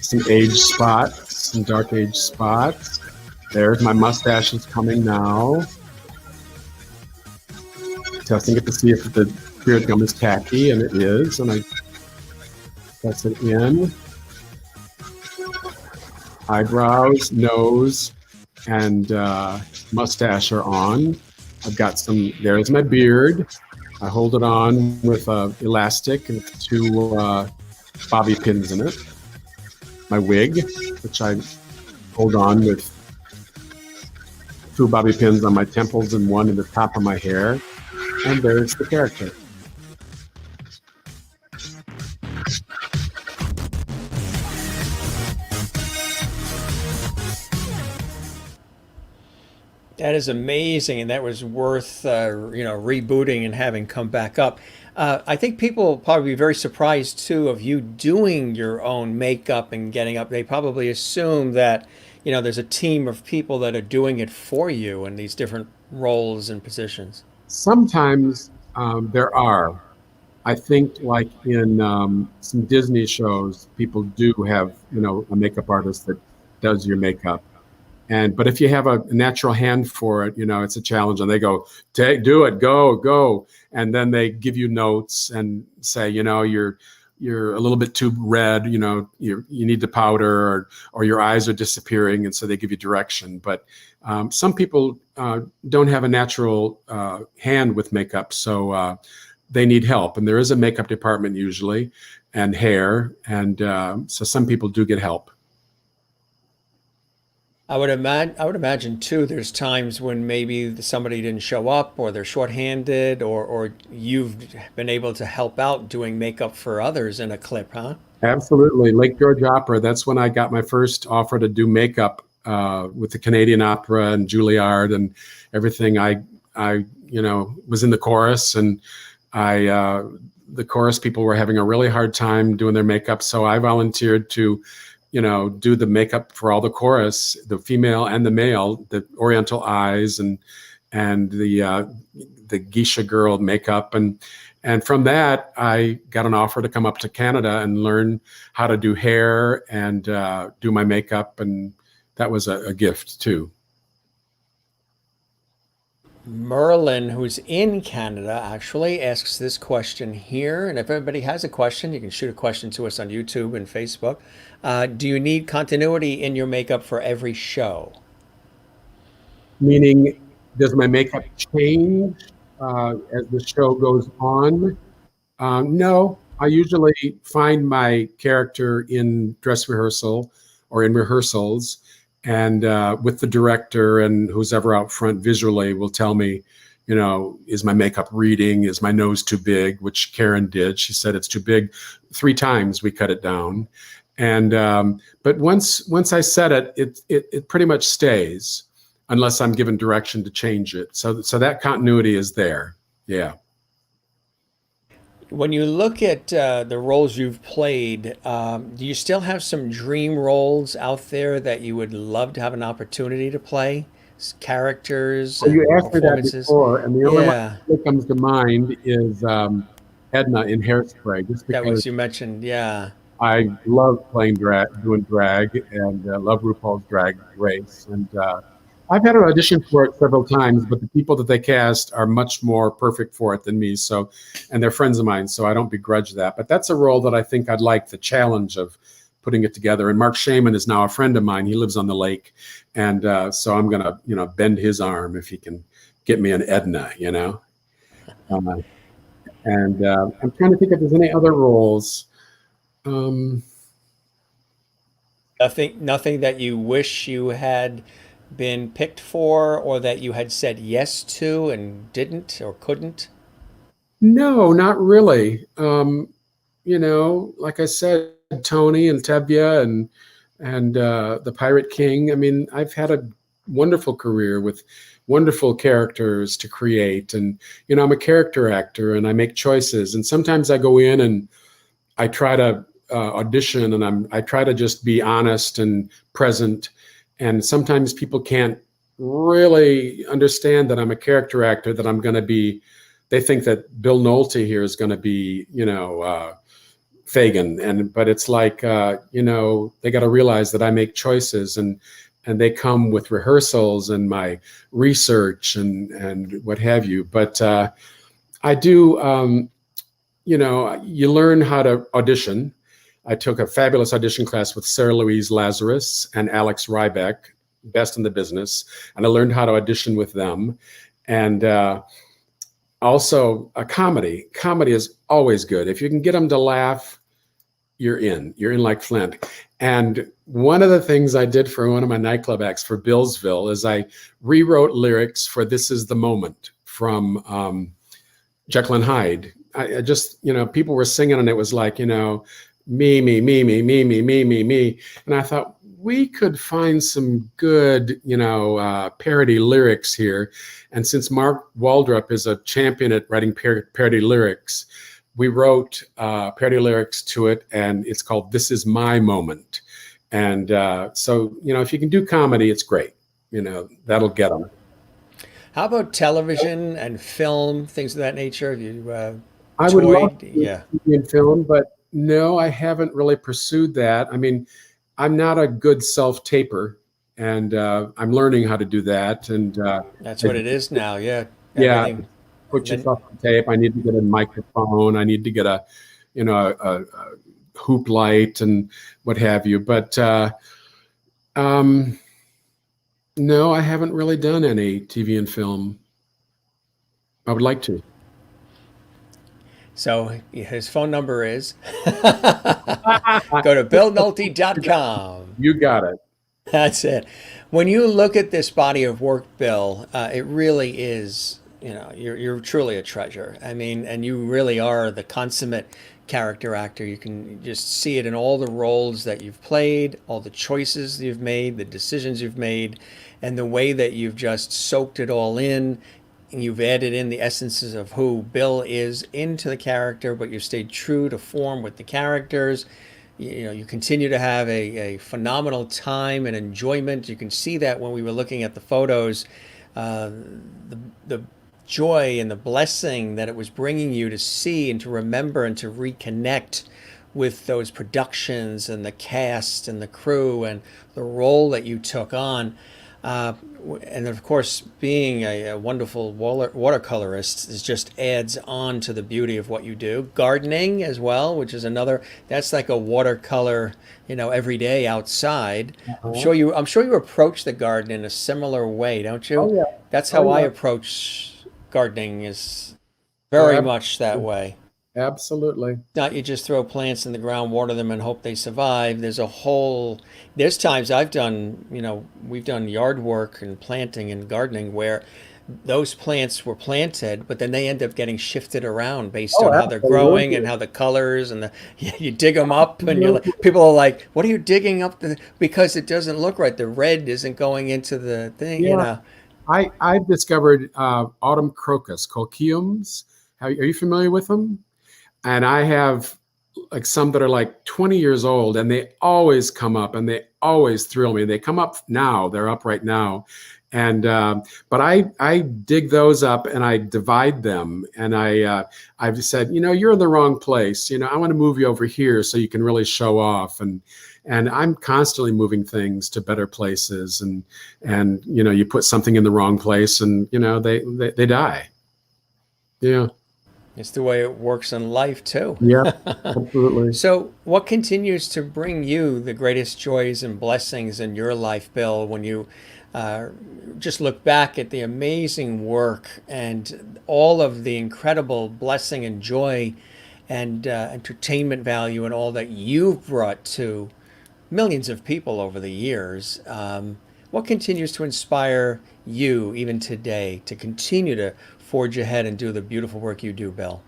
Speaker 2: Some age spots, some dark age spots. There's my mustache is coming now. Testing it to see if the beard gum is tacky, and it is. And I press it in. Eyebrows, nose, and mustache are on. I've got some, there's my beard. I hold it on with elastic and 2 bobby pins in it. My wig, which I hold on with 2 bobby pins on my temples and 1 in the top of my hair. And there's the character.
Speaker 1: That is amazing, and that was worth rebooting and having come back up. I think people will probably be very surprised too of you doing your own makeup and getting up. They probably assume that there's a team of people that are doing it for you in these different roles and positions.
Speaker 2: Sometimes there are. I think like in some Disney shows, people do have, a makeup artist that does your makeup. But if you have a natural hand for it, it's a challenge, and they go, do it, go. And then they give you notes and say, you're a little bit too red, you need to powder, or your eyes are disappearing. And so they give you direction. But some people don't have a natural hand with makeup. So they need help. And there is a makeup department usually, and hair. And so some people do get help.
Speaker 1: I would imagine too. There's times when maybe somebody didn't show up, or they're shorthanded, or you've been able to help out doing makeup for others in a clip, huh?
Speaker 2: Absolutely. Lake George Opera. That's when I got my first offer to do makeup with the Canadian Opera and Juilliard and everything. I was in the chorus, and the chorus people were having a really hard time doing their makeup, so I volunteered to do the makeup for all the chorus, the female and the male, the Oriental eyes and the geisha girl makeup. And from that, I got an offer to come up to Canada and learn how to do hair and do my makeup. And that was a gift too.
Speaker 1: Merlin, who's in Canada, actually asks this question here. And if everybody has a question, you can shoot a question to us on YouTube and Facebook. Do you need continuity in your makeup for every show?
Speaker 2: Meaning, does my makeup change as the show goes on? No, I usually find my character in dress rehearsal or in rehearsals, and with the director and who's ever out front visually will tell me, is my makeup reading? Is my nose too big? Which Karen did. She said it's too big 3 times. We cut it down. And but once I set it, it pretty much stays unless I'm given direction to change it. So that continuity is there. Yeah.
Speaker 1: When you look at the roles you've played, do you still have some dream roles out there that you would love to have an opportunity to play? Characters
Speaker 2: Well, you
Speaker 1: and
Speaker 2: asked me that
Speaker 1: performances?
Speaker 2: before, and the only one
Speaker 1: Yeah,
Speaker 2: that comes to mind is Edna in Hairspray, just
Speaker 1: that
Speaker 2: because
Speaker 1: was you mentioned. Yeah.
Speaker 2: I love playing doing drag, and love RuPaul's Drag Race. And I've had an audition for it several times, but the people that they cast are much more perfect for it than me. So, and they're friends of mine, so I don't begrudge that. But that's a role that I think I'd like the challenge of putting it together. And Mark Shaman is now a friend of mine. He lives on the lake, and so I'm gonna, bend his arm if he can get me an Edna. Uh, and I'm trying to think if there's any other roles.
Speaker 1: Nothing that you wish you had been picked for, or that you had said yes to and didn't or couldn't?
Speaker 2: No, not really. Like I said, Tony and Tevye and the Pirate King. I mean, I've had a wonderful career with wonderful characters to create. And, I'm a character actor and I make choices. And sometimes I go in and I try to audition and I try to just be honest and present. And sometimes people can't really understand that I'm a character actor, that I'm going to be, they think that Bill Nolte here is going to be, Fagin. But it's like, they got to realize that I make choices and they come with rehearsals and my research and what have you. But I do, you learn how to audition. I took a fabulous audition class with Sarah Louise Lazarus and Alex Rybeck, best in the business. And I learned how to audition with them. And also a comedy. Comedy is always good. If you can get them to laugh, you're in like Flint. And one of the things I did for one of my nightclub acts for Billsville is I rewrote lyrics for This Is the Moment from Jekyll and Hyde. I just, people were singing and it was like, me, me, me, me, me, me, me, me, me. And I thought we could find some good, parody lyrics here. And since Mark Waldrop is a champion at writing parody lyrics, we wrote parody lyrics to it, and it's called This Is My Moment. And so, if you can do comedy, it's great. That'll get them.
Speaker 1: How about television and film, things of that nature? Have you
Speaker 2: I would love to
Speaker 1: Yeah.
Speaker 2: be in film, but no, I haven't really pursued that. I mean, I'm not a good self-taper, and I'm learning how to do that. And
Speaker 1: That's what it is now. Yeah.
Speaker 2: yeah,
Speaker 1: Everything.
Speaker 2: put yourself on tape. I need to get a microphone. I need to get a hoop light and what have you. But no, I haven't really done any TV and film. I would like to.
Speaker 1: So his phone number is go to BillNolte.com.
Speaker 2: You got it.
Speaker 1: That's it. When you look at this body of work, Bill, it really is, you're truly a treasure. I mean, and you really are the consummate character actor. You can just see it in all the roles that you've played, all the choices you've made, the decisions you've made, and the way that you've just soaked it all in. You've added in the essences of who Bill is into the character, but you've stayed true to form with the characters. You continue to have a phenomenal time and enjoyment. You can see that when we were looking at the photos, the joy and the blessing that it was bringing you to see and to remember and to reconnect with those productions and the cast and the crew and the role that you took on. And of course, being a wonderful watercolorist is just adds on to the beauty of what you do. Gardening as well, which is that's like a watercolor, every day outside. I'm sure you approach the garden in a similar way, don't you?
Speaker 2: Oh, yeah.
Speaker 1: That's how I
Speaker 2: yeah.
Speaker 1: approach gardening, is very much that way.
Speaker 2: Absolutely.
Speaker 1: Not you just throw plants in the ground, water them, and hope they survive. There's times we've done yard work and planting and gardening where those plants were planted, but then they end up getting shifted around based on how they're growing and how the colors and you dig them up and people are like, what are you digging up? Because it doesn't look right. The red isn't going into the thing,
Speaker 2: I've discovered autumn crocus, colchiums. Are you familiar with them? And I have like some that are like 20 years old, and they always come up and they always thrill me. They come up now, they're up right now. And but I dig those up and I divide them, and I've said, you're in the wrong place. I want to move you over here so you can really show off. And I'm constantly moving things to better places, and you put something in the wrong place, and they die. Yeah.
Speaker 1: It's the way it works in life too.
Speaker 2: Yeah, absolutely.
Speaker 1: So what continues to bring you the greatest joys and blessings in your life, Bill, when you just look back at the amazing work and all of the incredible blessing and joy and entertainment value and all that you've brought to millions of people over the years? What continues to inspire you even today to continue to forge ahead and do the beautiful work you do, Bill?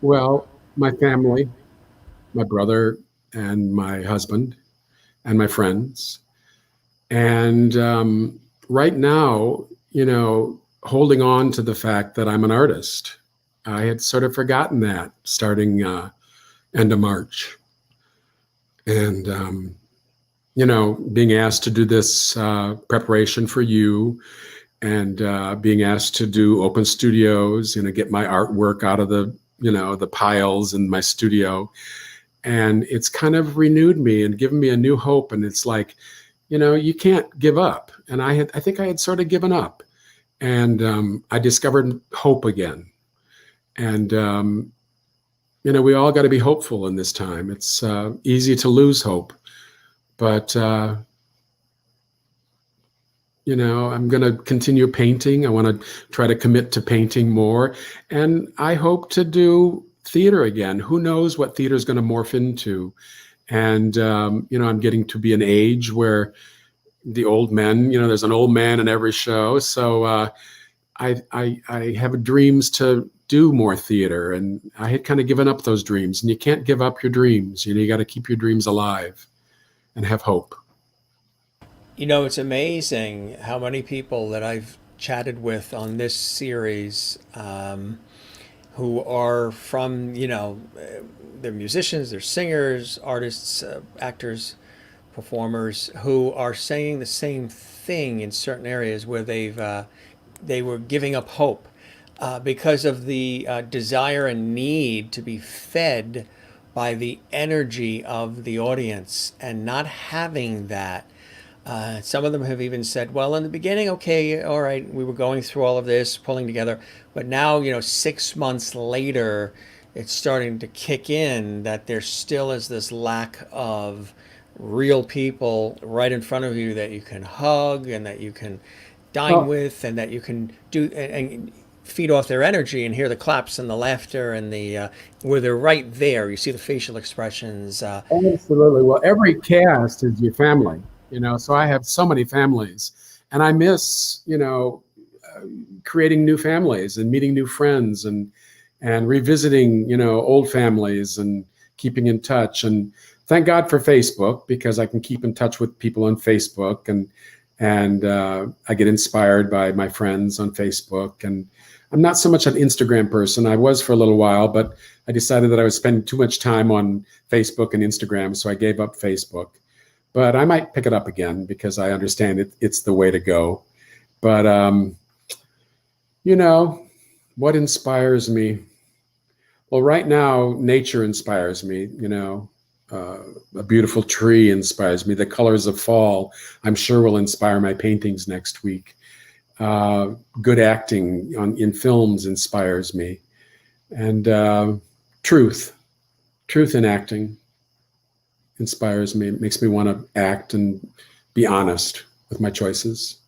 Speaker 2: Well, my family, my brother and my husband and my friends. And right now, holding on to the fact that I'm an artist. I had sort of forgotten that starting end of March. And, being asked to do this preparation for you and being asked to do open studios, get my artwork out of the piles in my studio. And it's kind of renewed me and given me a new hope. And it's like, you can't give up. And I think I had sort of given up. And I discovered hope again. And, we all got to be hopeful in this time. It's easy to lose hope. But, I'm going to continue painting. I want to try to commit to painting more. And I hope to do theater again. Who knows what theater is going to morph into? And, I'm getting to be an age where the old men, there's an old man in every show. So I have dreams to do more theater. And I had kind of given up those dreams. And you can't give up your dreams. You got to keep your dreams alive and have hope.
Speaker 1: It's amazing how many people that I've chatted with on this series who are from, they're musicians, they're singers, artists, actors, performers, who are saying the same thing in certain areas where they were giving up hope because of the desire and need to be fed by the energy of the audience and not having that. Some of them have even said, well, in the beginning, okay, all right, we were going through all of this, pulling together, but now, 6 months later, it's starting to kick in that there still is this lack of real people right in front of you that you can hug and that you can dine with and that you can do and feed off their energy and hear the claps and the laughter and the where they're right there. You see the facial expressions.
Speaker 2: Absolutely. Well, every cast is your family. So I have so many families, and I miss, creating new families and meeting new friends and revisiting, old families and keeping in touch. And thank God for Facebook, because I can keep in touch with people on Facebook, and I get inspired by my friends on Facebook. And I'm not so much an Instagram person. I was for a little while, but I decided that I was spending too much time on Facebook and Instagram, so I gave up Facebook. But I might pick it up again because I understand it's the way to go. But, what inspires me? Well, right now, nature inspires me. A beautiful tree inspires me. The colors of fall, I'm sure, will inspire my paintings next week. Good acting in films inspires me. And truth in acting inspires me. It makes me want to act and be honest with my choices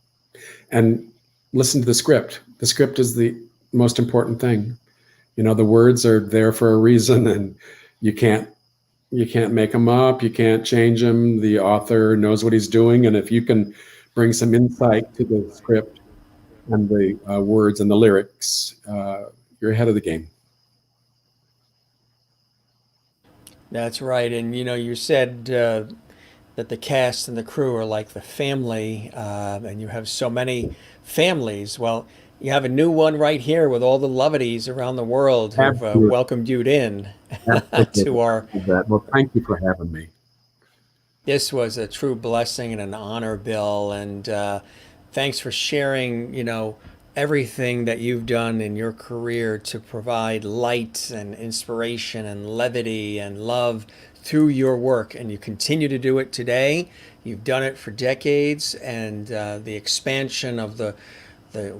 Speaker 2: and listen to the script. The script is the most important thing. The words are there for a reason, and you can't make them up. You can't change them. The author knows what he's doing. And if you can bring some insight to the script and the words and the lyrics, you're ahead of the game.
Speaker 1: That's right. And you said that the cast and the crew are like the family, and you have so many families. Well, you have a new one right here with all the Lovities around the world who've welcomed you in to our.
Speaker 2: Well, thank you for having me.
Speaker 1: This was a true blessing and an honor, Bill. And thanks for sharing, everything that you've done in your career to provide light and inspiration and levity and love through your work. And you continue to do it today. You've done it for decades. And the expansion of the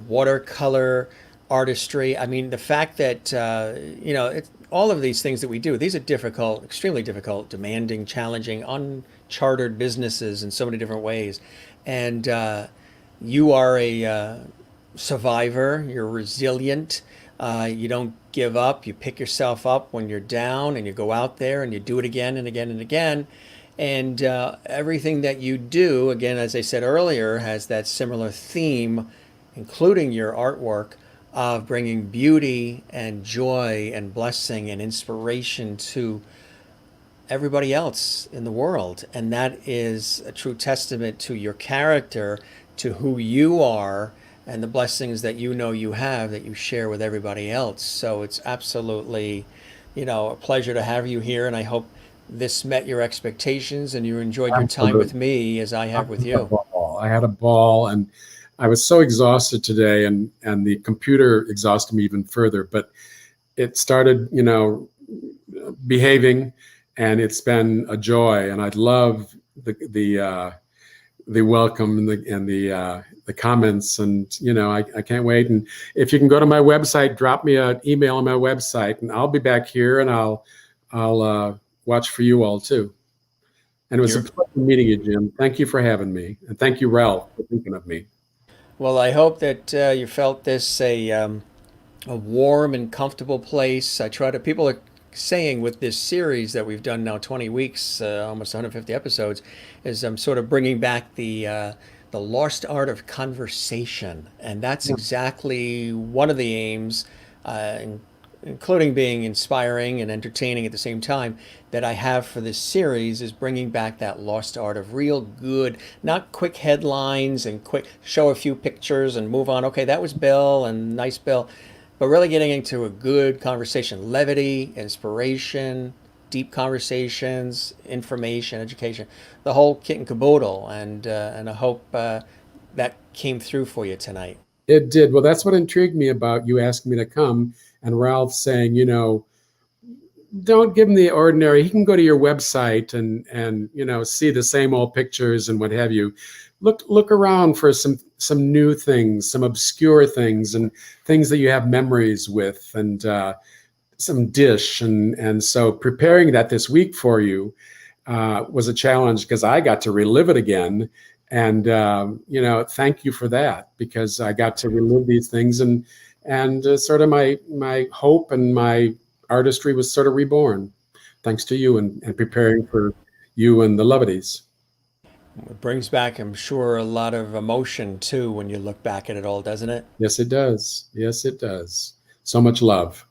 Speaker 1: watercolor artistry. I mean, the fact that, all of these things that we do, these are difficult, extremely difficult, demanding, challenging, uncharted businesses in so many different ways. And you are a survivor. You're resilient. You don't give up. You pick yourself up when you're down, and you go out there and you do it again and again and again. And everything that you do, again, as I said earlier, has that similar theme, including your artwork, of bringing beauty and joy and blessing and inspiration to everybody else in the world. And that is a true testament to your character to who you are and the blessings that you know you have that you share with everybody else. So it's absolutely, a pleasure to have you here, and I hope this met your expectations and you enjoyed your time with
Speaker 2: Absolutely.
Speaker 1: me as I have with you.
Speaker 2: I had a ball, and I was so exhausted today, and the computer exhausted me even further. But it started, behaving, and it's been a joy. And I love the welcome and the comments, and I can't wait. And if you can go to my website, drop me an email on my website, and I'll be back here, and I'll watch for you all too. And it was a
Speaker 1: You're,
Speaker 2: pleasure meeting you, Jim. Thank you for having me, and thank you, Ralph, for thinking of me.
Speaker 1: well, I hope that you felt this a warm and comfortable place. People are saying with this series that we've done now 20 weeks, almost 150 episodes, is I'm sort of bringing back the lost art of conversation, and that's exactly one of the aims, uh, including being inspiring and entertaining at the same time, that I have for this series is bringing back that lost art of real good, not quick headlines and quick show a few pictures and move on. Okay, that was Bill and nice Bill, but really getting into a good conversation, levity, inspiration, deep conversations, information, education, the whole kit and caboodle. And I hope that came through for you tonight.
Speaker 2: It did. Well, that's what intrigued me about you asking me to come, and Ralph saying, don't give him the ordinary. He can go to your website and see the same old pictures and what have you. Look around for some new things, some obscure things, and things that you have memories with, and some dish. And so preparing that this week for you was a challenge, because I got to relive it again. And thank you for that, because I got to relive these things, and sort of my hope and my artistry was sort of reborn, thanks to you, and preparing for you and the Lovities.
Speaker 1: It brings back, I'm sure, a lot of emotion too when you look back at it all, doesn't it?
Speaker 2: Yes, it does. Yes, it does. So much love.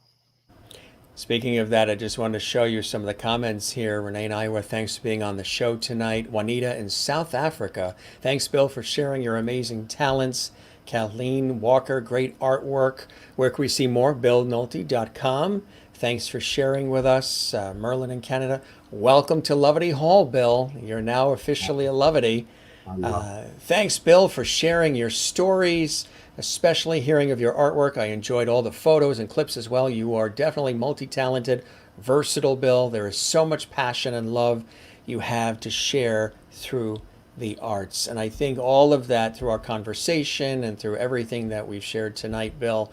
Speaker 1: Speaking of that, I just wanted to show you some of the comments here. Renee and Iowa, thanks for being on the show tonight. Juanita in South Africa, thanks, Bill, for sharing your amazing talents. Kathleen Walker, great artwork. Where can we see more? BillNolte.com. Thanks for sharing with us. Merlin in Canada, welcome to Lovity Hall, Bill. You're now officially a Lovity. Thanks, Bill, for sharing your stories, especially hearing of your artwork. I enjoyed all the photos and clips as well. You are definitely multi-talented, versatile, Bill. There is so much passion and love you have to share through the arts. And I think all of that through our conversation and through everything that we've shared tonight, Bill,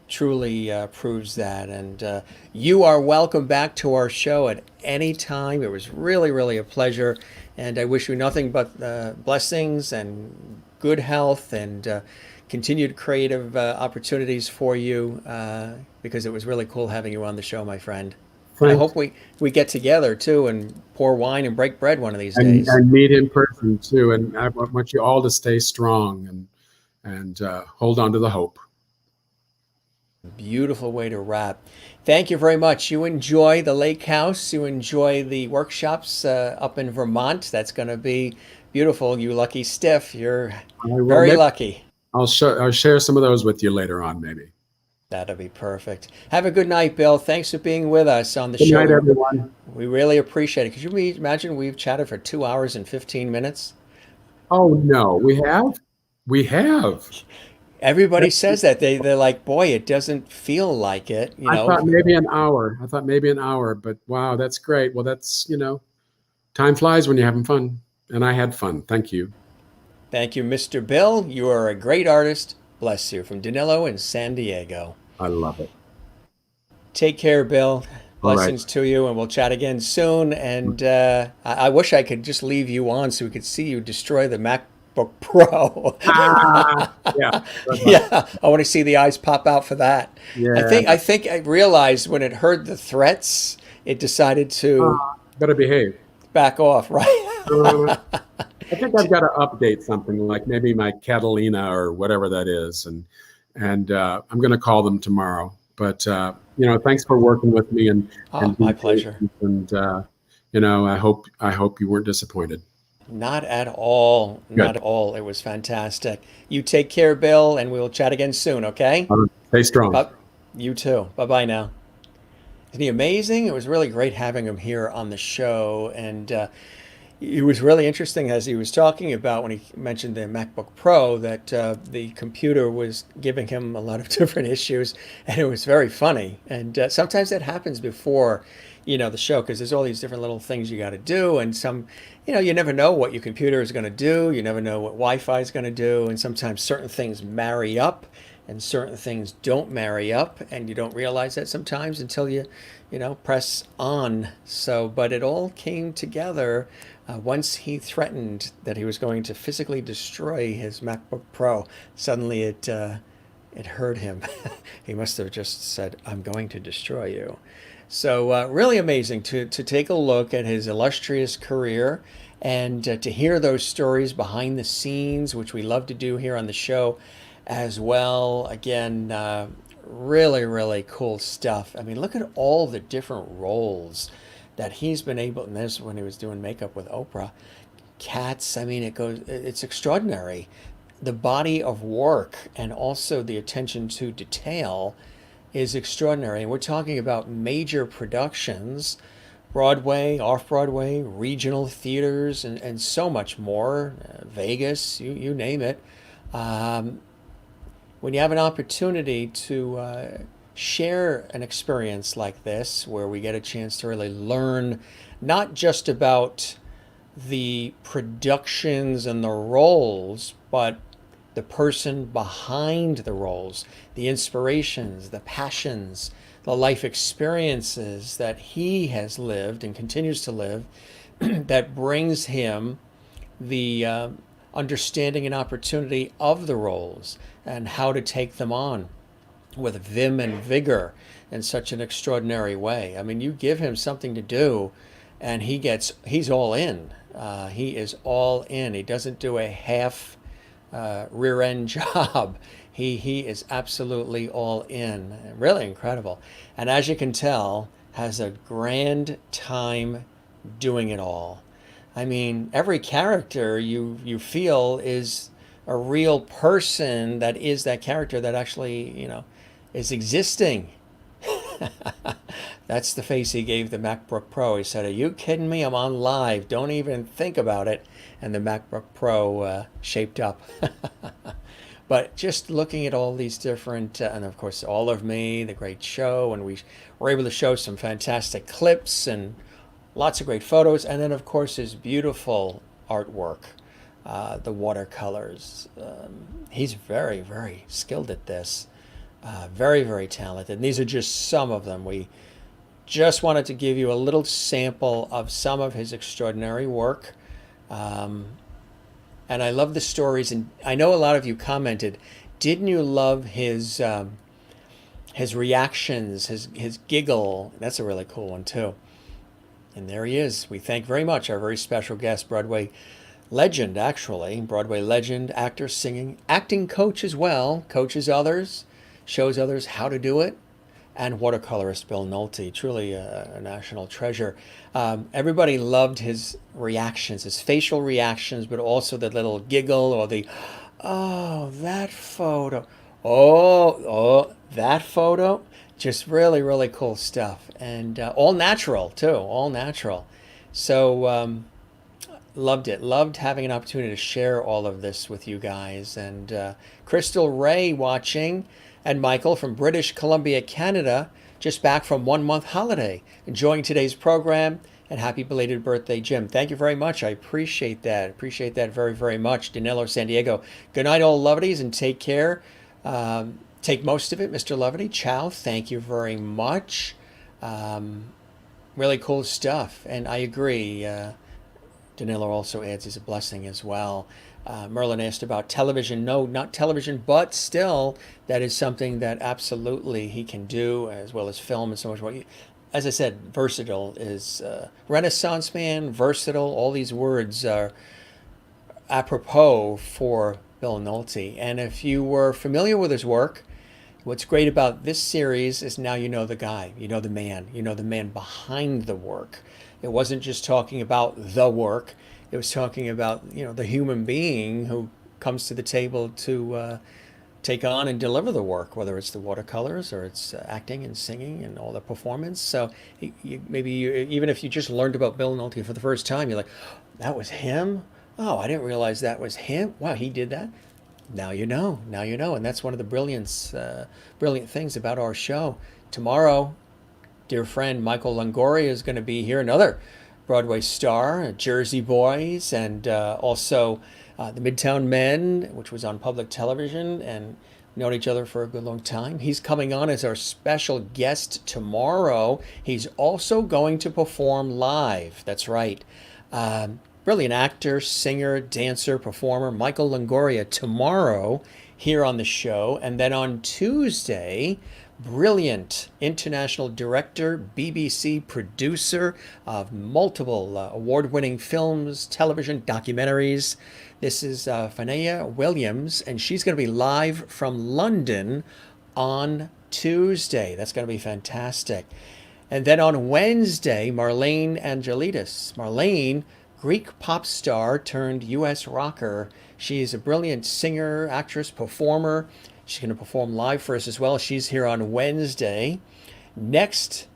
Speaker 1: truly proves that. And you are welcome back to our show at any time. It was really, really a pleasure. And I wish you nothing but blessings and good health and continued creative opportunities for you, because it was really cool having you on the show, my friend. And I
Speaker 2: Thanks.
Speaker 1: hope we get together too and pour wine and break bread one of these
Speaker 2: And,
Speaker 1: days.
Speaker 2: and meet in person too. And I want you all to stay strong, and hold on to the hope.
Speaker 1: Beautiful way to wrap. Thank you very much. You enjoy the lake house. You enjoy the workshops up in Vermont. That's going to be beautiful. You lucky stiff. You're
Speaker 2: I will.
Speaker 1: very lucky.
Speaker 2: I'll share some of those with you later on, maybe.
Speaker 1: That'll be perfect. Have a good night, Bill. Thanks for being with us on the
Speaker 2: Good
Speaker 1: show.
Speaker 2: night, everyone.
Speaker 1: We really appreciate it. Could you imagine we've chatted for 2 hours and 15 minutes?
Speaker 2: Oh no, we have. We have.
Speaker 1: Everybody says that. They're like, boy, it doesn't feel like it,
Speaker 2: I thought maybe an hour. But wow, that's great. Well, that's, time flies when you're having fun. And I had fun. Thank you.
Speaker 1: Thank you, Mr. Bill. You are a great artist. Bless you. From Danilo in San Diego.
Speaker 2: I love it.
Speaker 1: Take care, Bill.
Speaker 2: All right.
Speaker 1: Blessings to you, and we'll chat again soon. And I wish I could just leave you on so we could see you destroy the MacBook Pro.
Speaker 2: Yeah.
Speaker 1: Yeah, I want to see the eyes pop out for that.
Speaker 2: Yeah.
Speaker 1: I think I realized when it heard the threats, it decided to
Speaker 2: Better behave.
Speaker 1: back off, right?
Speaker 2: I think I've got to update something, like maybe my Catalina or whatever that is, and I'm going to call them tomorrow. But thanks for working with me, and
Speaker 1: My pleasure.
Speaker 2: And I hope you weren't disappointed.
Speaker 1: Not at all. Not
Speaker 2: Good.
Speaker 1: at all. It was fantastic. You take care, Bill, and we'll chat again soon, okay?
Speaker 2: Stay strong.
Speaker 1: But you too. Bye bye now. Isn't he amazing? It was really great having him here on the show. And it was really interesting as he was talking about when he mentioned the MacBook Pro that the computer was giving him a lot of different issues, and it was very funny. And sometimes that happens before, the show because there's all these different little things you got to do, and you never know what your computer is going to do. You never know what Wi-Fi is going to do, and sometimes certain things marry up and certain things don't marry up, and you don't realize that sometimes until you press on. So, but it all came together once he threatened that he was going to physically destroy his MacBook Pro. Suddenly it hurt him. He must have just said, "I'm going to destroy you." So really amazing to take a look at his illustrious career and to hear those stories behind the scenes, which we love to do here on the show as well. Again, really, really cool stuff. I mean, look at all the different roles that he's been able, and this when he was doing makeup with Oprah. Cats, I mean, it's extraordinary. The body of work and also the attention to detail is extraordinary. And we're talking about major productions, Broadway, off-Broadway, regional theaters, and so much more, Vegas, you name it. When you have an opportunity to share an experience like this, where we get a chance to really learn not just about the productions and the roles, but the person behind the roles, the inspirations, the passions, the life experiences that he has lived and continues to live that brings him the understanding and opportunity of the roles and how to take them on with vim and vigor in such an extraordinary way. I mean, you give him something to do and he's all in. He is all in. He doesn't do a half rear end job. He is absolutely all in. Really incredible. And as you can tell, has a grand time doing it all. I mean, every character you feel is a real person that is that character that actually, is existing. That's the face he gave the MacBook Pro. He said, "Are you kidding me? I'm on live. Don't even think about it." And the MacBook Pro shaped up. But just looking at all these different, and of course, All of Me, the great show, and we were able to show some fantastic clips and lots of great photos. And then, of course, his beautiful artwork, the watercolors. He's very, very skilled at this. Very, very talented. And these are just some of them. We just wanted to give you a little sample of some of his extraordinary work. And I love the stories. And I know a lot of you commented, didn't you love his reactions, his giggle? That's a really cool one, too. And there he is. We thank very much our very special guest, Broadway legend, actually. Broadway legend, actor, singing, acting coach as well. Coaches others, shows others how to do it. And watercolorist Bill Nolte, truly a national treasure. Everybody loved his reactions, his facial reactions, but also the little giggle or the, "Oh, that photo. Oh, that photo." Just really, really cool stuff. And all natural, too. All natural. So loved it. Loved having an opportunity to share all of this with you guys. And Crystal Ray watching. And Michael from British Columbia, Canada, just back from 1-month holiday, enjoying today's program, and happy belated birthday, Jim. Thank you very much. I appreciate that. Appreciate that very, very much. Danilo, San Diego. Good night, all lovelies, and take care. Take most of it, Mr. Lovely. Ciao. Thank you very much. Really cool stuff. And I agree. Danilo also adds as a blessing as well. Merlin asked about television. No, not television, but still, that is something that absolutely he can do, as well as film and so much more. As I said, versatile is Renaissance man, versatile. All these words are apropos for Bill Nolte. And if you were familiar with his work, what's great about this series is now you know the guy, you know the man behind the work. It wasn't just talking about the work. it was talking about, the human being who comes to the table to take on and deliver the work, whether it's the watercolors or it's acting and singing and all the performance. So even if you just learned about Bill Nolte for the first time, you're like, that was him? Oh, I didn't realize that was him. Wow, he did that. Now you know. Now you know. And that's one of the brilliant things about our show. Tomorrow, dear friend Michael Longoria is going to be here, another Broadway star, Jersey Boys, and also the Midtown Men, which was on public television and known each other for a good long time. He's coming on as our special guest tomorrow. He's also going to perform live. That's right. Brilliant actor, singer, dancer, performer, Michael Longoria tomorrow here on the show. And then on Tuesday, brilliant international director, BBC producer of multiple award-winning films, television, documentaries. This is Fanaya Williams, and she's going to be live from London on Tuesday. That's going to be fantastic. And then on Wednesday, Marlene Angelides. Marlene, Greek pop star turned U.S. rocker. She's a brilliant singer, actress, performer. She's going to perform live for us as well. She's here on Wednesday. Next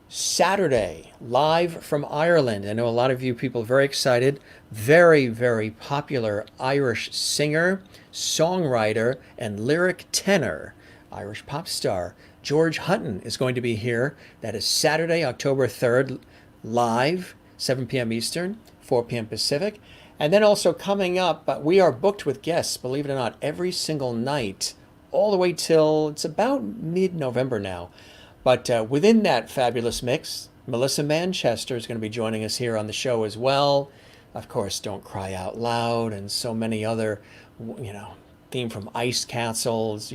Speaker 1: Saturday, live from Ireland. I know a lot of you people are very excited. Very, very popular Irish singer, songwriter, and lyric tenor, Irish pop star. George Hutton is going to be here. That is Saturday, October 3rd, live, 7 p.m. Eastern, 4 p.m. Pacific. And then also coming up, we are booked with guests, believe it or not, every single night, all the way till it's about mid-November now. But within that fabulous mix, Melissa Manchester is going to be joining us here on the show as well. Of course, Don't Cry Out Loud and so many other, theme from Ice Castles.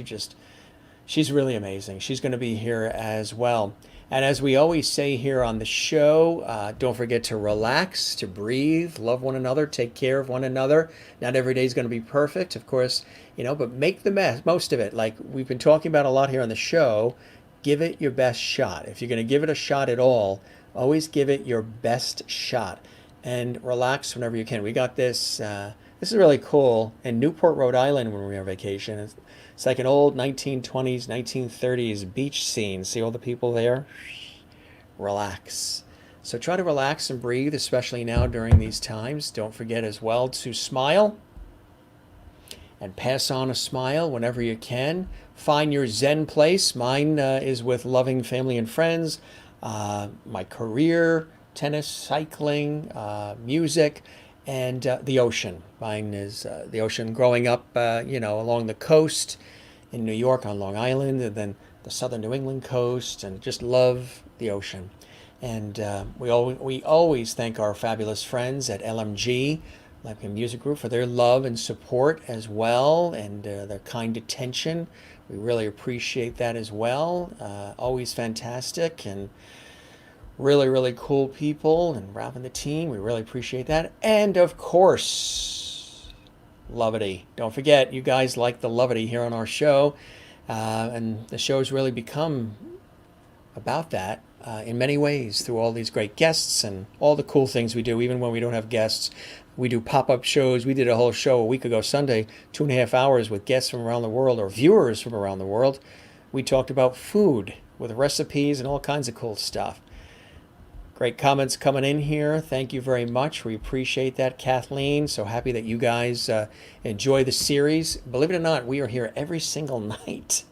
Speaker 1: She's really amazing. She's going to be here as well. And as we always say here on the show, don't forget to relax, to breathe, love one another, take care of one another. Not every day is going to be perfect, of course, but make the most of it. Like we've been talking about a lot here on the show, give it your best shot. If you're going to give it a shot at all, always give it your best shot. And relax whenever you can. We got this. This is really cool. In Newport, Rhode Island, when we were on vacation, it's like an old 1920s, 1930s beach scene. See all the people there? Relax. So try to relax and breathe, especially now during these times. Don't forget as well to smile and pass on a smile whenever you can. Find your Zen place. Mine is with loving family and friends. My career, tennis, cycling, music, and the ocean. Mine is the ocean. Growing up, along the coast in New York on Long Island, and then the southern New England coast, and just love the ocean. And we always thank our fabulous friends at LMG, Lampion Music Group, for their love and support as well, and their kind attention. We really appreciate that as well. Always fantastic, and really, really cool people, and Ralph and the team, we really appreciate that. And of course, Lovity. Don't forget, you guys like the Lovity here on our show, and the show's really become about that in many ways through all these great guests and all the cool things we do. Even when we don't have guests, we do pop-up shows. We did a whole show a week ago Sunday, 2.5 hours with guests from around the world, or viewers from around the world. We talked about food with recipes and all kinds of cool stuff. Great comments coming in here. Thank you very much. We appreciate that, Kathleen. So happy that you guys enjoy the series. Believe it or not, we are here every single night,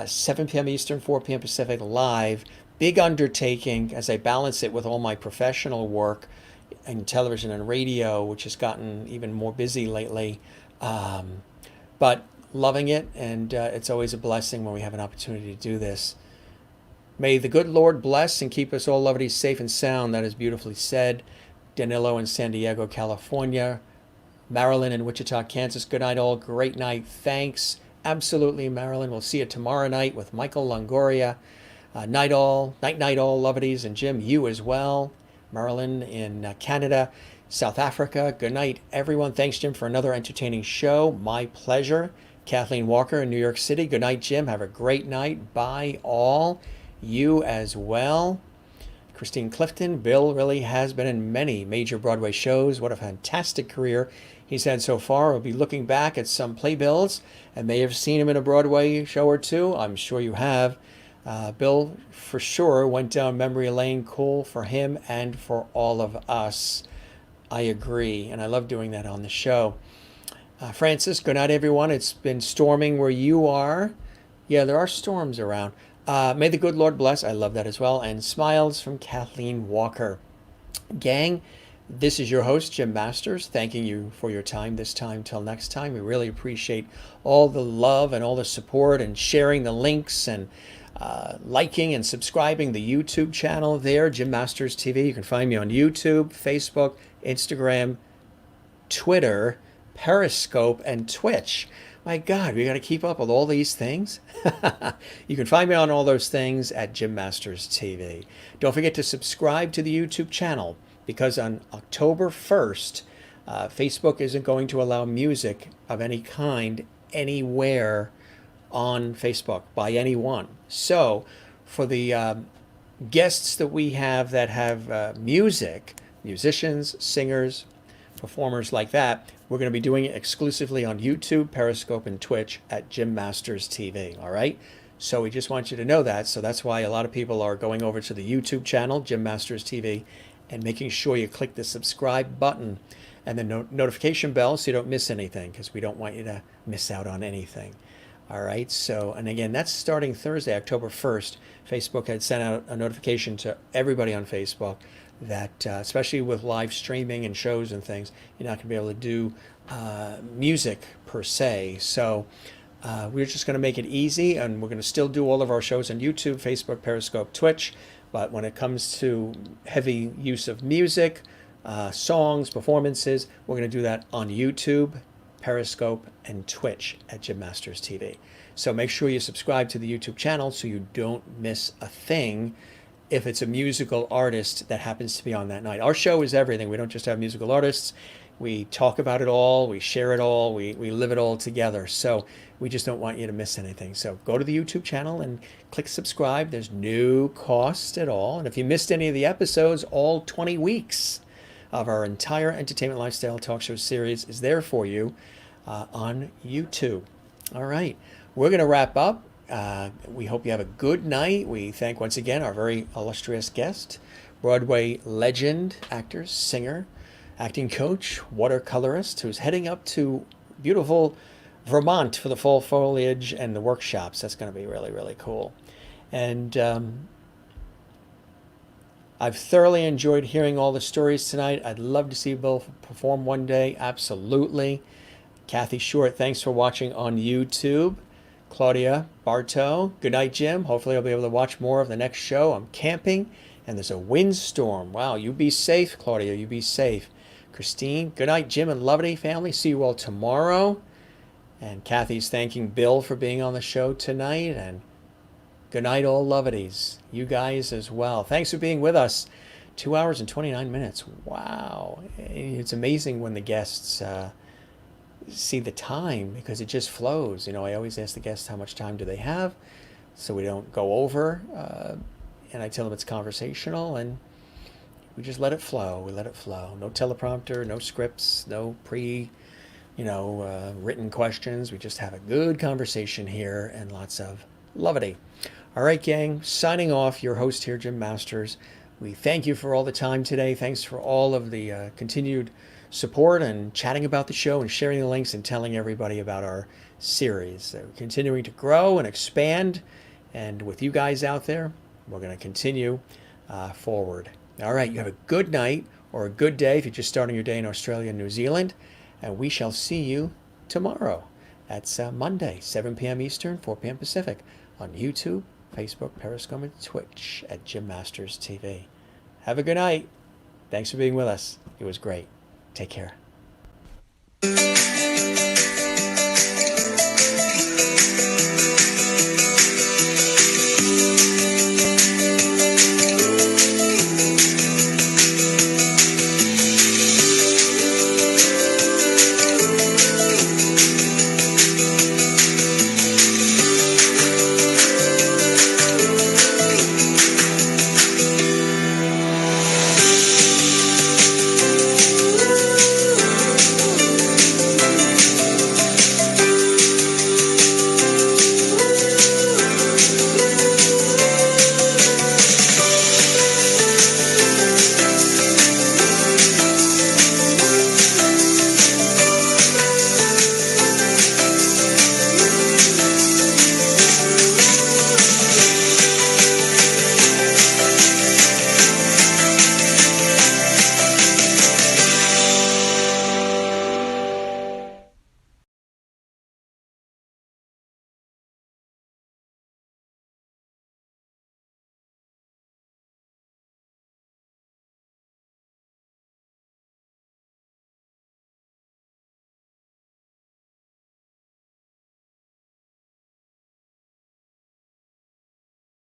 Speaker 1: 7 p.m. Eastern, 4 p.m. Pacific, live. Big undertaking as I balance it with all my professional work in television and radio, which has gotten even more busy lately. But loving it, and it's always a blessing when we have an opportunity to do this. May the good Lord bless and keep us all lovely, safe and sound. That is beautifully said. Danilo in San Diego, California. Marilyn in Wichita, Kansas. Good night all. Great night. Thanks. Absolutely, Marilyn. We'll see you tomorrow night with Michael Longoria. Night all. Night all, lovelies. And Jim, you as well. Marilyn in Canada, South Africa. Good night, everyone. Thanks, Jim, for another entertaining show. My pleasure. Kathleen Walker in New York City. Good night, Jim. Have a great night. Bye all. You as well. Christine Clifton. Bill really has been in many major Broadway shows. What a fantastic career he's had so far. We'll be looking back at some playbills and may have seen him in a Broadway show or two. I'm sure you have. Bill, for sure, went down memory lane. Cool for him and for all of us. I agree, and I love doing that on the show. Francis, good night, everyone. It's been storming where you are. Yeah, there are storms around. May the good Lord bless. I love that as well. And smiles from Kathleen Walker. Gang, this is your host, Jim Masters, thanking you for your time this time. Till next time, we really appreciate all the love and all the support and sharing the links and liking and subscribing the YouTube channel there, Jim Masters TV. You can find me on YouTube, Facebook, Instagram, Twitter, Periscope, and Twitch. My God, we got to keep up with all these things. You can find me on all those things at Jim Masters TV. Don't forget to subscribe to the YouTube channel, because on October 1st, Facebook isn't going to allow music of any kind anywhere on Facebook by anyone. So for the guests that we have that have music, musicians, singers, performers like that, we're going to be doing it exclusively on YouTube, Periscope, and Twitch at Jim Masters TV. All right? So we just want you to know that. So that's why a lot of people are going over to the YouTube channel, Jim Masters TV, and making sure you click the subscribe button and the notification bell so you don't miss anything, because we don't want you to miss out on anything. All right, so, and again, that's starting Thursday, October 1st. Facebook had sent out a notification to everybody on Facebook that, especially with live streaming and shows and things, you're not going to be able to do music per se. So we're just going to make it easy, and we're going to still do all of our shows on YouTube, Facebook, Periscope, Twitch. But when it comes to heavy use of music, songs, performances, we're going to do that on YouTube, Periscope, and Twitch at Jim Masters TV. So make sure you subscribe to the YouTube channel so you don't miss a thing if it's a musical artist that happens to be on that night. Our show is everything. We don't just have musical artists. We talk about it all. We share it all. We live it all together. So we just don't want you to miss anything. So go to the YouTube channel and click subscribe. There's no cost at all. And if you missed any of the episodes, all 20 weeks of our entire entertainment lifestyle talk show series is there for you on YouTube. All right, we're going to wrap up. We hope you have a good night. We thank once again our very illustrious guest, Broadway legend, actor, singer, acting coach, watercolorist, who's heading up to beautiful Vermont for the fall foliage and the workshops. That's going to be really, really cool. And I've thoroughly enjoyed hearing all the stories tonight. I'd love to see Bill perform one day. Absolutely. Kathy Short, thanks for watching on YouTube. Claudia Bartow, good night, Jim. Hopefully I'll be able to watch more of the next show. I'm camping and there's a windstorm. Wow, you be safe, Claudia. You be safe. Christine, good night, Jim and Loverty family. See you all tomorrow. And Kathy's thanking Bill for being on the show tonight. And good night, all Loverties. You guys as well. Thanks for being with us. 2 hours and 29 minutes. Wow. It's amazing when the guests see the time, because it just flows. You know, I always ask the guests how much time do they have so we don't go over. And I tell them it's conversational, and we just let it flow. We let it flow. No teleprompter, no scripts, no written questions. We just have a good conversation here and lots of levity. All right, gang, signing off. Your host here, Jim Masters. We thank you for all the time today. Thanks for all of the continued support and chatting about the show and sharing the links and telling everybody about our series. So we're continuing to grow and expand. And with you guys out there, we're going to continue forward. All right, you have a good night or a good day if you're just starting your day in Australia and New Zealand. And we shall see you tomorrow. That's Monday, 7 p.m. Eastern, 4 p.m. Pacific on YouTube, Facebook, Periscope, and Twitch at Jim Masters TV. Have a good night. Thanks for being with us. It was great. Take care.